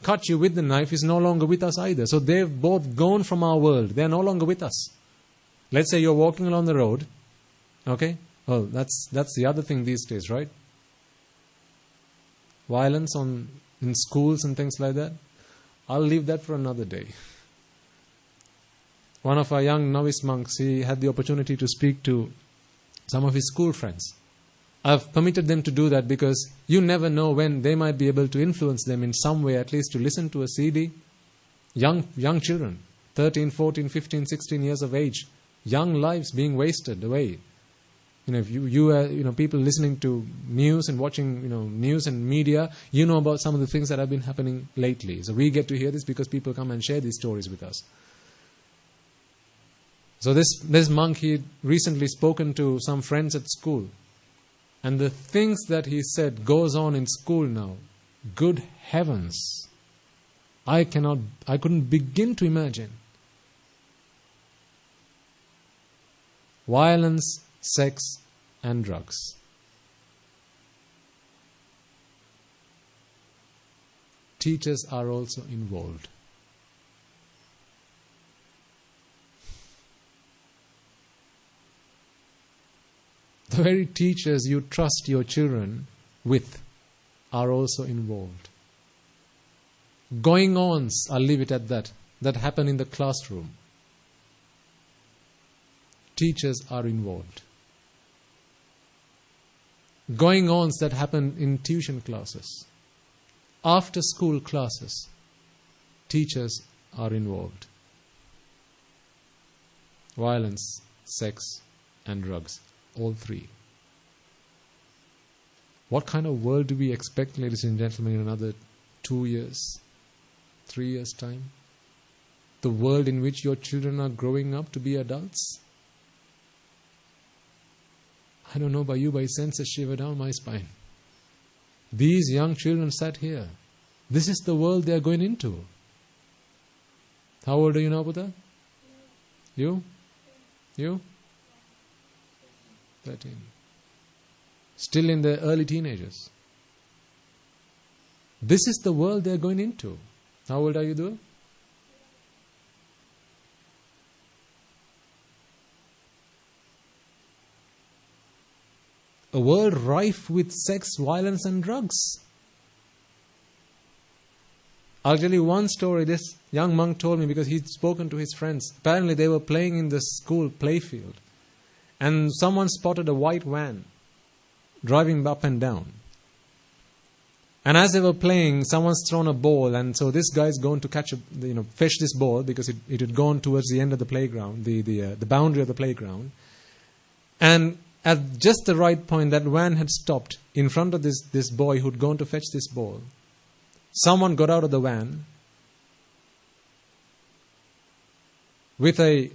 cut you with the knife, is no longer with us either. So they've both gone from our world. They're no longer with us. Let's say you're walking along the road. Okay? Well, that's the other thing these days, right? Violence in schools and things like that. I'll leave that for another day. One of our young novice monks, he had the opportunity to speak to some of his school friends. I've permitted them to do that because you never know when they might be able to influence them in some way, at least to listen to a CD. Young children, 13, 14, 15, 16 years of age, young lives being wasted away. If you people listening to news and watching news and media, you know about some of the things that have been happening lately. So we get to hear this because people come and share these stories with us. So this monk, he recently spoken to some friends at school, and the things that he said goes on in school now. Good heavens! I couldn't begin to imagine. Violence, sex, and drugs. Teachers are also involved. The very teachers you trust your children with are also involved. Going-ons, I'll leave it at that happen in the classroom. Teachers are involved. Going-ons that happen in tuition classes, after school classes, teachers are involved. Violence, sex, and drugs. All three. What kind of world do we expect, ladies and gentlemen, in another 2 years, 3 years' time? The world in which your children are growing up to be adults? I don't know about you, but it sends a shiver down my spine. These young children sat here. This is the world they are going into. How old are you now, Buddha? You? You? 13. Still in the early teenagers. This is the world they're going into. How old are you, though? A world rife with sex, violence and drugs. I'll tell you one story this young monk told me because he'd spoken to his friends. Apparently they were playing in the school playfield and someone spotted a white van driving up and down. And as they were playing, someone's thrown a ball, and so this guy's going to fetch this ball because it had gone towards the end of the playground, the boundary of the playground. And at just the right point, that van had stopped in front of this boy who'd gone to fetch this ball. Someone got out of the van with a,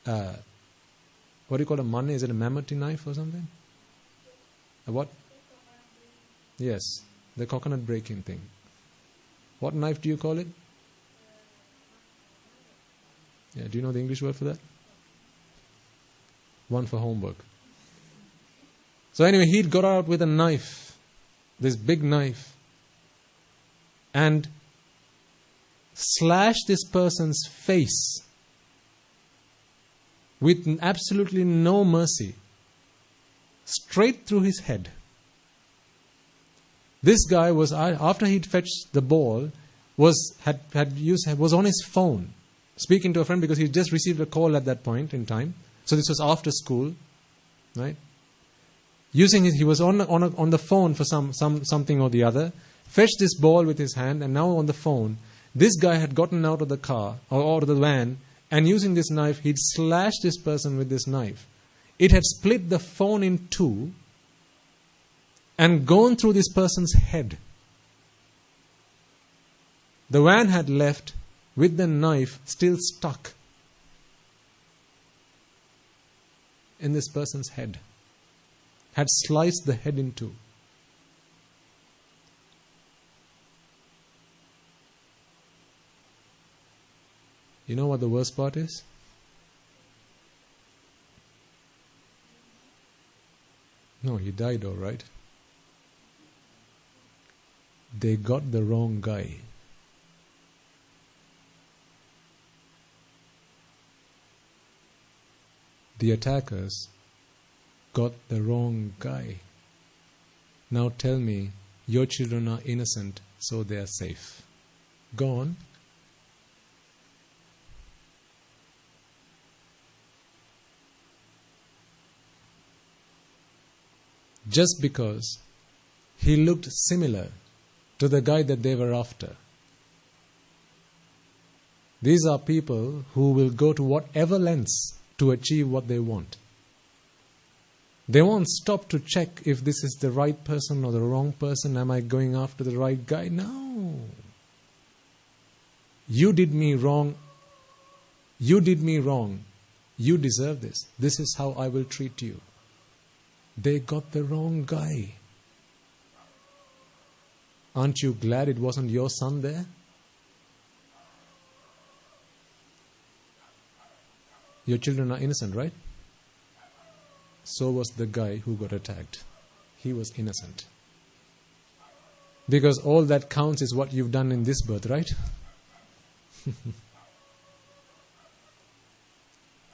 what do you call a manne? Is it a mammoth knife or something? A what? Yes, the coconut breaking thing. What knife do you call it? Yeah, do you know the English word for that? One for homework. So anyway, he'd got out with a knife, this big knife, and slashed this person's face with absolutely no mercy, straight through his head. This guy was, after he'd fetched the ball, was on his phone, speaking to a friend because he just received a call at that point in time. So this was after school, right? He was on the phone for something or the other. Fetched this ball with his hand, and now on the phone, this guy had gotten out of the car or out of the van, and using this knife, he'd slashed this person with this knife. It had split the phone in two and gone through this person's head. The van had left with the knife still stuck in this person's head. Had sliced the head in two. You know what the worst part is? No, he died all right. They got the wrong guy. The attackers got the wrong guy. Now tell me, your children are innocent, so they are safe. Go on. Just because he looked similar to the guy that they were after. These are people who will go to whatever lengths to achieve what they want. They won't stop to check if this is the right person or the wrong person. Am I going after the right guy? No. You did me wrong. You did me wrong. You deserve this. This is how I will treat you. They got the wrong guy. Aren't you glad it wasn't your son there? Your children are innocent, right? So was the guy who got attacked. He was innocent. Because all that counts is what you've done in this birth, right?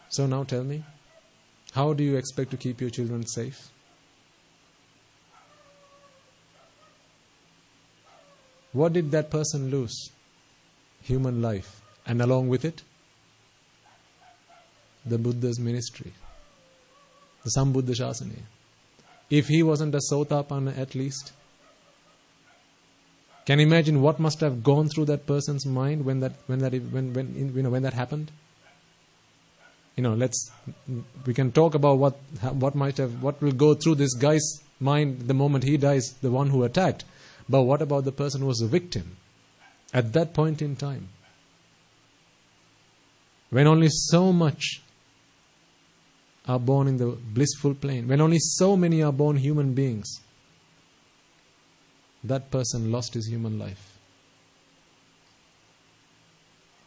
So now tell me, how do you expect to keep your children safe? What did that person lose? Human life. And along with it, the Buddha's ministry. The Sambuddha Shasana. If he wasn't a Sotapanna at least, can you imagine what must have gone through that person's mind when that happened? We can talk about what will go through this guy's mind the moment he dies, the one who attacked. But what about the person who was a victim at that point in time? When only so much are born in the blissful plane, when only so many are born human beings, that person lost his human life.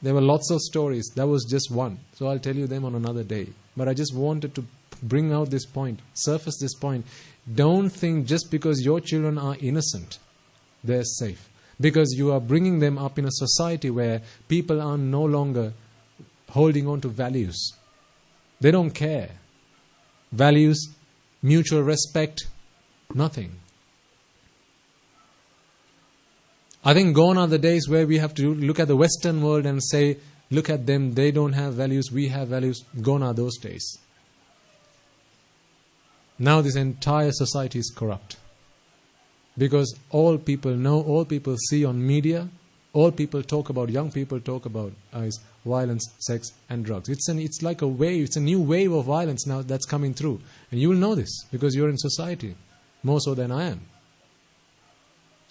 There were lots of stories. That was just one. So I'll tell you them on another day. But I just wanted to bring out this point, surface this point. Don't think just because your children are innocent, they're safe. Because you are bringing them up in a society where people are no longer holding on to values. They don't care. Values, mutual respect, nothing. I think gone are the days where we have to look at the Western world and say, look at them, they don't have values, we have values. Gone are those days. Now this entire society is corrupt. Because all people know, all people see on media, all people talk about, young people talk about is violence, sex and drugs. It's like a wave, it's a new wave of violence now that's coming through. And you will know this because you're in society, more so than I am.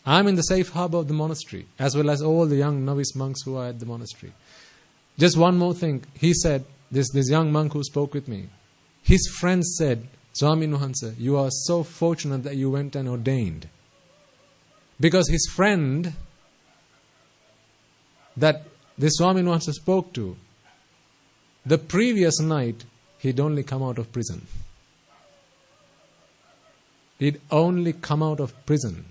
I'm in the safe harbor of the monastery, as well as all the young novice monks who are at the monastery. Just one more thing. He said, this young monk who spoke with me, his friends said, Swami Nuhansa, you are so fortunate that you went and ordained. Because his friend that this Swami Nuhansa spoke to, the previous night, he'd only come out of prison. He'd only come out of prison.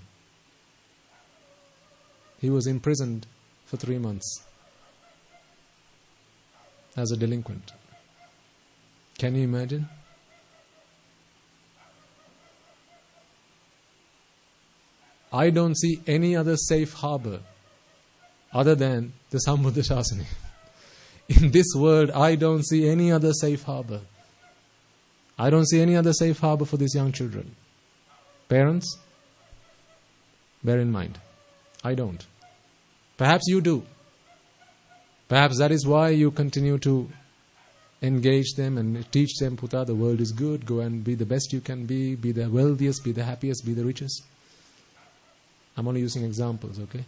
He was imprisoned for 3 months as a delinquent. Can you imagine? I don't see any other safe harbor other than the Sambuddha Shasana. In this world, I don't see any other safe harbor. I don't see any other safe harbor for these young children. Parents, bear in mind, I don't. Perhaps you do. Perhaps that is why you continue to engage them and teach them, Puta, the world is good, go and be the best you can be the wealthiest, be the happiest, be the richest. I'm only using examples, okay?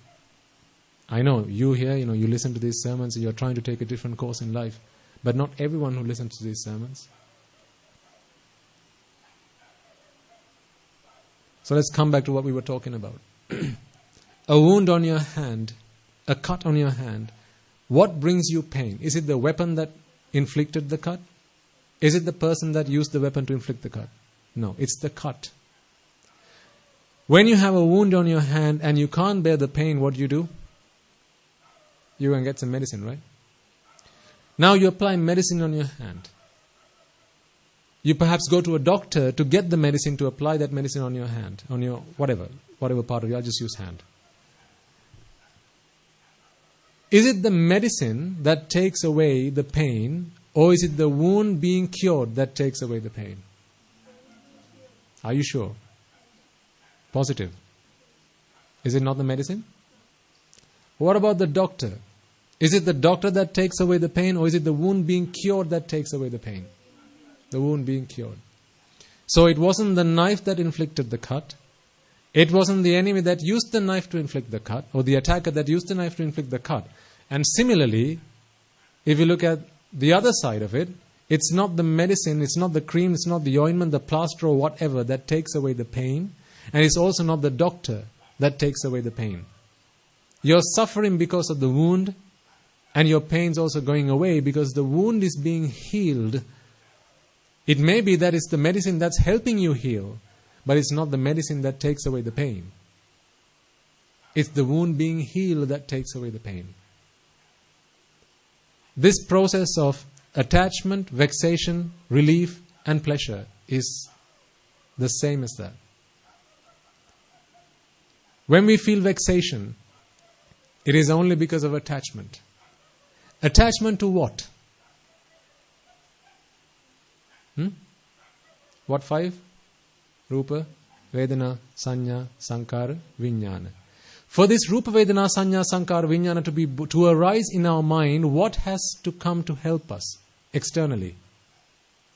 I know, you here, you listen to these sermons and you're trying to take a different course in life. But not everyone who listens to these sermons. So let's come back to what we were talking about. A wound on your hand, a cut on your hand, what brings you pain? Is it the weapon that inflicted the cut? Is it the person that used the weapon to inflict the cut? No, it's the cut. When you have a wound on your hand and you can't bear the pain, what do? You can get some medicine, right? Now you apply medicine on your hand. You perhaps go to a doctor to get the medicine, to apply that medicine on your hand, on your whatever part of you, I'll just use hand. Is it the medicine that takes away the pain, or is it the wound being cured that takes away the pain? Are you sure? Positive. Is it not the medicine? What about the doctor? Is it the doctor that takes away the pain, or is it the wound being cured that takes away the pain? The wound being cured. So it wasn't the knife that inflicted the cut. It wasn't the enemy that used the knife to inflict the cut, or the attacker that used the knife to inflict the cut. And similarly, if you look at the other side of it, it's not the medicine, it's not the cream, it's not the ointment, the plaster or whatever that takes away the pain. And it's also not the doctor that takes away the pain. You're suffering because of the wound, and your pain's also going away because the wound is being healed. It may be that it's the medicine that's helping you heal, but it's not the medicine that takes away the pain. It's the wound being healed that takes away the pain. This process of attachment, vexation, relief, and pleasure is the same as that. When we feel vexation, it is only because of attachment. Attachment to what? What 5? Rupa, Vedana, Sanya, Sankara, Vijnana. For this Rupa, Vedana, Sanya, Sankara, Vijnana to arise in our mind, what has to come to help us externally?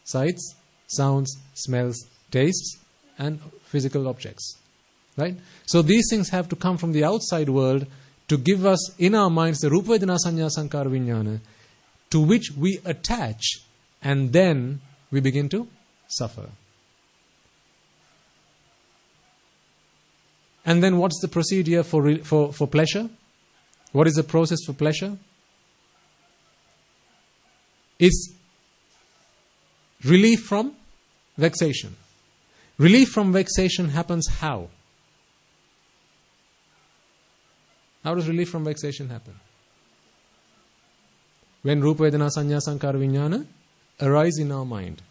Sights, sounds, smells, tastes, and physical objects. Right? So these things have to come from the outside world to give us in our minds the Rupa, Vedana, Sanya, Sankara, Vijnana, to which we attach, and then we begin to suffer. And then what's the procedure for pleasure? What is the process for pleasure? is relief from vexation. Relief from vexation happens how? How does relief from vexation happen? When Rupa Vedana Sanya Sankara Vijnana arises in our mind,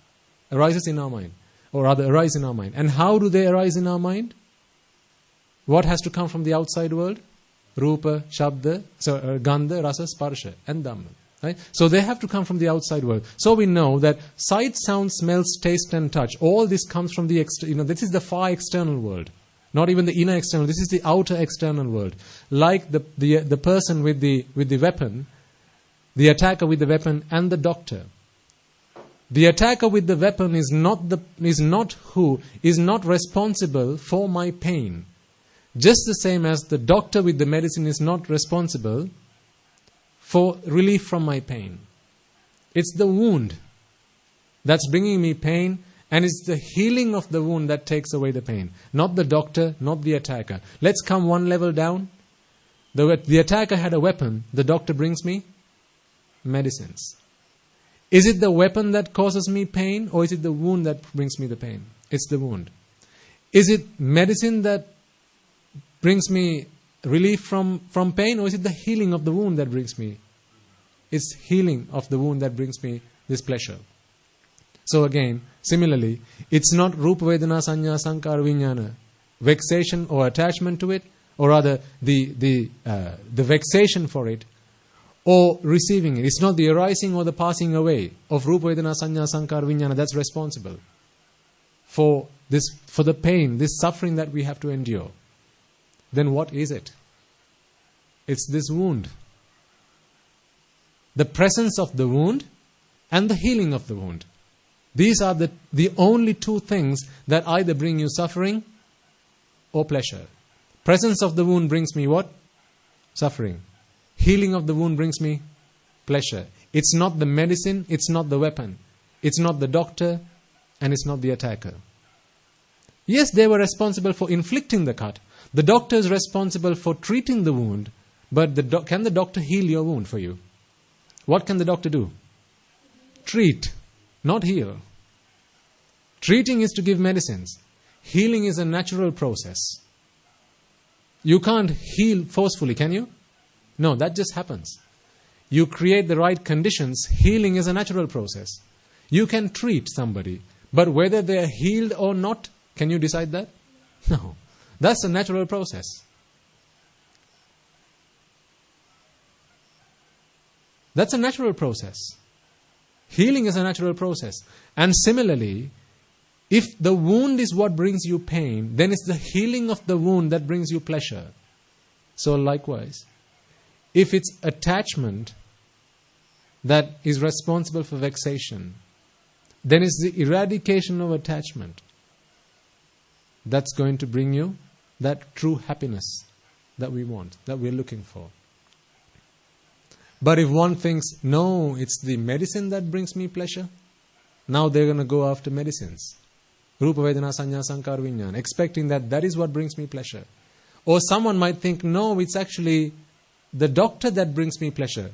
or rather arise in our mind. And how do they arise in our mind? What has to come from the outside world? Rupa, Shabda, Gandha, Rasa, Sparsha, and Dhamma. Right? So they have to come from the outside world. So we know that sight, sound, smells, taste, and touch, all this comes from the this is the far external world. Not even the inner external. This is the outer external world. Like the person with the weapon, the attacker with the weapon, and the doctor. The attacker with the weapon is not responsible for my pain. Just the same as the doctor with the medicine is not responsible for relief from my pain. It's the wound that's bringing me pain, and it's the healing of the wound that takes away the pain. Not the doctor, not the attacker. Let's come one level down. The attacker had a weapon. The doctor brings me medicines. Is it the weapon that causes me pain, or is it the wound that brings me the pain? It's the wound. Is it medicine that brings me relief from pain, or is it the healing of the wound that brings me? It's healing of the wound that brings me this pleasure. So again, similarly, it's not Rupa Vedana Sanya Sankara Vijnana, vexation or attachment to it, or rather the vexation for it, or receiving it. It's not the arising or the passing away of Rupa Vedana Sanya Sankara Vijnana that's responsible for the pain, this suffering that we have to endure. Then what is it? It's this wound. The presence of the wound and the healing of the wound. These are the only two things that either bring you suffering or pleasure. Presence of the wound brings me what? Suffering. Healing of the wound brings me pleasure. It's not the medicine, it's not the weapon. It's not the doctor, and it's not the attacker. Yes, they were responsible for inflicting the cut. The doctor is responsible for treating the wound, but can the doctor heal your wound for you? What can the doctor do? Treat, not heal. Treating is to give medicines. Healing is a natural process. You can't heal forcefully, can you? No, that just happens. You create the right conditions. Healing is a natural process. You can treat somebody, but whether they are healed or not, can you decide that? No. That's a natural process. That's a natural process. Healing is a natural process. And similarly, if the wound is what brings you pain, then it's the healing of the wound that brings you pleasure. So likewise, if it's attachment that is responsible for vexation, then it's the eradication of attachment that's going to bring you that true happiness that we want, that we're looking for. But if one thinks, no, it's the medicine that brings me pleasure, now they're going to go after medicines. Rupa Vedana Sanya Sankara Vijnana, expecting that is what brings me pleasure. Or someone might think, no, it's actually the doctor that brings me pleasure.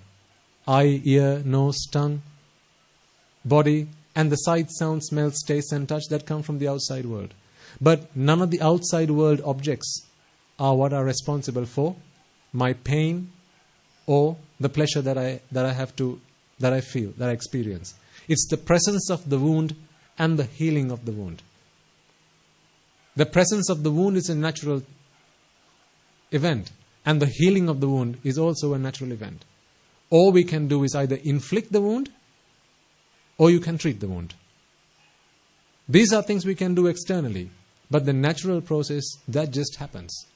Eye, ear, nose, tongue, body, and the sight, sound, smell, taste, and touch that come from the outside world. But none of the outside world objects are what are responsible for my pain or the pleasure that I feel, that I experience. It's the presence of the wound and the healing of the wound. The presence of the wound is a natural event, and the healing of the wound is also a natural event. All we can do is either inflict the wound or you can treat the wound. These are things we can do externally, but the natural process, that just happens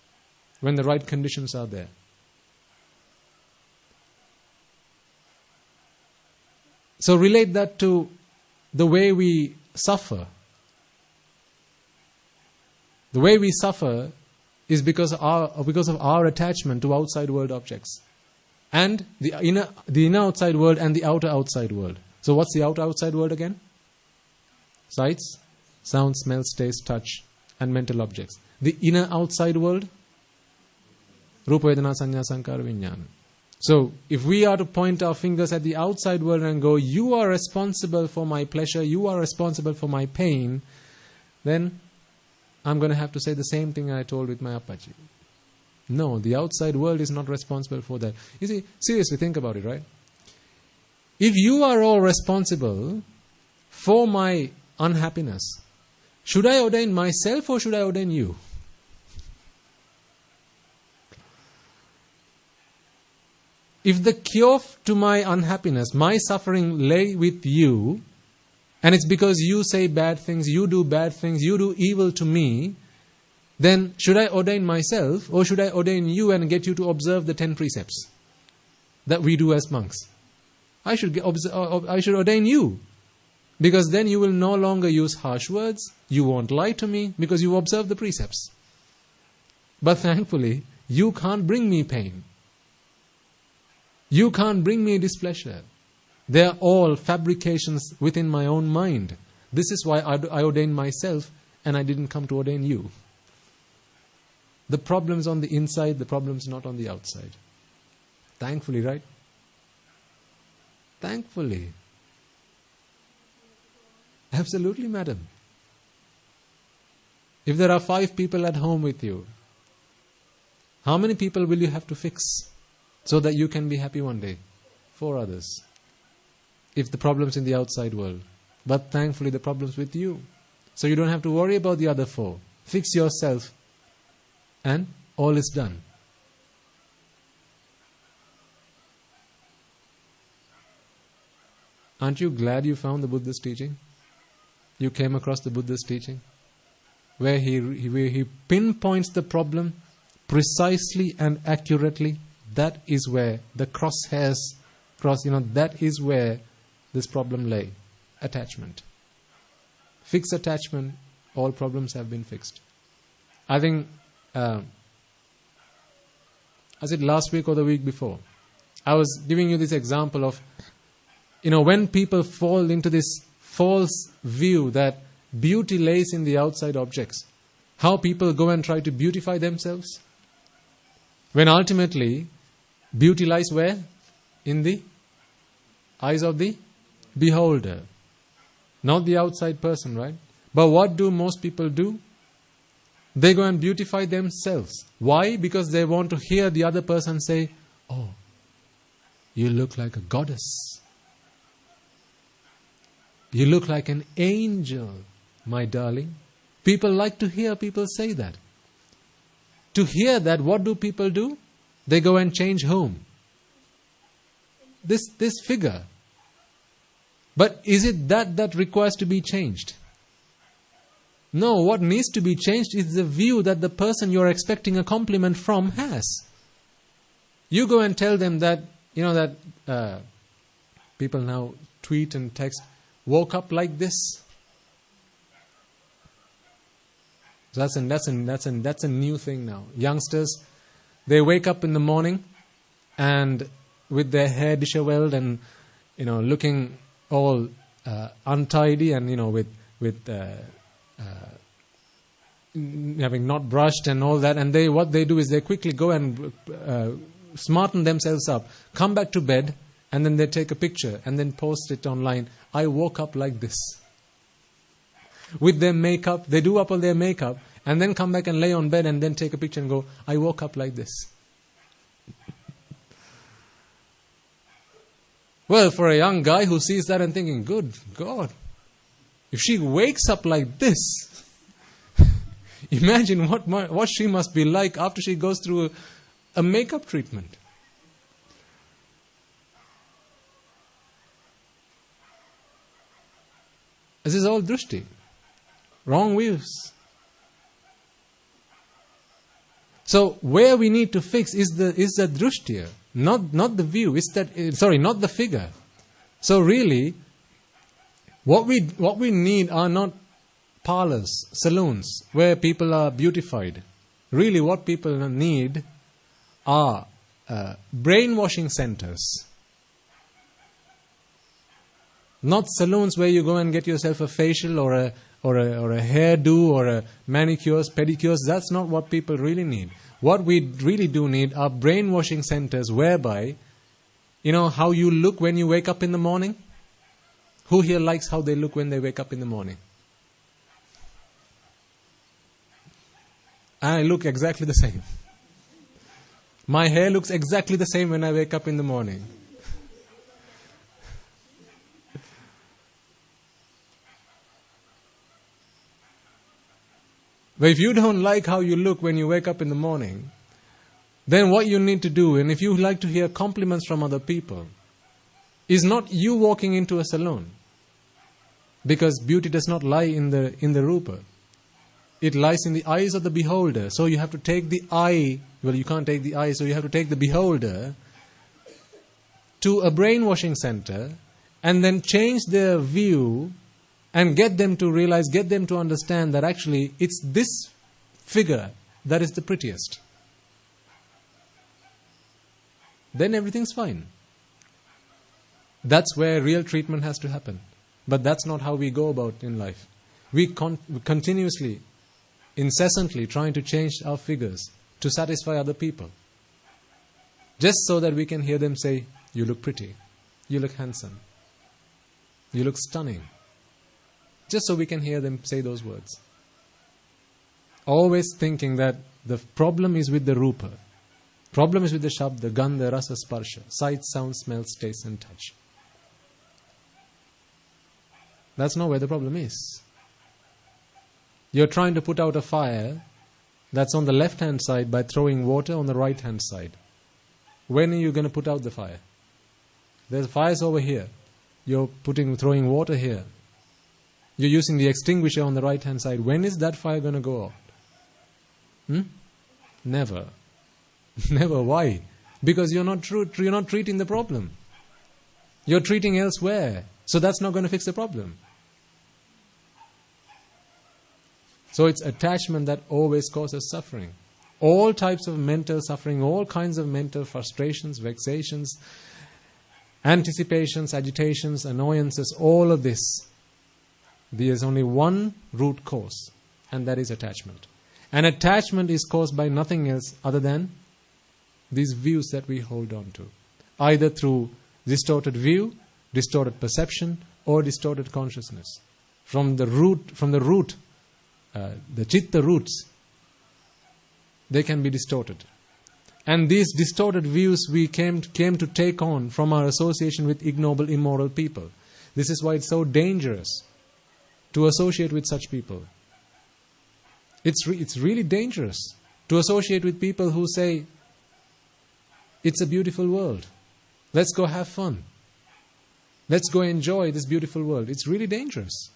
when the right conditions are there. So relate that to the way we suffer. The way we suffer is because of our attachment to outside world objects. And the inner outside world and the outer outside world. So what's the outer outside world again? Sights, sound, smells, taste, touch, and mental objects. The inner outside world? Rupa Vedana Sanya Sankara Vijnana. So, if we are to point our fingers at the outside world and go, you are responsible for my pleasure, you are responsible for my pain, then I'm going to have to say the same thing I told with my Appaji. No, the outside world is not responsible for that. You see, seriously, think about it, right? If you are all responsible for my unhappiness, should I ordain myself or should I ordain you? If the cure to my unhappiness, my suffering lay with you, and it's because you say bad things, you do bad things, you do evil to me, then should I ordain myself or should I ordain you and get you to observe the 10 precepts that we do as monks? I should ordain you, because then you will no longer use harsh words, you won't lie to me because you observe the precepts. But thankfully, you can't bring me pain. You can't bring me displeasure. They are all fabrications within my own mind. This is why I ordained myself and I didn't come to ordain you. The problem's on the inside, the problem's not on the outside. Thankfully, right? Thankfully. Absolutely, madam. If there are 5 people at home with you, how many people will you have to fix so that you can be happy one day? 4 others. If the problem's in the outside world. But thankfully the problem's with you. So you don't have to worry about the other 4. Fix yourself and all is done. Aren't you glad you found the Buddha's teaching? You came across the Buddha's teaching? Where he pinpoints the problem precisely and accurately. That is where the crosshairs, that is where this problem lay. Attachment. Fix attachment, all problems have been fixed. I think, I said last week or the week before, I was giving you this example of, when people fall into this false view that beauty lays in the outside objects, how people go and try to beautify themselves, when ultimately beauty lies where? In the eyes of the beholder, not the outside person, right? But what do most people do? They go and beautify themselves. Why? Because they want to hear the other person say, "Oh, you look like a goddess. You look like an angel, my darling." People like to hear people say that. To hear that, what do people do? They go and change whom? This figure. But is it that requires to be changed? No, what needs to be changed is the view that the person you're expecting a compliment from has. You go and tell them that, people now tweet and text, woke up like this. So that's a new thing now. Youngsters, they wake up in the morning and with their hair disheveled and looking all untidy and with having not brushed and all that, and what they do is they quickly go and smarten themselves up, come back to bed, and then they take a picture and then post it online. I woke up like this. With their makeup, they do up all their makeup and then come back and lay on bed and then take a picture and go, I woke up like this. Well, for a young guy who sees that and thinking, good God, if she wakes up like this, imagine what she must be like after she goes through a makeup treatment. This is all drushti. Wrong views. So where we need to fix is the drushtiya, not the view. Not the figure. So really, what we need are not parlors, saloons where people are beautified. Really, what people need are brainwashing centers. Not saloons where you go and get yourself a facial or a hairdo or a manicures, pedicures. That's not what people really need. What we really do need are brainwashing centers whereby You know how you look when you wake up in the morning? Who here likes how they look when they wake up in the morning? I look exactly the same. My hair looks exactly the same when I wake up in the morning. But if you don't like how you look when you wake up in the morning, then what you need to do, and if you like to hear compliments from other people, is not you walking into a salon. Because beauty does not lie in the rupa. It lies in the eyes of the beholder. So you have to take the eye, well, you can't take the eye, so you have to take the beholder to a brainwashing center and then change their view and get them to realize, get them to understand that actually it's this figure that is the prettiest. Then everything's fine. That's where real treatment has to happen. But that's not how we go about in life. We continuously, incessantly trying to change our figures to satisfy other people. Just so that we can hear them say, you look pretty, you look handsome, you look stunning. Just so we can hear them say those words. Always thinking that the problem is with the rupa. Problem is with the shabda, gandha, rasa, sparsha. Sight, sound, smell, taste and touch. That's not where the problem is. You're trying to put out a fire that's on the left-hand side by throwing water on the right-hand side. When are you going to put out the fire? There's fires over here. You're throwing water here. You're using the extinguisher on the right-hand side. When is that fire going to go out? Never. Never. Why? Because you're not treating the problem. You're treating elsewhere. So that's not going to fix the problem. So it's attachment that always causes suffering. All types of mental suffering, all kinds of mental frustrations, vexations, anticipations, agitations, annoyances, all of this. There is only one root cause, and that is attachment. And attachment is caused by nothing else other than these views that we hold on to. Either through distorted view, distorted perception, or distorted consciousness. From the root, the chitta roots, they can be distorted. And these distorted views we came to take on from our association with ignoble, immoral people. This is why it's so dangerous to associate with such people. It's really dangerous to associate with people who say, it's a beautiful world. Let's go have fun. Let's go enjoy this beautiful world. It's really dangerous.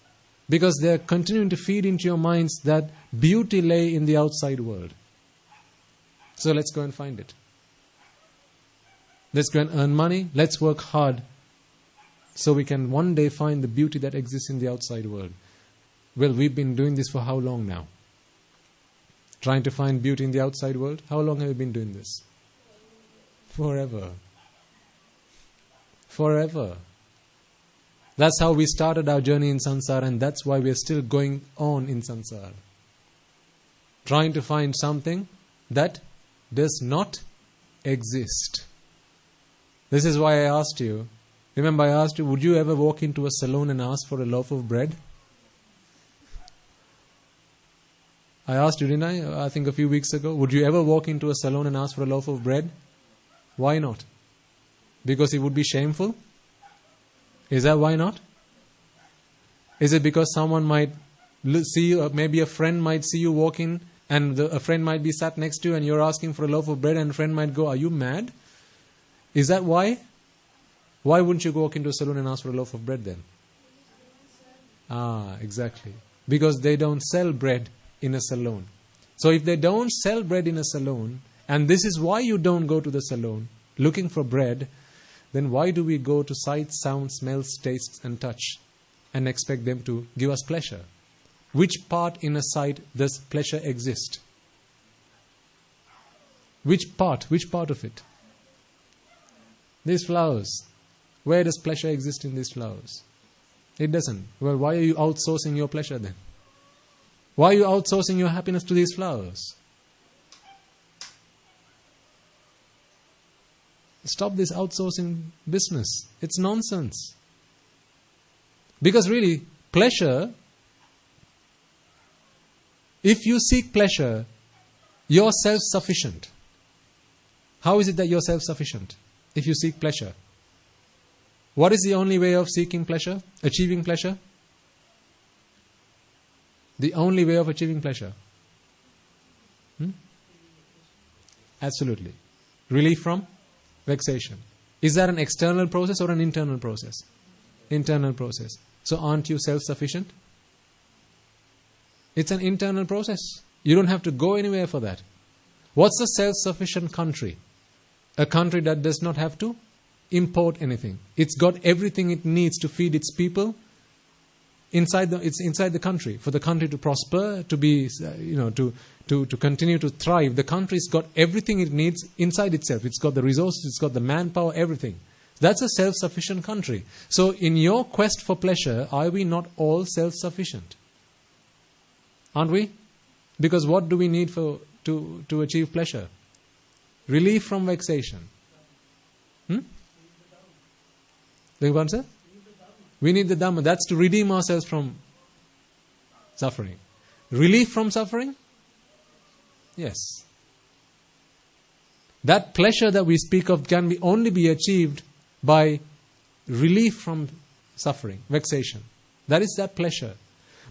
Because they're continuing to feed into your minds that beauty lay in the outside world. So let's go and find it. Let's go and earn money. Let's work hard so we can one day find the beauty that exists in the outside world. Well, we've been doing this for how long now? Trying to find beauty in the outside world? How long have we been doing this? Forever. Forever. That's how we started our journey in samsara, and that's why we are still going on in samsara. Trying to find something that does not exist. This is why I asked you. Remember, I asked you, would you ever walk into a salon and ask for a loaf of bread? I asked you, didn't I? I think a few weeks ago. Would you ever walk into a salon and ask for a loaf of bread? Why not? Because it would be shameful? Is that why not? Is it because someone might see you, maybe a friend might see you walking and a friend might be sat next to you and you're asking for a loaf of bread and a friend might go, are you mad? Is that why? Why wouldn't you walk into a salon and ask for a loaf of bread then? Exactly. Because they don't sell bread in a salon. So if they don't sell bread in a salon, and this is why you don't go to the salon looking for bread, then why do we go to sight, sound, smells, tastes and touch and expect them to give us pleasure? Which part in a sight does pleasure exist? Which part of it? These flowers. Where does pleasure exist in these flowers? It doesn't. Well, why are you outsourcing your pleasure then? Why are you outsourcing your happiness to these flowers? Stop this outsourcing business. It's nonsense. Because really, pleasure, if you seek pleasure, you're self-sufficient. How is it that you're self-sufficient if you seek pleasure? What is the only way of seeking pleasure? Achieving pleasure? The only way of achieving pleasure? Absolutely. Relief from vexation. Is that an external process or an internal process? Internal process. So aren't you self-sufficient? It's an internal process. You don't have to go anywhere for that. What's a self-sufficient country? A country that does not have to import anything. It's got everything it needs to feed its people inside the country. For the country to prosper, to be, to continue to thrive, the country's got everything it needs inside itself. It's got the resources, it's got the manpower, everything. That's a self-sufficient country. So in your quest for pleasure, are we not all self-sufficient? Aren't we? Because what do we need to achieve pleasure? Relief from vexation. Beg your pardon, sir? We need the Dhamma. That's to redeem ourselves from suffering. Relief from suffering? Yes. That pleasure that we speak of can only be achieved by relief from suffering, vexation. That is that pleasure.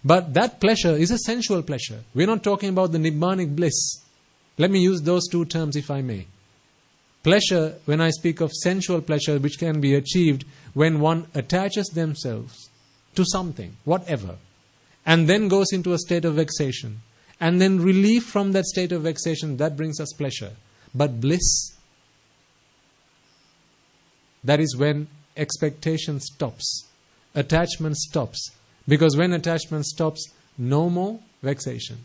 But that pleasure is a sensual pleasure. We're not talking about the Nibbanic bliss. Let me use those two terms if I may. Pleasure, when I speak of sensual pleasure, which can be achieved when one attaches themselves to something, whatever, and then goes into a state of vexation, and then relief from that state of vexation, that brings us pleasure. But bliss, that is when expectation stops, attachment stops. Because when attachment stops, no more vexation.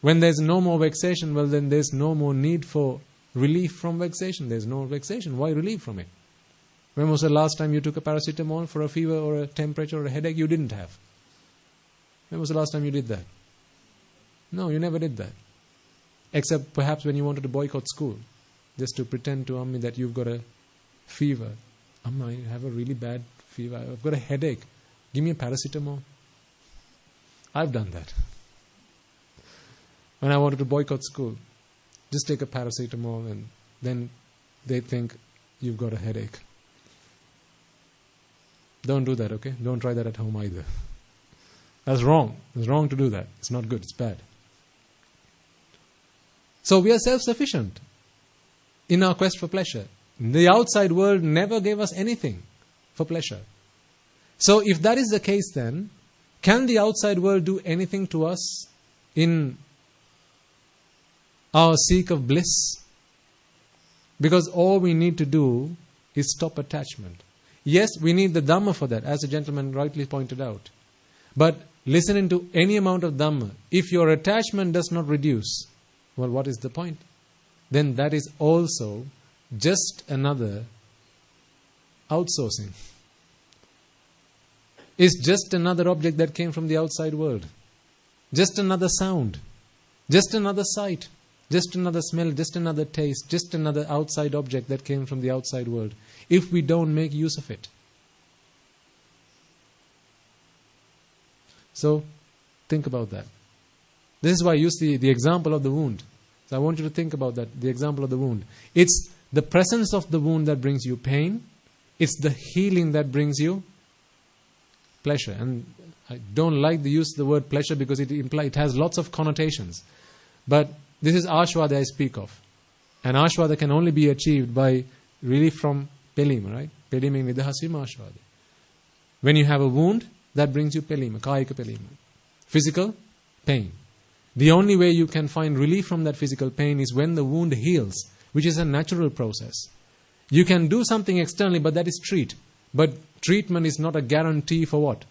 When there's no more vexation, well then there's no more need for relief from vexation. There's no vexation. Why relief from it? When was the last time you took a paracetamol for a fever or a temperature or a headache? You didn't have. When was the last time you did that? No, you never did that. Except perhaps when you wanted to boycott school. Just to pretend to Ammi that you've got a fever. Amma, I have a really bad fever. I've got a headache. Give me a paracetamol. I've done that. When I wanted to boycott school, just take a paracetamol and then they think you've got a headache. Don't do that, okay? Don't try that at home either. That's wrong. It's wrong to do that. It's not good. It's bad. So we are self-sufficient in our quest for pleasure. The outside world never gave us anything for pleasure. So if that is the case then, can the outside world do anything to us in our seek of bliss? Because all we need to do is stop attachment. Yes, we need the Dhamma for that, as the gentleman rightly pointed out. But listening to any amount of Dhamma, if your attachment does not reduce, well, what is the point? Then that is also just another outsourcing. It's just another object that came from the outside world. Just another sound. Just another sight. Just another smell. Just another taste. Just another outside object that came from the outside world. If we don't make use of it. So, think about that. This is why I use the example of the wound. So I want you to think about that, the example of the wound. It's the presence of the wound that brings you pain. It's the healing that brings you pleasure. And I don't like the use of the word pleasure because it has lots of connotations. But this is ashwada I speak of. And ashwada can only be achieved by relief from pelima, right? Pelima nidahasima ashwada. When you have a wound, that brings you pelima, kāyika pelima. Physical pain. The only way you can find relief from that physical pain is when the wound heals, which is a natural process. You can do something externally, but that is treat. But treatment is not a guarantee for what?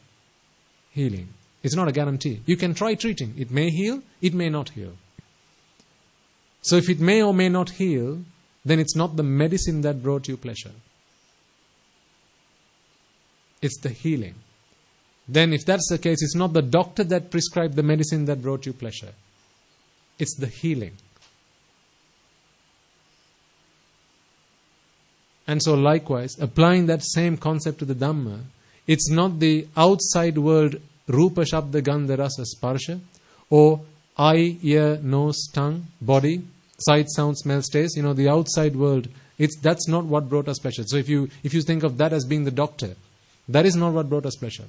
Healing. It's not a guarantee. You can try treating. It may heal, it may not heal. So if it may or may not heal, then it's not the medicine that brought you pleasure. It's the healing. Then if that's the case, it's not the doctor that prescribed the medicine that brought you pleasure. It's the healing. And so likewise, applying that same concept to the Dhamma, it's not the outside world Rupa, Shabda, Gandha, Rasa, Sparsha, or eye, ear, nose, tongue, body, sight, sound, smell, taste, the outside world. That's not what brought us pleasure. So if you think of that as being the doctor, that is not what brought us pleasure.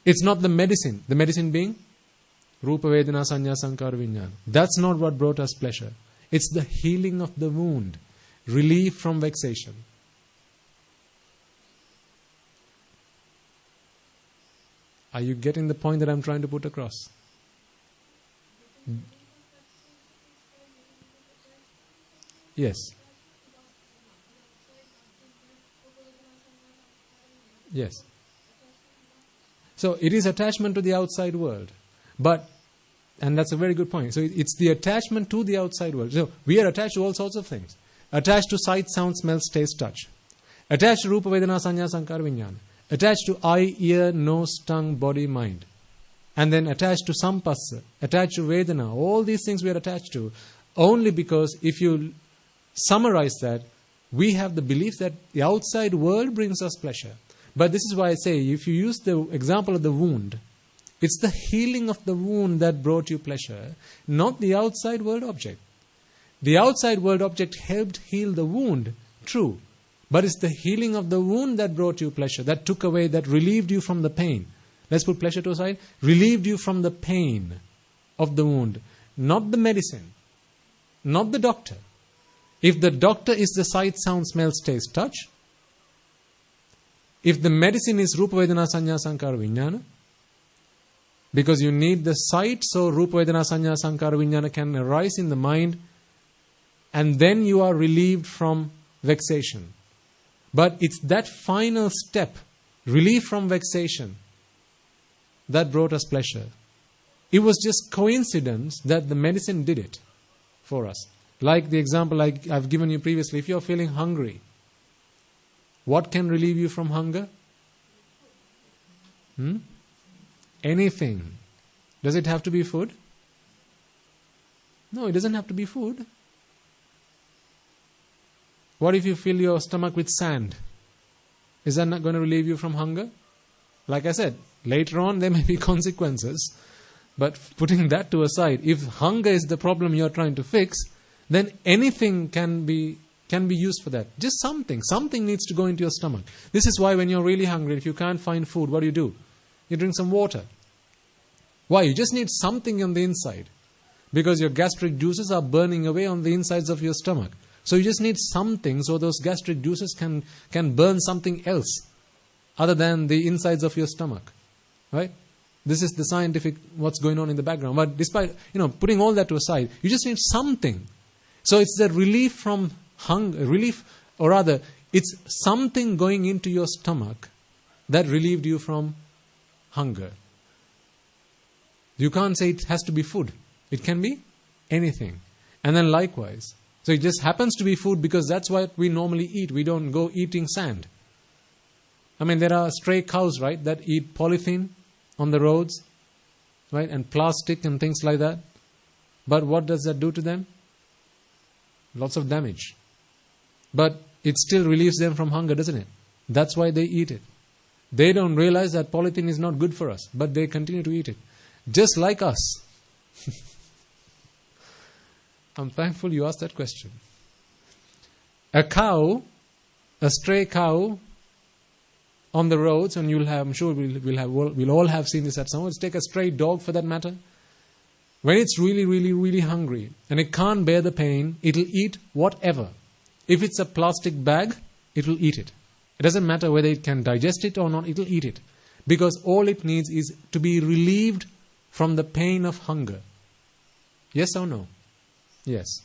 It's not the medicine. The medicine being Rupa, Vedana, Sanya, Sankara, Vijnana. That's not what brought us pleasure. It's the healing of the wound, relief from vexation. Are you getting the point that I'm trying to put across? Yes. Yes. So it is attachment to the outside world. And that's a very good point. So it's the attachment to the outside world. So we are attached to all sorts of things. Attached to sight, sound, smell, taste, touch. Attached to Rupa, Vedana, Sanya, Sankara, Vijnana. Attached to eye, ear, nose, tongue, body, mind. And then attached to Sampassa. Attached to Vedana. All these things we are attached to. Only because if you summarize that, we have the belief that the outside world brings us pleasure. But this is why I say, if you use the example of the wound, it's the healing of the wound that brought you pleasure, not the outside world object. The outside world object helped heal the wound, true. But it's the healing of the wound that brought you pleasure, that took away, that relieved you from the pain. Let's put pleasure to aside. Relieved you from the pain of the wound. Not the medicine. Not the doctor. If the doctor is the sight, sound, smell, taste, touch. If the medicine is Rupa, Vedana, Sanya, Sankara, Vijnana. Because you need the sight, so Rupa, Vedana, Sanya, Sankara, Vijnana can arise in the mind. And then you are relieved from vexation. But it's that final step, relief from vexation, that brought us pleasure. It was just coincidence that the medicine did it for us. Like the example I've given you previously, if you're feeling hungry, what can relieve you from hunger? Anything. Does it have to be food? No, it doesn't have to be food. What if you fill your stomach with sand? Is that not going to relieve you from hunger? Like I said, later on there may be consequences. But putting that to aside, if hunger is the problem you're trying to fix, then anything can be used for that. Just something. Something needs to go into your stomach. This is why when you're really hungry, if you can't find food, what do? You drink some water. Why? You just need something on the inside. Because your gastric juices are burning away on the insides of your stomach. So you just need something so those gastric juices can burn something else other than the insides of your stomach. Right? This is the scientific, what's going on in the background. But despite, putting all that to aside, you just need something. So it's the relief from hunger, or rather, it's something going into your stomach that relieved you from hunger. You can't say it has to be food. It can be anything. And then likewise. So it just happens to be food because that's what we normally eat. We don't go eating sand. I mean, there are stray cows, right, that eat polythene on the roads, right, and plastic and things like that. But what does that do to them? Lots of damage. But it still relieves them from hunger, doesn't it? That's why they eat it. They don't realize that polythene is not good for us, but they continue to eat it. Just like us. I'm thankful you asked that question. A cow, a stray cow on the roads, and I'm sure we'll all have seen this at some point. Let's take a stray dog for that matter. When it's really, really, really hungry and it can't bear the pain, it'll eat whatever. If it's a plastic bag, it'll eat it. It doesn't matter whether it can digest it or not, it'll eat it. Because all it needs is to be relieved from the pain of hunger. Yes or no? Yes.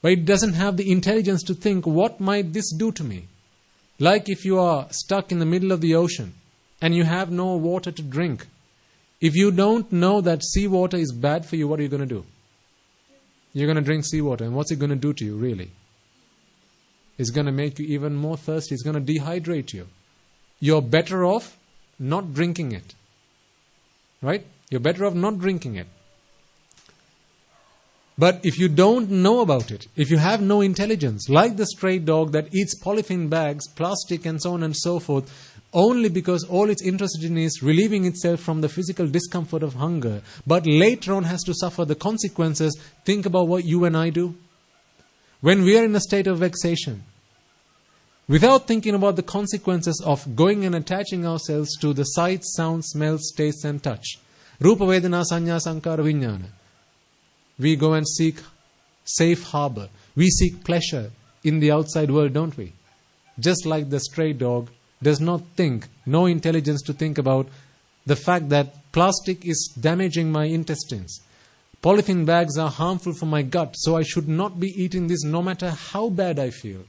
But it doesn't have the intelligence to think, what might this do to me? Like if you are stuck in the middle of the ocean and you have no water to drink. If you don't know that seawater is bad for you, what are you going to do? You're going to drink seawater. And what's it going to do to you, really? It's going to make you even more thirsty. It's going to dehydrate you. You're better off not drinking it. Right? You're better off not drinking it. But if you don't know about it, if you have no intelligence, like the stray dog that eats polythene bags, plastic and so on and so forth, only because all it's interested in is relieving itself from the physical discomfort of hunger, but later on has to suffer the consequences, think about what you and I do. When we are in a state of vexation, without thinking about the consequences of going and attaching ourselves to the sights, sounds, smells, tastes and touch, Rupa Vedana Sanya Sankara Vijnana, we go and seek safe harbor. We seek pleasure in the outside world, don't we? Just like the stray dog does not think, no intelligence to think about the fact that plastic is damaging my intestines. Polythene bags are harmful for my gut, so I should not be eating this no matter how bad I feel.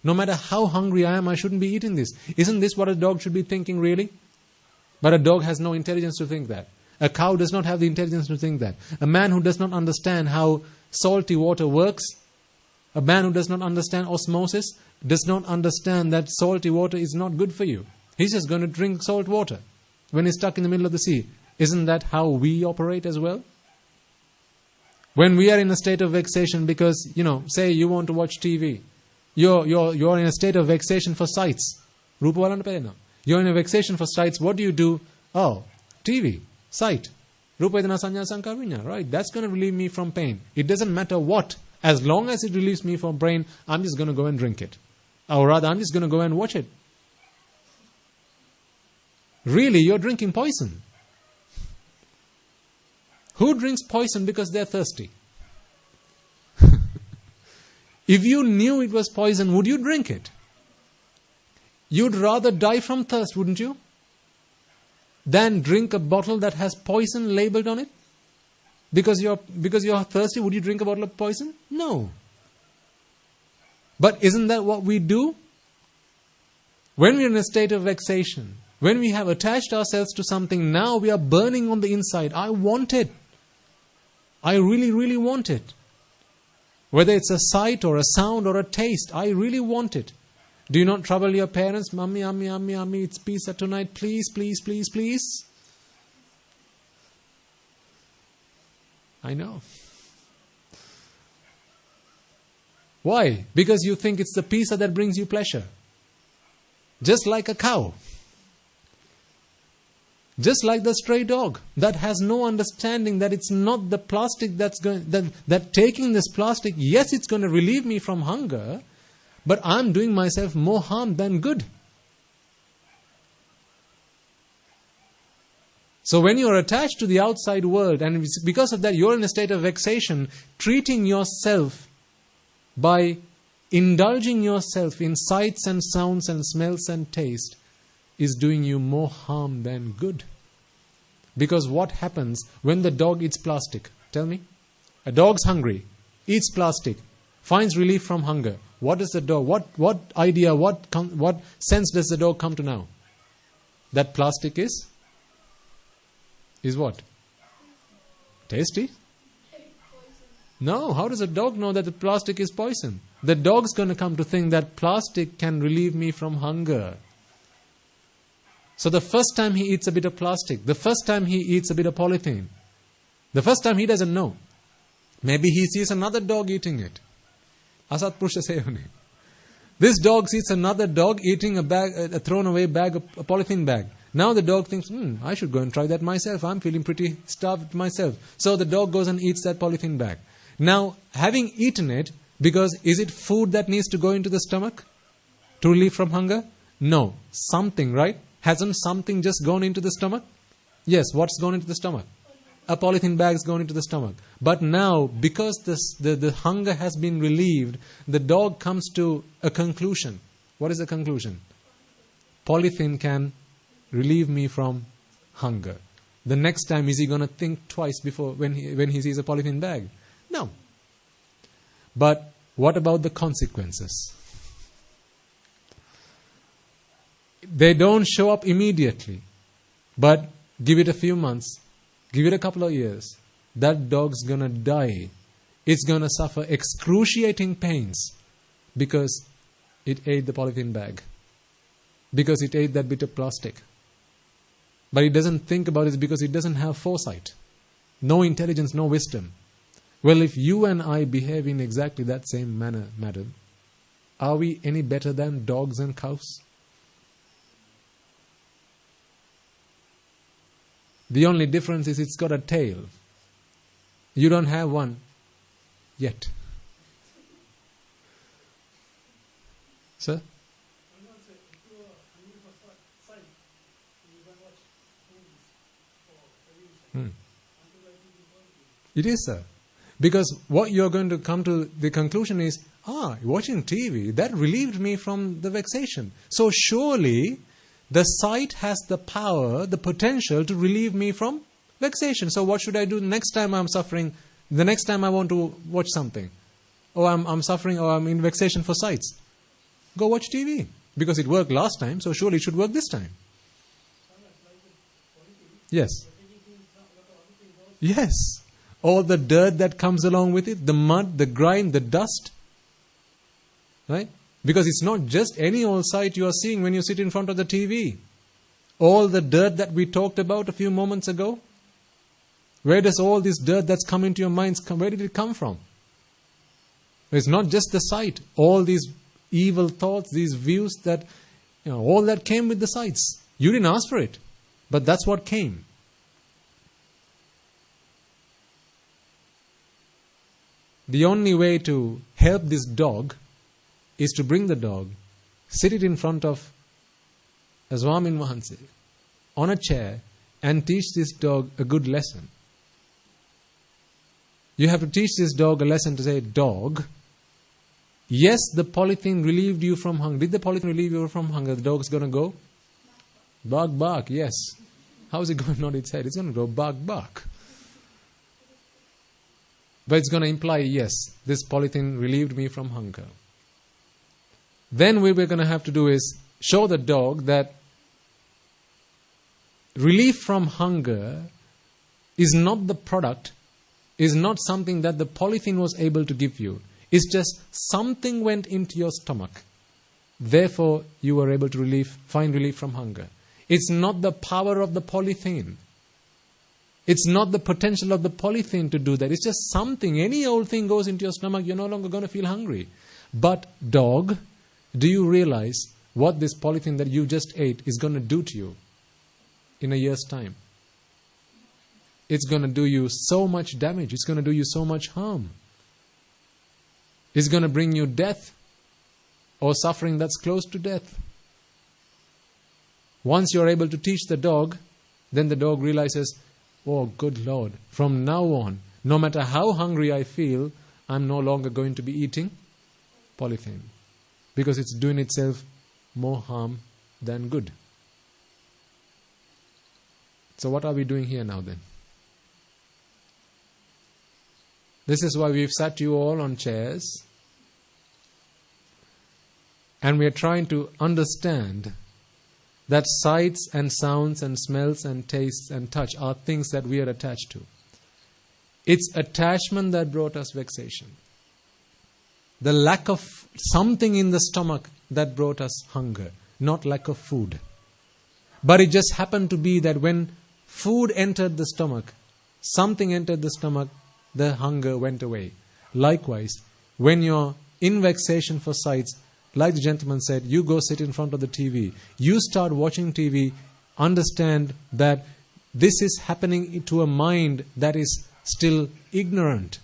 No matter how hungry I am, I shouldn't be eating this. Isn't this what a dog should be thinking really? But a dog has no intelligence to think that. A cow does not have the intelligence to think that. A man who does not understand how salty water works, a man who does not understand osmosis, does not understand that salty water is not good for you. He's just going to drink salt water when he's stuck in the middle of the sea. Isn't that how we operate as well? When we are in a state of vexation because, say you want to watch TV, you're in a state of vexation for sights. You're in a vexation for sights. What do? Oh, TV. Sight. Rupa Vedana Sanya Sankara Vijnana. Right, that's going to relieve me from pain. It doesn't matter what. As long as it relieves me from pain, I'm just going to go and drink it. Or rather, I'm just going to go and watch it. Really, you're drinking poison. Who drinks poison because they're thirsty? If you knew it was poison, would you drink it? You'd rather die from thirst, wouldn't you? Than drink a bottle that has poison labeled on it? Because you're thirsty, would you drink a bottle of poison? No. But isn't that what we do? When we're in a state of vexation, when we have attached ourselves to something, now we are burning on the inside. I want it. I really, really want it. Whether it's a sight or a sound or a taste, I really want it. Do you not trouble your parents? Mummy, it's pizza tonight. Please, please, please, please. I know. Why? Because you think it's the pizza that brings you pleasure. Just like a cow. Just like the stray dog that has no understanding that it's not the plastic that taking this plastic, yes, it's going to relieve me from hunger, but I'm doing myself more harm than good. So when you're attached to the outside world, and because of that you're in a state of vexation, treating yourself by indulging yourself in sights and sounds and smells and taste is doing you more harm than good. Because what happens when the dog eats plastic? Tell me. A dog's hungry, eats plastic, finds relief from hunger. What does the dog, what idea, what sense does the dog come to now? That plastic is what? Tasty? No, how does a dog know that the plastic is poison? The dog's going to come to think that plastic can relieve me from hunger. So the first time he eats a bit of plastic, the first time he eats a bit of polythene, the first time he doesn't know. Maybe he sees another dog eating it. Asatpurusha Sevane. This dog sees another dog eating a thrown away bag, a polythene bag. Now the dog thinks, I should go and try that myself. I'm feeling pretty starved myself. So the dog goes and eats that polythene bag. Now, having eaten it, because is it food that needs to go into the stomach to relieve from hunger? No. Something, right? Hasn't something just gone into the stomach? Yes, what's gone into the stomach? A polythene bag's gone into the stomach. But now, because the hunger has been relieved, the dog comes to a conclusion. What is the conclusion? Polythene can relieve me from hunger. The next time, is he going to think twice before when he sees a polythene bag? No. But what about the consequences? They don't show up immediately. But give it a few months, give it a couple of years, that dog's going to die. It's going to suffer excruciating pains because it ate the polythene bag. Because it ate that bit of plastic. But it doesn't think about it because it doesn't have foresight. No intelligence, no wisdom. Well, if you and I behave in exactly that same manner, madam, are we any better than dogs and cows? The only difference is it's got a tail. You don't have one yet. Sir? It is, sir. Because what you're going to come to the conclusion is, watching TV, that relieved me from the vexation. So surely the sight has the power, the potential to relieve me from vexation. So what should I do next time I'm suffering, the next time I want to watch something? Or I'm suffering, or I'm in vexation for sights. Go watch TV. Because it worked last time, so surely it should work this time. Yes. Yes. All the dirt that comes along with it, the mud, the grime, the dust. Right? Because it's not just any old sight you are seeing when you sit in front of the TV. All the dirt that we talked about a few moments ago. Where does all this dirt that's come into your minds come? Where did it come from? It's not just the sight. All these evil thoughts, these views that, all that came with the sights. You didn't ask for it. But that's what came. The only way to help this dog is to bring the dog, sit it in front of a Swamin Wahanse on a chair and teach this dog a good lesson. You have to teach this dog a lesson to say, dog, yes, the polythene relieved you from hunger. Did the polythene relieve you from hunger? The dog's going to go? Bark, bark, yes. How is it going to nod its head? It's going to go bark, bark. But it's going to imply, yes, this polythene relieved me from hunger. Then what we're going to have to do is show the dog that relief from hunger is not the product, is not something that the polythene was able to give you. It's just something went into your stomach. Therefore, you were able to find relief from hunger. It's not the power of the polythene. It's not the potential of the polythene to do that. It's just something. Any old thing goes into your stomach, you're no longer going to feel hungry. But dog, do you realize what this polythene that you just ate is going to do to you in a year's time? It's going to do you so much damage. It's going to do you so much harm. It's going to bring you death or suffering that's close to death. Once you're able to teach the dog, then the dog realizes, oh, good Lord, from now on, no matter how hungry I feel, I'm no longer going to be eating polythene. Because it's doing itself more harm than good. So what are we doing here now then? This is why we've sat you all on chairs. And we are trying to understand that sights and sounds and smells and tastes and touch are things that we are attached to. It's attachment that brought us vexation. The lack of something in the stomach that brought us hunger, not lack of food. But it just happened to be that when food entered the stomach, something entered the stomach, the hunger went away. Likewise, when you're in vexation for sights, like the gentleman said, you go sit in front of the TV. You start watching TV, understand that this is happening to a mind that is still ignorant.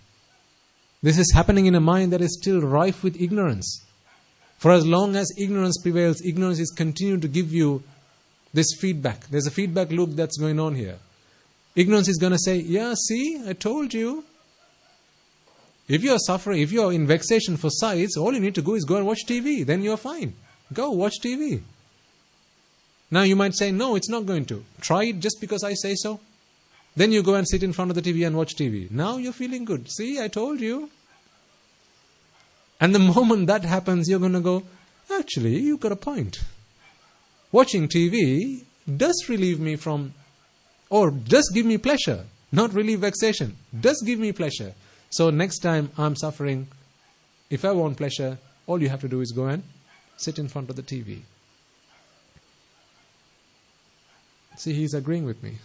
This is happening in a mind that is still rife with ignorance. For as long as ignorance prevails, ignorance is continuing to give you this feedback. There's a feedback loop that's going on here. Ignorance is going to say, yeah, see, I told you. If you're suffering, if you're in vexation for sights, all you need to do is go and watch TV. Then you're fine. Go watch TV. Now you might say, no, it's not going to. Try it just because I say so. Then you go and sit in front of the TV and watch TV. Now you're feeling good. See, I told you. And the moment that happens, you're going to go, actually, you've got a point. Watching TV does relieve me from, or does give me pleasure. Not relieve vexation. Does give me pleasure. So next time I'm suffering, if I want pleasure, all you have to do is go and sit in front of the TV. See, he's agreeing with me.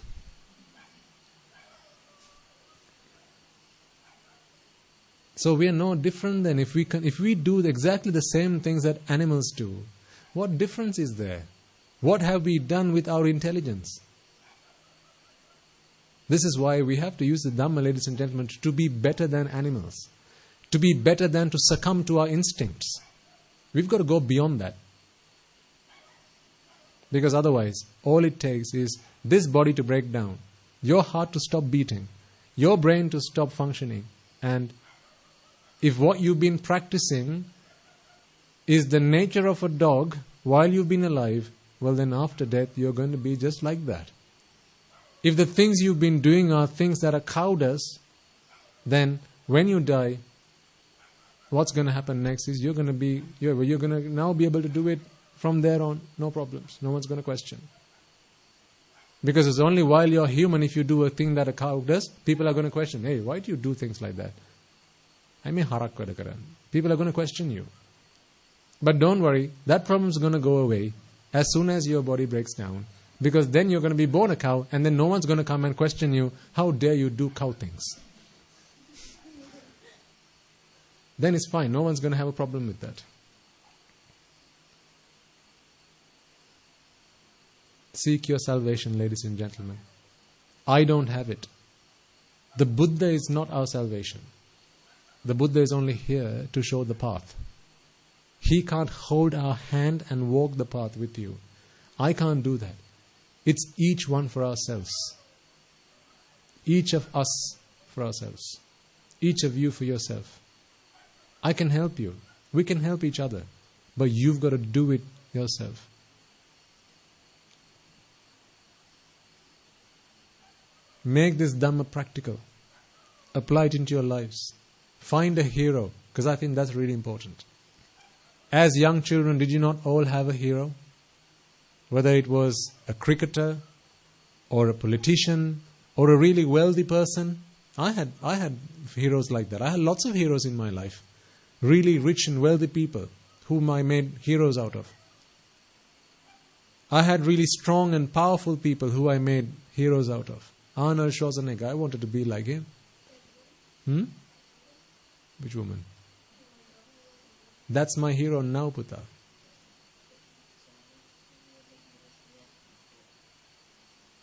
So we are no different than if we do exactly the same things that animals do. What difference is there? What have we done with our intelligence? This is why we have to use the Dhamma, ladies and gentlemen, to be better than animals. To be better than to succumb to our instincts. We've got to go beyond that. Because otherwise, all it takes is this body to break down, your heart to stop beating, your brain to stop functioning. And if what you've been practicing is the nature of a dog while you've been alive, well then after death you're going to be just like that. If the things you've been doing are things that are cowardice, then when you die, what's going to happen next is you're going to now be able to do it from there on, no problems. No one's going to question. Because it's only while you're human, if you do a thing that a cow does, people are going to question, hey, why do you do things like that? I mean, people are going to question you. But don't worry, that problem is going to go away as soon as your body breaks down. Because then you're going to be born a cow, and then no one's going to come and question you, how dare you do cow things? Then it's fine, no one's going to have a problem with that. Seek your salvation, ladies and gentlemen. I don't have it. The Buddha is not our salvation. The Buddha is only here to show the path. He can't hold our hand and walk the path with you. I can't do that. It's each one for ourselves. Each of us for ourselves. Each of you for yourself. I can help you. We can help each other. But you've got to do it yourself. Make this Dhamma practical. Apply it into your lives. Find a hero, because I think that's really important. As young children, did you not all have a hero? Whether it was a cricketer, or a politician, or a really wealthy person. I had heroes like that. I had lots of heroes in my life. Really rich and wealthy people whom I made heroes out of. I had really strong and powerful people who I made heroes out of. Arnold Schwarzenegger, I wanted to be like him. Which woman? That's my hero now, Putta.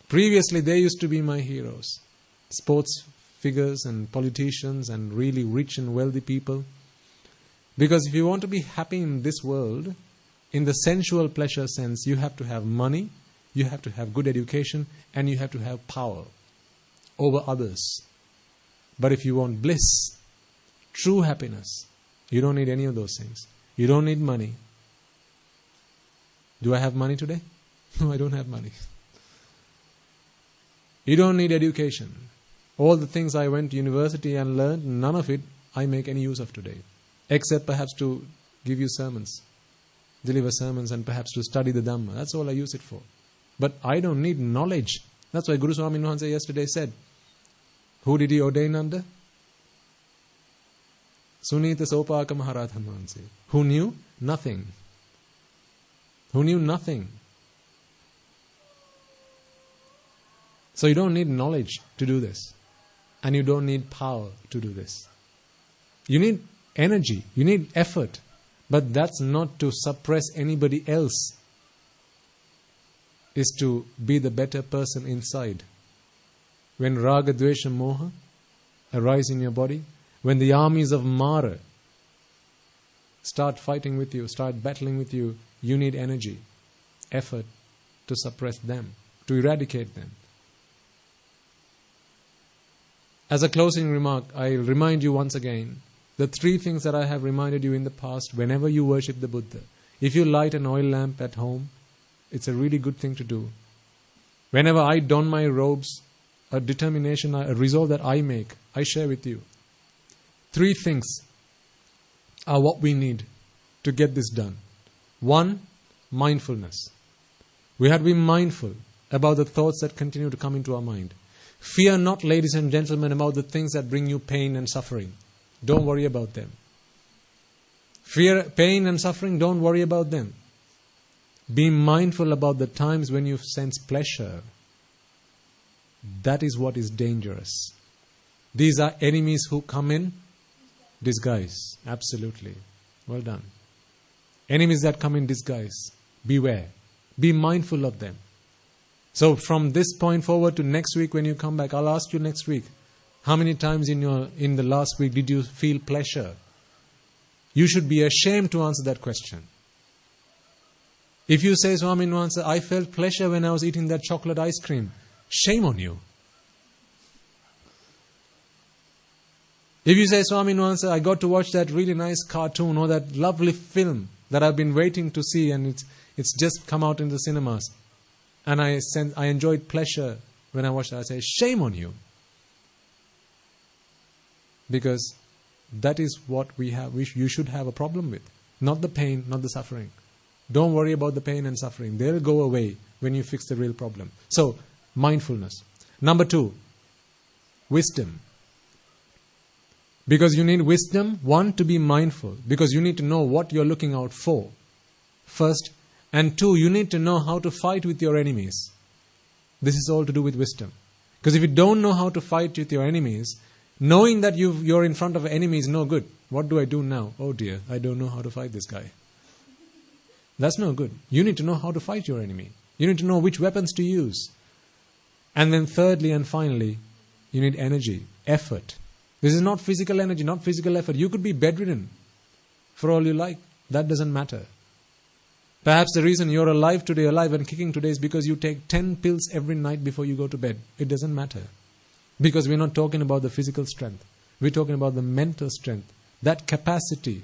Previously, they used to be my heroes. Sports figures and politicians and really rich and wealthy people. Because if you want to be happy in this world, in the sensual pleasure sense, you have to have money, you have to have good education, and you have to have power over others. But if you want bliss, true happiness, you don't need any of those things. You don't need money. Do I have money today? No, I don't have money. You don't need education. All the things I went to university and learned, none of it I make any use of today. Except perhaps to give you sermons, deliver sermons, and perhaps to study the Dhamma. That's all I use it for. But I don't need knowledge. That's why Guru Swami Nuhanse yesterday said, who did he ordain under? Sunita Sopaka Maharatha Nuhanse. Who knew? Nothing. Who knew nothing. So you don't need knowledge to do this. And you don't need power to do this. You need energy. You need effort. But that's not to suppress anybody else. Is to be the better person inside. When Raga, Dvesha, Moha arise in your body, when the armies of Mara start fighting with you, start battling with you, you need energy, effort to suppress them, to eradicate them. As a closing remark, I remind you once again, the 3 things that I have reminded you in the past, whenever you worship the Buddha. If you light an oil lamp at home, it's a really good thing to do. Whenever I don my robes, a determination, a resolve that I make, I share with you. 3 things are what we need to get this done. 1, mindfulness. We have to be mindful about the thoughts that continue to come into our mind. Fear not, ladies and gentlemen, about the things that bring you pain and suffering. Don't worry about them. Fear, pain and suffering, don't worry about them. Be mindful about the times when you sense pleasure. That is what is dangerous. These are enemies who come in. Disguise. Absolutely. Well done. Enemies that come in disguise. Beware. Be mindful of them. So from this point forward to next week when you come back, I'll ask you next week, how many times in the last week did you feel pleasure? You should be ashamed to answer that question. If you say, Swami Nuansa, I felt pleasure when I was eating that chocolate ice cream, shame on you. If you say, Swami Nuansa, I got to watch that really nice cartoon or that lovely film that I've been waiting to see and it's just come out in the cinemas, and I enjoyed pleasure when I watched it, I say, shame on you. Because that is what we have. You should have a problem with. Not the pain, not the suffering. Don't worry about the pain and suffering. They'll go away when you fix the real problem. So, mindfulness. Number 2, wisdom. Because you need wisdom, 1, to be mindful. Because you need to know what you're looking out for, first. And 2, you need to know how to fight with your enemies. This is all to do with wisdom. Because if you don't know how to fight with your enemies, knowing that you're in front of an enemy is no good. What do I do now? Oh dear, I don't know how to fight this guy. That's no good. You need to know how to fight your enemy. You need to know which weapons to use. And then thirdly and finally, you need energy, effort. This is not physical energy, not physical effort. You could be bedridden for all you like. That doesn't matter. Perhaps the reason you're alive today, alive and kicking today, is because you take 10 pills every night before you go to bed. It doesn't matter. Because we're not talking about the physical strength. We're talking about the mental strength. That capacity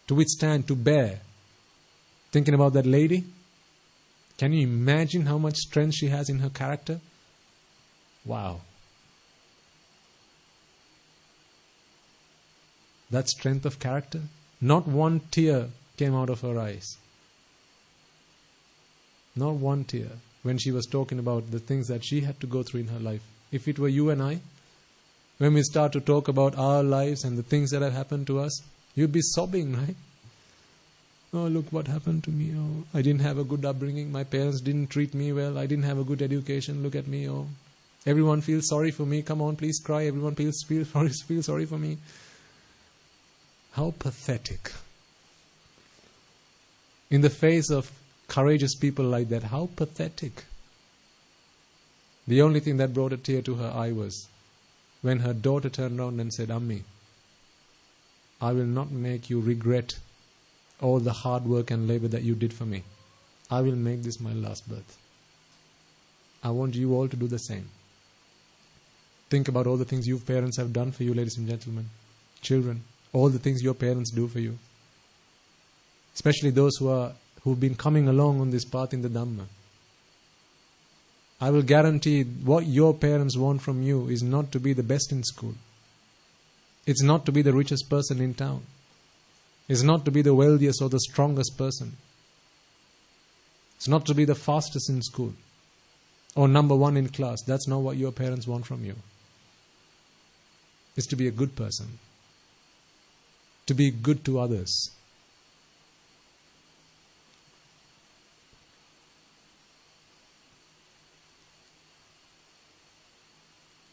to withstand, to bear. Thinking about that lady? Can you imagine how much strength she has in her character? Wow. That strength of character. Not one tear came out of her eyes. Not one tear. When she was talking about the things that she had to go through in her life. If it were you and I, when we start to talk about our lives and the things that have happened to us, you'd be sobbing, right? Oh, look what happened to me. Oh, I didn't have a good upbringing. My parents didn't treat me well. I didn't have a good education. Look at me. Oh, everyone feels sorry for me. Come on, please cry. Everyone feels sorry for me. How pathetic. In the face of courageous people like that, how pathetic. The only thing that brought a tear to her eye was when her daughter turned around and said, Ammi, I will not make you regret all the hard work and labor that you did for me. I will make this my last birth. I want you all to do the same. Think about all the things you parents have done for you, ladies and gentlemen. Children, all the things your parents do for you. Especially those who've been coming along on this path in the Dhamma. I will guarantee what your parents want from you is not to be the best in school. It's not to be the richest person in town. It's not to be the wealthiest or the strongest person. It's not to be the fastest in school or number 1 in class. That's not what your parents want from you. It's to be a good person. To be good to others.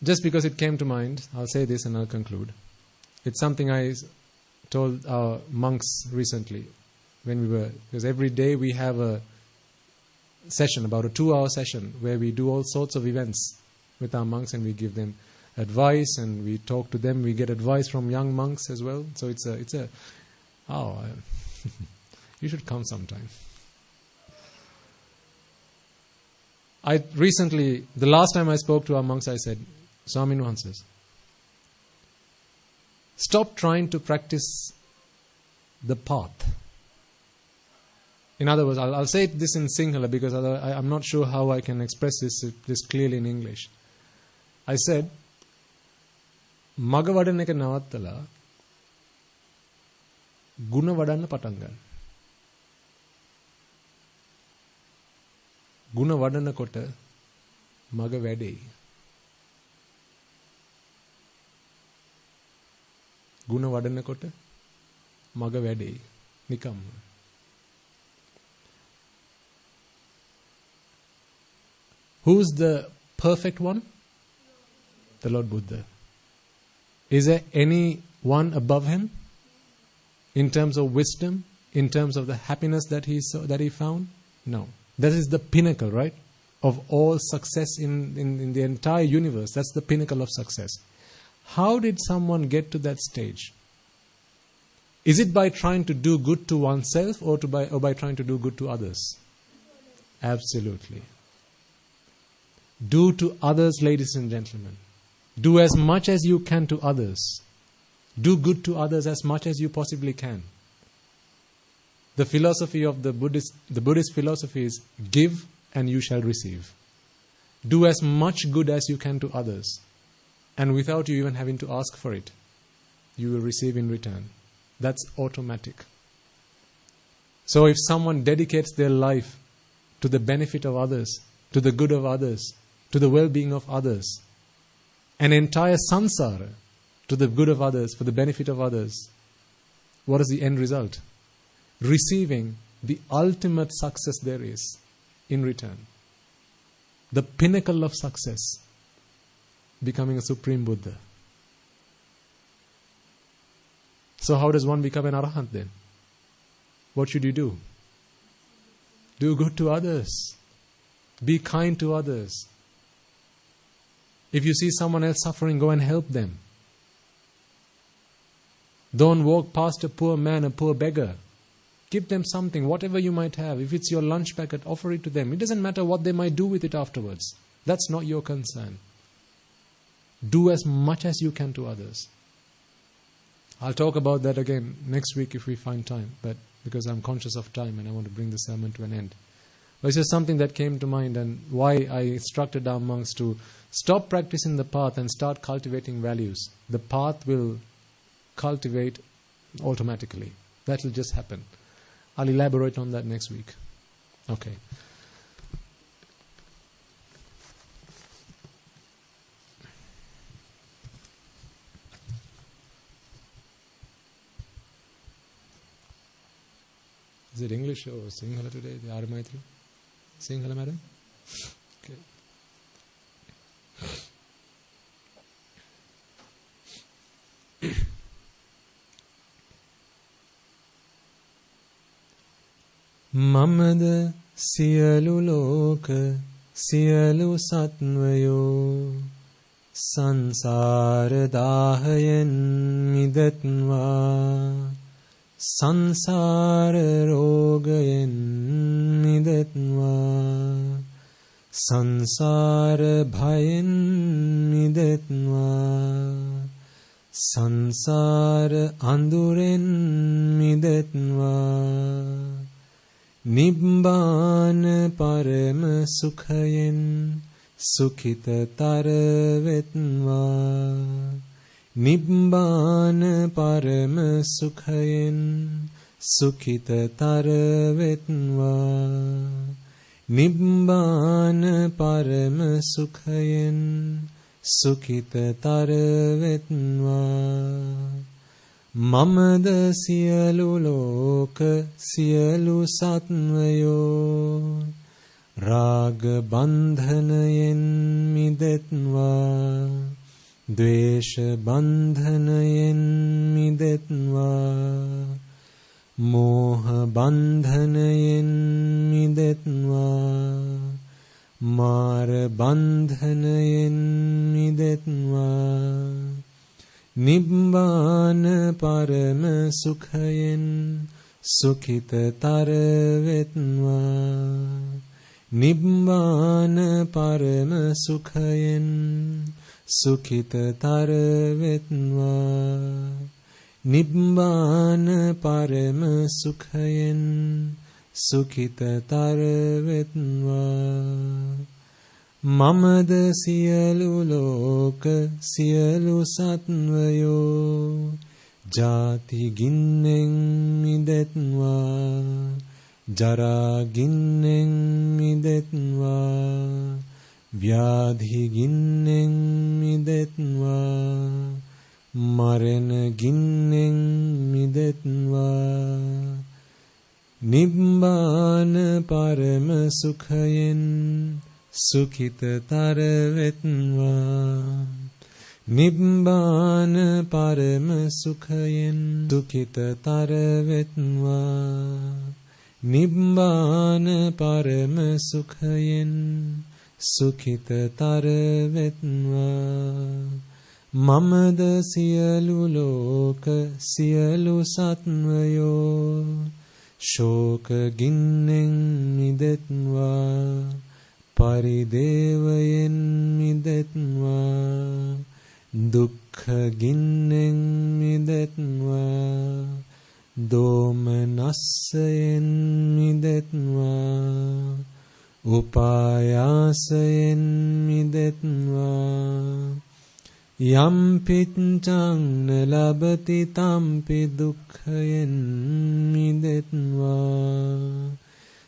Just because it came to mind, I'll say this and I'll conclude. It's something I told our monks recently because every day we have a session, about a 2-hour session, where we do all sorts of events with our monks and we give them advice and we talk to them. We get advice from young monks as well. So you should come sometime. The last time I spoke to our monks, I said, Swami Nuansa, stop trying to practice the path. In other words, I'll say this in Sinhala because I'm not sure how I can express this clearly in English. I said, Maga wadan එක නවත්තලා ගුණ වඩන්න පටන් ගන්න. ගුණ වඩනකොට මග වැඩෙයි. ගුණ වඩනකොට මග වැඩෙයි. නිකම්ම. Who's the perfect one? The Lord Buddha. Is there anyone above him in terms of wisdom, in terms of the happiness that he found? No. That is the pinnacle, right, of all success in the entire universe. That's the pinnacle of success. How did someone get to that stage? Is it by trying to do good to oneself or by trying to do good to others? Absolutely. Do to others, ladies and gentlemen. Do as much as you can to others. Do good to others as much as you possibly can. The philosophy of the Buddhist philosophy is give and you shall receive. Do as much good as you can to others, and without you even having to ask for it, you will receive in return. That's automatic. So if someone dedicates their life to the benefit of others, to the good of others, to the well-being of others, an entire samsara to the good of others, for the benefit of others, what is the end result? Receiving the ultimate success there is in return. The pinnacle of success, becoming a Supreme Buddha. So how does one become an Arahant then? What should you do? Do good to others. Be kind to others. If you see someone else suffering, go and help them. Don't walk past a poor man, a poor beggar. Give them something, whatever you might have. If it's your lunch packet, offer it to them. It doesn't matter what they might do with it afterwards. That's not your concern. Do as much as you can to others. I'll talk about that again next week if we find time, but because I'm conscious of time and I want to bring the sermon to an end. But it's just something that came to mind, and why I instructed our monks to stop practicing the path and start cultivating values. The path will cultivate automatically. That will just happen. I'll elaborate on that next week. Okay. Is it English or Sinhala today? The Arya Maitri? Sinhala, madam? Okay. Mamada siyalu loka siyalu satvayo sansara dahayan midatva sansara rogayan midatva sansara bhayan midatva sansara anduren midatva Nibbana parama sukhayen sukhita taravetva Nibbana parama sukhayen sukhita taravetva Nibbana parama sukhayen sukhita taravetva Mamada siyalu loka siyalu satvayo Raga bandhanayen midetva Dvesha bandhanayen midetva Moha bandhanayen midetva Mara bandhanayen midetva Nibbana parama sukhayen sukhita taravetva Nibbana parama sukhayen sukhita taravetva Nibbana parama sukhayen sukhita taravetva Mamada siyalu loka siyalu satvayo Jati ginnen midetva Jara ginnen midetva Vyadhi ginnen midetva Marana ginnen midetva Nibbana parama sukhayen Sukhita taravetva නිබ්බාන පරම සුඛයෙන් දුකිතතර වෙත්වා නිබ්බාන පරම සුඛයෙන් සුඛිතතර වෙත්වා මමද සියලු ලෝක සියලු සත්වයෝ ශෝක ගින්නෙන් මිදෙත්වා පරිදේවයෙන් මිදෙත්වා දුක්ඛ ගින්නෙන් මිදෙත්වා දෝමනස්සයෙන් මිදෙත්වා උපායාසයෙන් මිදෙත්වා යම් පිච්ඡං නලබති තම්පි දුක්ඛයෙන් මිදෙත්වා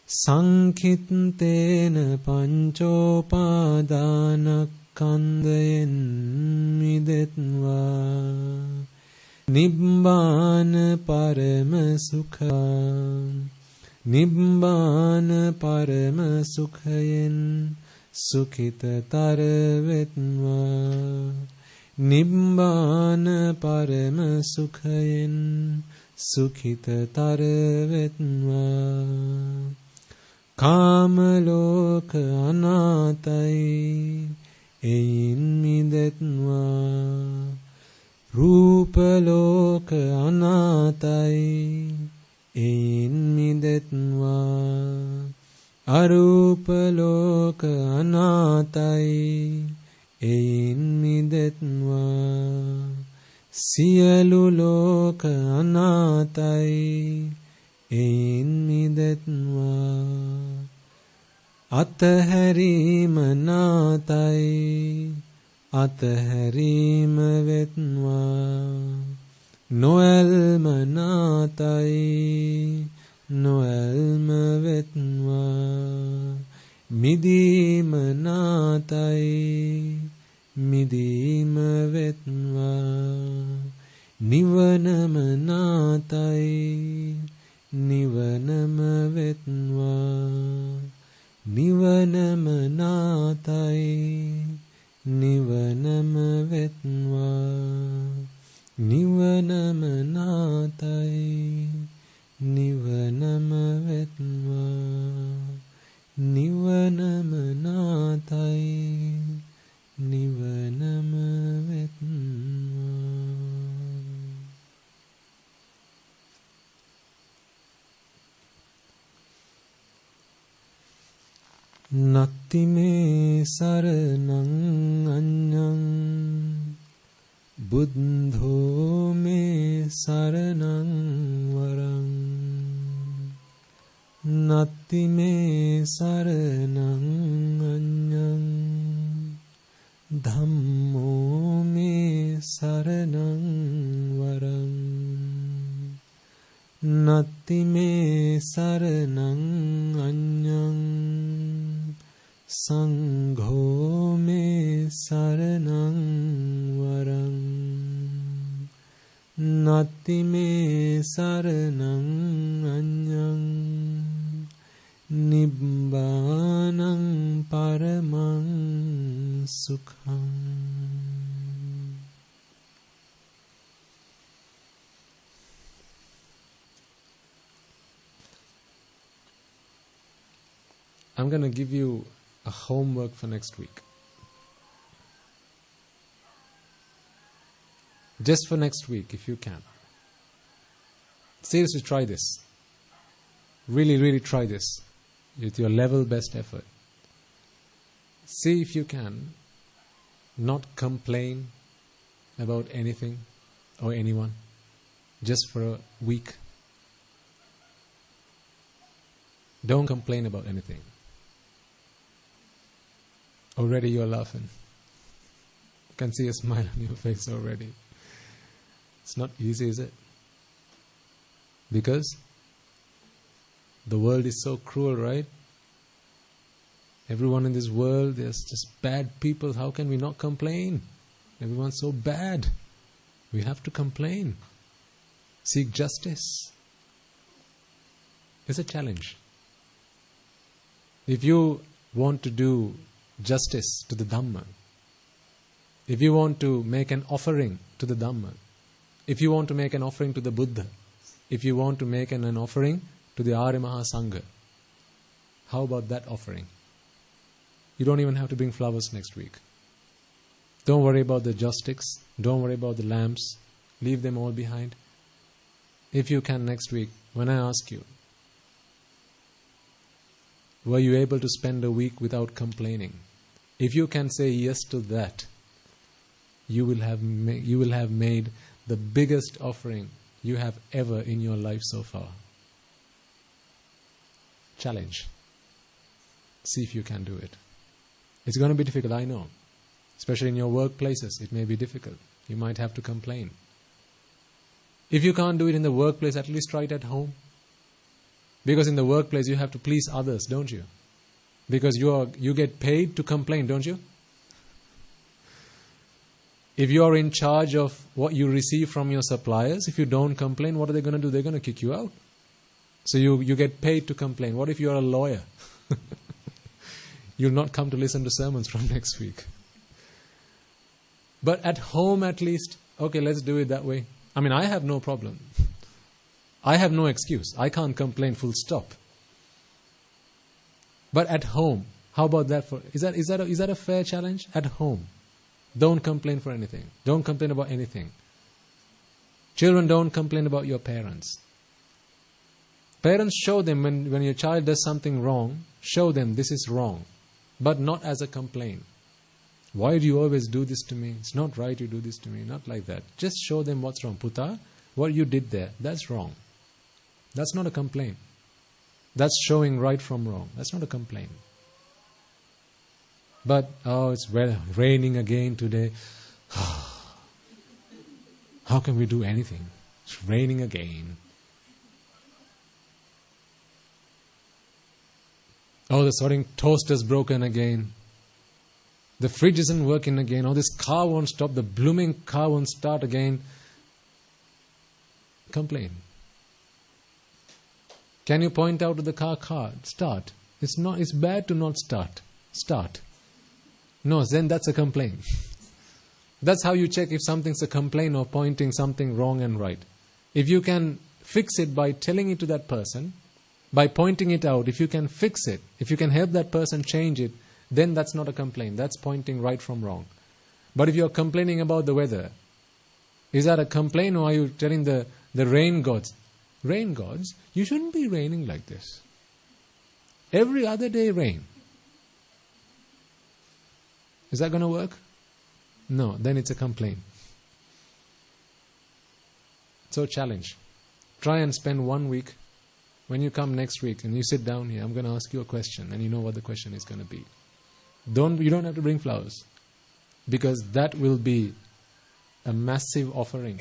සංඛිත්තේන පංචෝපාදානස්කන්ධයෙන් මිදෙත්වා නිබ්බාන පරම සුඛං නිබ්බාන පරම සුඛයෙන් සුඛිතතර වෙත්වා නිබ්බාන පරම සුඛයෙන් සුඛිතතර වෙත්වා කාම ලෝක අනාතයි එයින් මිදෙත්වා රූප ලෝක අනාතයි එයින් මිදෙත්වා අරූප ලෝක අනාතයි එයින් මිදෙත්වා සියලු ලෝක අනාතයි එයින් මිදෙත්වා අතහැරීම නාතයි අතහැරීම වෙත්වා නොඇල්ම නාතයි නොඇල්ම වෙත්වා මිදීම නාතයි මිදීම වෙත්වා නිවනම නාතයි නිවනම වෙත්වා නිවනම නාතයි නිවනම වෙත්වා නිවනම නාතයි නිවනම වෙත්වා නිවනම නාතයි නිවනම වෙත්වා නත්ති මේ සරණං අඤ්ඤං බුද්ධෝ මේ සරණං වරං නත්ති මේ සරණං අඤ්ඤං ධම්මෝ මේ සරණං වරං නත්ති මේ සරණං අඤ්ඤං සංඝෝ මේ සරණං වරං නත්ති මේ සරණං අඤ්ඤං නිබ්බානං පරමං සුඛං I'm going to give you a homework for next week. Just for next week, if you can. Seriously, try this. Really, really try this with your level best effort. See if you can not complain about anything or anyone just for a week. Don't complain about anything. Already you're laughing. I can see a smile on your face already. It's not easy, is it? Because the world is so cruel, right? Everyone in this world, there's just bad people. How can we not complain? Everyone's so bad. We have to complain. Seek justice. It's a challenge. If you want to do justice to the Dhamma, if you want to make an offering to the Dhamma, if you want to make an offering to the Buddha, if you want to make an offering to the Arya Maha Sangha, how about that offering? You don't even have to bring flowers next week. Don't worry about the joss sticks. Don't worry about the lamps. Leave them all behind. If you can next week, when I ask you, were you able to spend a week without complaining? If you can say yes to that, you will have made the biggest offering you have ever in your life so far. Challenge. See if you can do it. It's going to be difficult, I know. Especially in your workplaces, it may be difficult. You might have to complain. If you can't do it in the workplace, at least try it at home. Because in the workplace you have to please others, don't you? Because you get paid to complain, don't you? If you are in charge of what you receive from your suppliers, if you don't complain, what are they going to do? They're going to kick you out. So you get paid to complain. What if you are a lawyer? You'll not come to listen to sermons from next week. But at home at least, okay, let's do it that way. I mean, I have no problem. I have no excuse. I can't complain full stop. But at home, how about that? Is that a fair challenge? At home, don't complain for anything. Don't complain about anything. Children, don't complain about your parents. Parents, show them when your child does something wrong, show them this is wrong, but not as a complaint. Why do you always do this to me? It's not right you do this to me. Not like that. Just show them what's wrong. Puta, what you did there, that's wrong. That's not a complaint. That's showing right from wrong. That's not a complaint. But, it's raining again today. How can we do anything? It's raining again. Oh, the sorting toaster's broken again. The fridge isn't working again. Oh, this car won't stop. The blooming car won't start again. Complain. Can you point out to the car, start? It's bad to not start. Start. No, then that's a complaint. That's how you check if something's a complaint or pointing something wrong and right. If you can fix it by telling it to that person, by pointing it out, if you can fix it, if you can help that person change it, then that's not a complaint. That's pointing right from wrong. But if you're complaining about the weather, is that a complaint, or are you telling the rain gods, rain gods, you shouldn't be raining like this. Every other day rain. Is that going to work? No, then it's a complaint. So challenge. Try and spend 1 week. When you come next week and you sit down here, I'm going to ask you a question and you know what the question is going to be. You don't have to bring flowers, because that will be a massive offering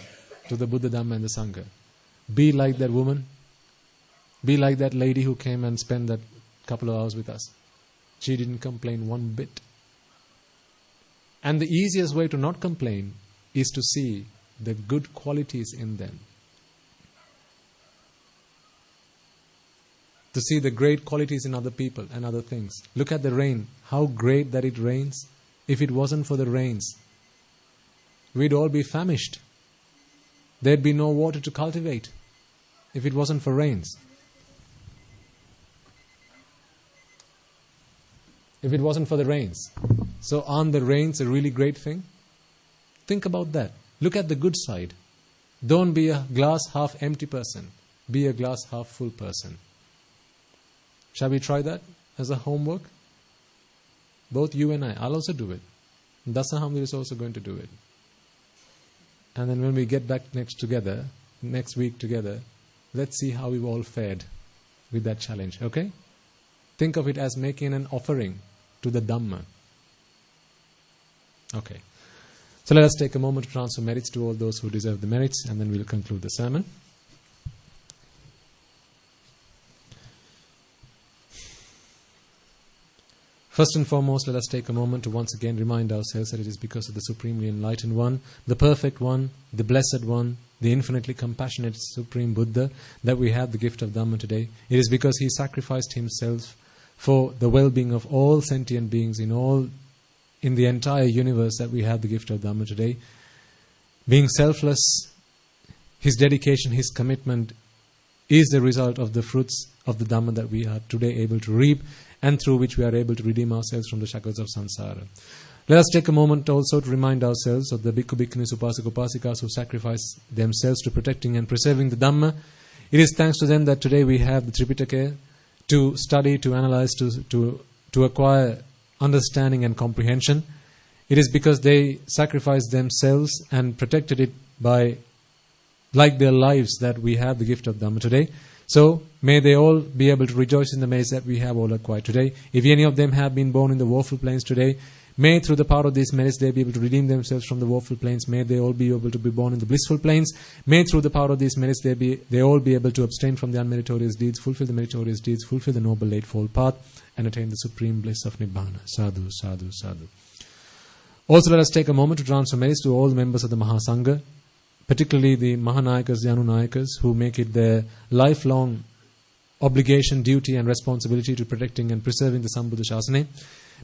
to the Buddha, Dhamma and the Sangha. Be like that woman. Be like that lady who came and spent that couple of hours with us. She didn't complain one bit. And the easiest way to not complain is to see the good qualities in them. To see the great qualities in other people and other things. Look at the rain. How great that it rains. If it wasn't for the rains, we'd all be famished. There'd be no water to cultivate if it wasn't for rains. If it wasn't for the rains. So aren't the rains a really great thing? Think about that. Look at the good side. Don't be a glass half empty person. Be a glass half full person. Shall we try that as a homework? Both you and I. I'll also do it. Dasahamdir is also going to do it. And then when we get back next week together, let's see how we've all fared with that challenge. Okay? Think of it as making an offering to the Dhamma. Okay. So let us take a moment to transfer merits to all those who deserve the merits, and then we'll conclude the sermon. First and foremost, let us take a moment to once again remind ourselves that it is because of the Supremely Enlightened One, the Perfect One, the Blessed One, the infinitely compassionate Supreme Buddha, that we have the gift of Dhamma today. It is because He sacrificed Himself for the well-being of all sentient beings in all in the entire universe that we have the gift of Dhamma today. Being selfless, his dedication, his commitment is the result of the fruits of the Dhamma that we are today able to reap, and through which we are able to redeem ourselves from the shackles of samsara. Let us take a moment also to remind ourselves of the Bhikkhu, Bhikkhunis, Upasaka, Upasikas who sacrifice themselves to protecting and preserving the Dhamma. It is thanks to them that today we have the Tripitaka to study, to analyze, to acquire understanding and comprehension. It is because they sacrificed themselves and protected it by, like their lives, that we have the gift of Dhamma today. So, may they all be able to rejoice in the merits that we have all acquired today. If any of them have been born in the woeful plains today, may through the power of these merits they be able to redeem themselves from the woeful plains. May they all be able to be born in the blissful plains. May through the power of these merits they all be able to abstain from the unmeritorious deeds, fulfill the meritorious deeds, fulfill the noble eightfold path, and attain the supreme bliss of Nibbana. Sadhu, sadhu, sadhu. Also, let us take a moment to transfer merits to all the members of the Mahasangha, particularly the Mahanayakas, the Anunayakas, who make it their lifelong obligation, duty and responsibility to protecting and preserving the Sambuddha Shasana.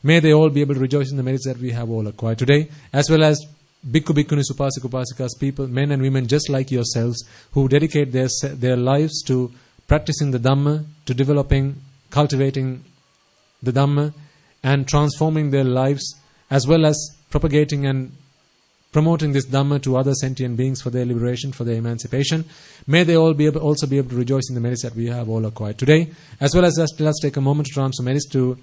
May they all be able to rejoice in the merits that we have all acquired today, as well as Bhikkhu, Bhikkhunis, Upasaka, Upasikas, people, men and women just like yourselves, who dedicate their lives to practicing the Dhamma, to developing, cultivating the Dhamma, and transforming their lives, as well as propagating and promoting this Dhamma to other sentient beings for their liberation, for their emancipation. May they all also be able to rejoice in the merits that we have all acquired today. As well as let's take a moment to transfer merits to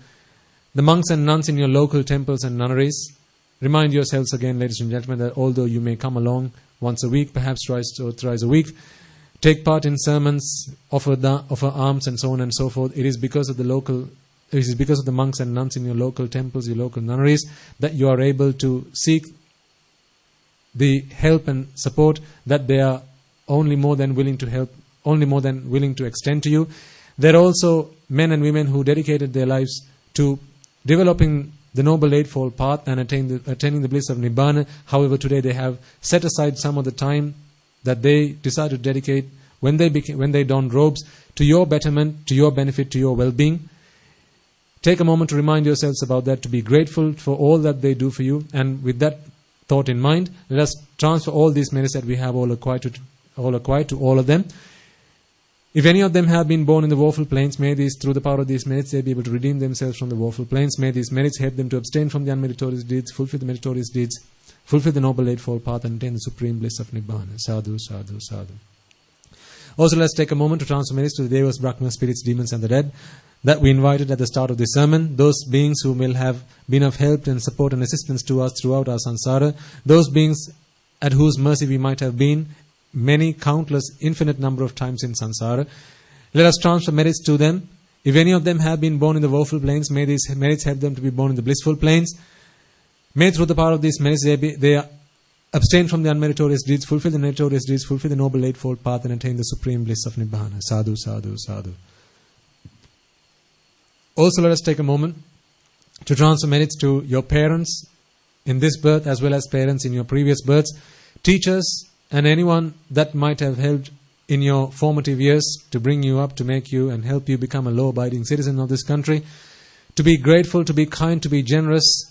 the monks and nuns in your local temples and nunneries. Remind yourselves again, ladies and gentlemen, that although you may come along once a week, perhaps twice or thrice a week, take part in sermons, offer alms and so on and so forth, it is because of the monks and nuns in your local temples, your local nunneries, that you are able to seek the help and support that they are only more than willing to help, only more than willing to extend to you. There are also men and women who dedicated their lives to developing the Noble Eightfold Path and attaining the bliss of Nibbana. However, today they have set aside some of the time that they decide to dedicate when they don robes to your betterment, to your benefit, to your well-being. Take a moment to remind yourselves about that, to be grateful for all that they do for you, and with that thought in mind, let us transfer all these merits that we have all acquired to all of them. If any of them have been born in the woeful plains, may these, through the power of these merits, they be able to redeem themselves from the woeful plains. May these merits help them to abstain from the unmeritorious deeds, fulfill the meritorious deeds, fulfill the Noble Eightfold Path, and attain the supreme bliss of Nibbana. Sadhu, sadhu, sadhu. Also, let's take a moment to transfer merits to the Devas, Brahmas, spirits, demons, and the dead that we invited at the start of this sermon, those beings who will have been of help and support and assistance to us throughout our samsara, those beings at whose mercy we might have been many, countless, infinite number of times in samsara. Let us transfer merits to them. If any of them have been born in the woeful plains, may these merits help them to be born in the blissful plains. May through the power of these merits they abstain from the unmeritorious deeds, fulfill the meritorious deeds, fulfill the Noble Eightfold Path, and attain the supreme bliss of Nibbana. Sadhu, sadhu, sadhu. Also, let us take a moment to transfer merits to your parents in this birth, as well as parents in your previous births, teachers, and anyone that might have helped in your formative years to bring you up, to make you and help you become a law-abiding citizen of this country, to be grateful, to be kind, to be generous,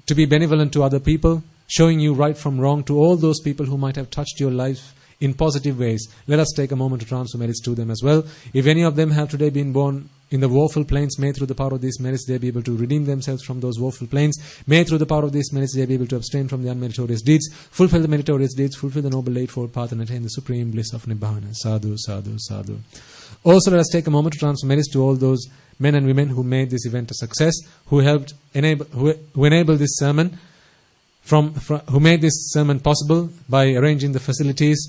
to be benevolent to other people, showing you right from wrong, to all those people who might have touched your life in positive ways. Let us take a moment to transfer merits to them as well. If any of them have today been born in the woeful plains, may through the power of these merits they be able to redeem themselves from those woeful plains. May through the power of these merits they be able to abstain from the unmeritorious deeds, fulfill the meritorious deeds, fulfill the Noble Eightfold Path, and attain the supreme bliss of Nibbana. Sadhu, sadhu, sadhu. Also, let us take a moment to transfer merits to all those men and women who made this event a success, who enabled this sermon, who made this sermon possible by arranging the facilities,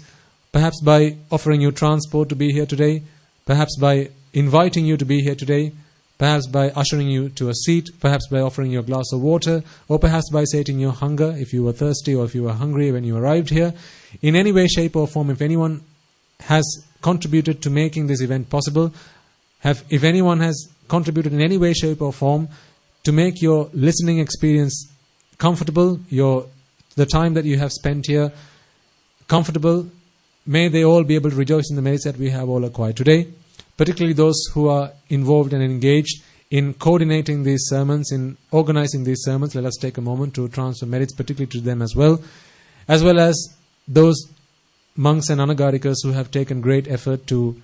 perhaps by offering you transport to be here today, perhaps by inviting you to be here today, perhaps by ushering you to a seat, perhaps by offering you a glass of water, or perhaps by sating your hunger if you were thirsty or if you were hungry when you arrived here. In any way, shape or form, if anyone has contributed to making this event possible, if anyone has contributed in any way, shape or form to make your listening experience comfortable, the time that you have spent here comfortable, may they all be able to rejoice in the merits that we have all acquired today. Particularly those who are involved and engaged in coordinating these sermons, in organizing these sermons. Let us take a moment to transfer merits particularly to them as well as those monks and anagarikas who have taken great effort to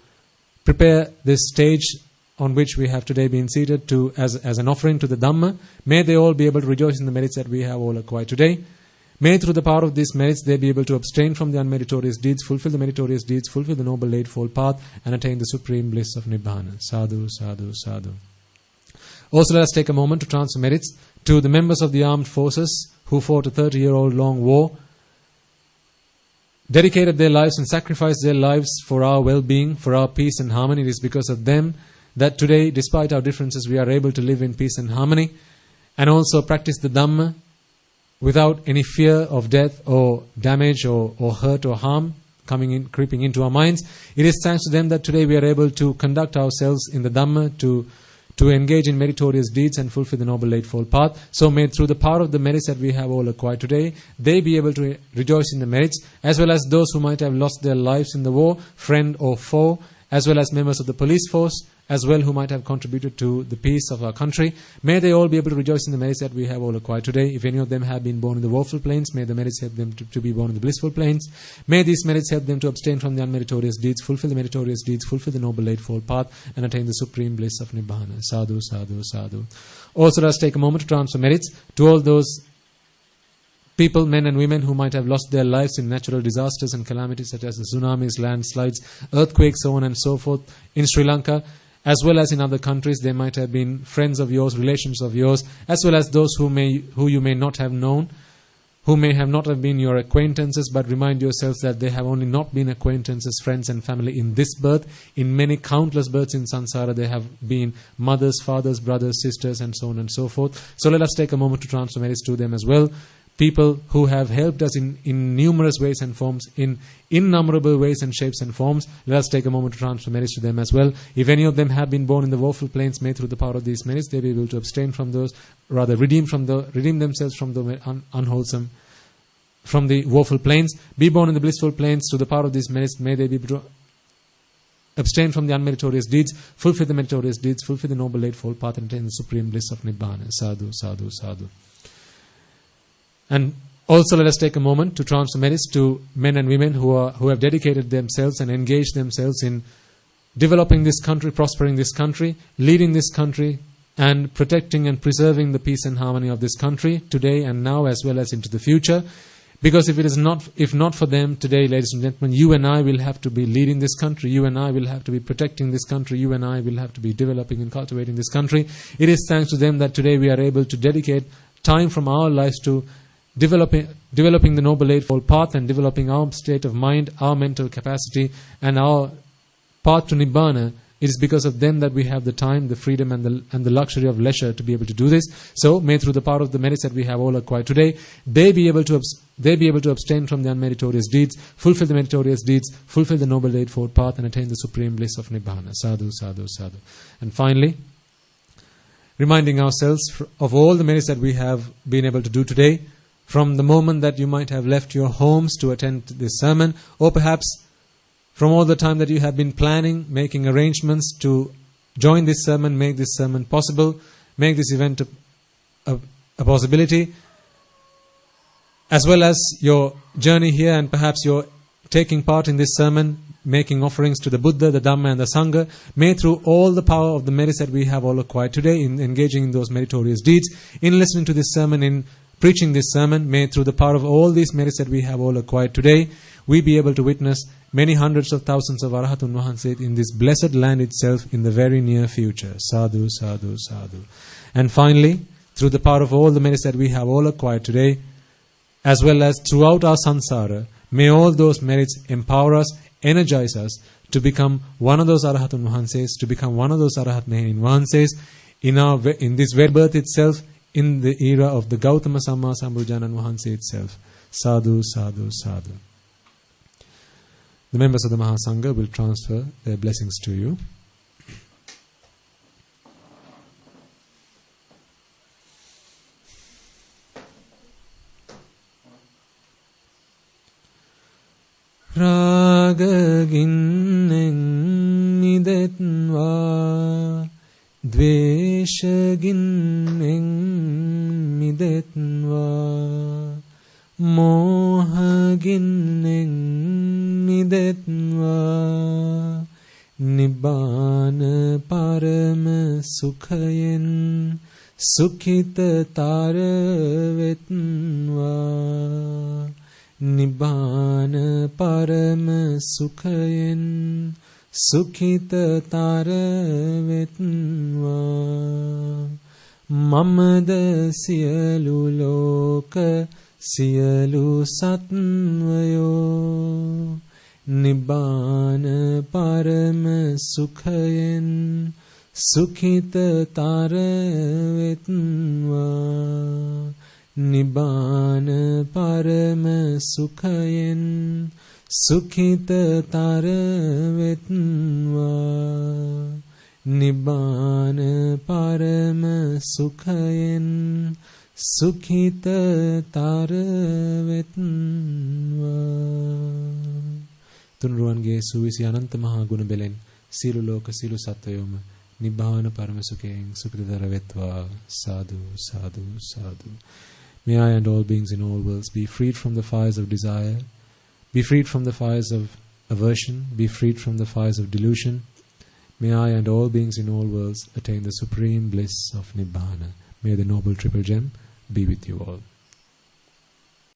prepare this stage on which we have today been seated to as an offering to the Dhamma. May they all be able to rejoice in the merits that we have all acquired today. May through the power of these merits they be able to abstain from the unmeritorious deeds, fulfill the meritorious deeds, fulfill the noble eightfold path, and attain the supreme bliss of Nibbana. Sadhu, sadhu, sadhu. Also let us take a moment to transfer merits to the members of the armed forces who fought a 30-year-old long war, dedicated their lives and sacrificed their lives for our well-being, for our peace and harmony. It is because of them that today, despite our differences, we are able to live in peace and harmony and also practice the Dhamma without any fear of death or damage or hurt or harm creeping into our minds. It is thanks to them that today we are able to conduct ourselves in the Dhamma, to engage in meritorious deeds and fulfill the noble eightfold path. So may through the power of the merits that we have all acquired today, they be able to rejoice in the merits, as well as those who might have lost their lives in the war, friend or foe, as well as members of the police force, as well who might have contributed to the peace of our country. May they all be able to rejoice in the merits that we have all acquired today. If any of them have been born in the woeful plains, may the merits help them to be born in the blissful plains. May these merits help them to abstain from the unmeritorious deeds, fulfill the meritorious deeds, fulfill the noble eightfold path, and attain the supreme bliss of Nibbana. Sadhu, sadhu, sadhu. Also let us take a moment to transfer merits to all those people, men and women, who might have lost their lives in natural disasters and calamities such as the tsunamis, landslides, earthquakes, so on and so forth in Sri Lanka, as well as in other countries. They might have been friends of yours, relations of yours, as well as those who you may not have known, who may have not have been your acquaintances, but remind yourselves that they have only not been acquaintances, friends and family in this birth. In many countless births in samsara, they have been mothers, fathers, brothers, sisters, and so on and so forth. So let us take a moment to transfer merits to them as well. People who have helped us in numerous ways and forms, in innumerable ways and shapes and forms. Let us take a moment to transfer merits to them as well. If any of them have been born in the woeful plains, may through the power of these merits they be able to abstain from those, rather redeem themselves from the unwholesome, from the woeful plains. Be born in the blissful plains. Through the power of these merits, may they be able to abstain from the unmeritorious deeds, fulfill the meritorious deeds, fulfill the noble eightfold path, and attain the supreme bliss of Nibbana. Sadhu, sadhu, sadhu. And also let us take a moment to transfer merits to men and women who have dedicated themselves and engaged themselves in developing this country, prospering this country, leading this country, and protecting and preserving the peace and harmony of this country today and now, as well as into the future. Because if not for them today, ladies and gentlemen, you and I will have to be leading this country. You and I will have to be protecting this country. You and I will have to be developing and cultivating this country. It is thanks to them that today we are able to dedicate time from our lives to developing the noble eightfold path and developing our state of mind, our mental capacity, and our path to Nibbana. It is because of them that we have the time, the freedom, and the luxury of leisure to be able to do this. So may through the power of the merits that we have all acquired today, they be able to abstain from the unmeritorious deeds, fulfill the meritorious deeds, fulfill the noble eightfold path, and attain the supreme bliss of Nibbana. Sadhu, sadhu, sadhu. And finally, reminding ourselves of all the merits that we have been able to do today, from the moment that you might have left your homes to attend this sermon, or perhaps from all the time that you have been planning, making arrangements to join this sermon, make this sermon possible, make this event a possibility, as well as your journey here, and perhaps your taking part in this sermon, making offerings to the Buddha, the Dhamma, and the Sangha. May through all the power of the merits that we have all acquired today, in engaging in those meritorious deeds, in listening to this sermon, in preaching this sermon, may through the power of all these merits that we have all acquired today, we be able to witness many hundreds of thousands of Arahatun Wahanse in this blessed land itself in the very near future. Sadhu, sadhu, sadhu. And finally, through the power of all the merits that we have all acquired today, as well as throughout our samsara, may all those merits empower us, energize us to become one of those Arahatun Wahanses, to become one of those Arahat Mehenin Wahanses in this very birth itself, in the era of the Gautama Samma Sambujanan Wahanse itself. Sadhu, sadhu, sadhu. The members of the Mahasangha will transfer their blessings to you. Raga ginnen nidetva Dvesha ක්ලේශගින්නෙන් මිදෙත්වා මෝහගින්නෙන් මිදෙත්වා නිබ්බාන පරම සුඛයෙන් සුඛිතතර වෙත්වා නිබ්බාන පරම සුඛයෙන් සුඛිතතර වෙත්වා මමද සියලු ලෝක සියලු සත්වයෝ නිබ්බාන පරම සුඛයෙන් සුඛිතතර වෙත්වා නිබ්බාන පරම සුඛයෙන් සුඛිතතර වෙත්වා නිබ්බාන පරම සුඛයෙන් සුඛිතතර වෙත්වා තුන්රුවන්ගේ සුවිසි අනන්ත මහා ගුණ බෙලෙන් සියලු ලෝක සියලු සත්වයෝම නිබ්බාන පරම සුඛයෙන් සුඛිතතර වෙත්වා සාදු සාදු සාදු. May I and all beings in all worlds be freed from the fires of desire, be freed from the fires of aversion, be freed from the fires of delusion. May I and all beings in all worlds attain the supreme bliss of Nibbana. May the Noble Triple Gem be with you all.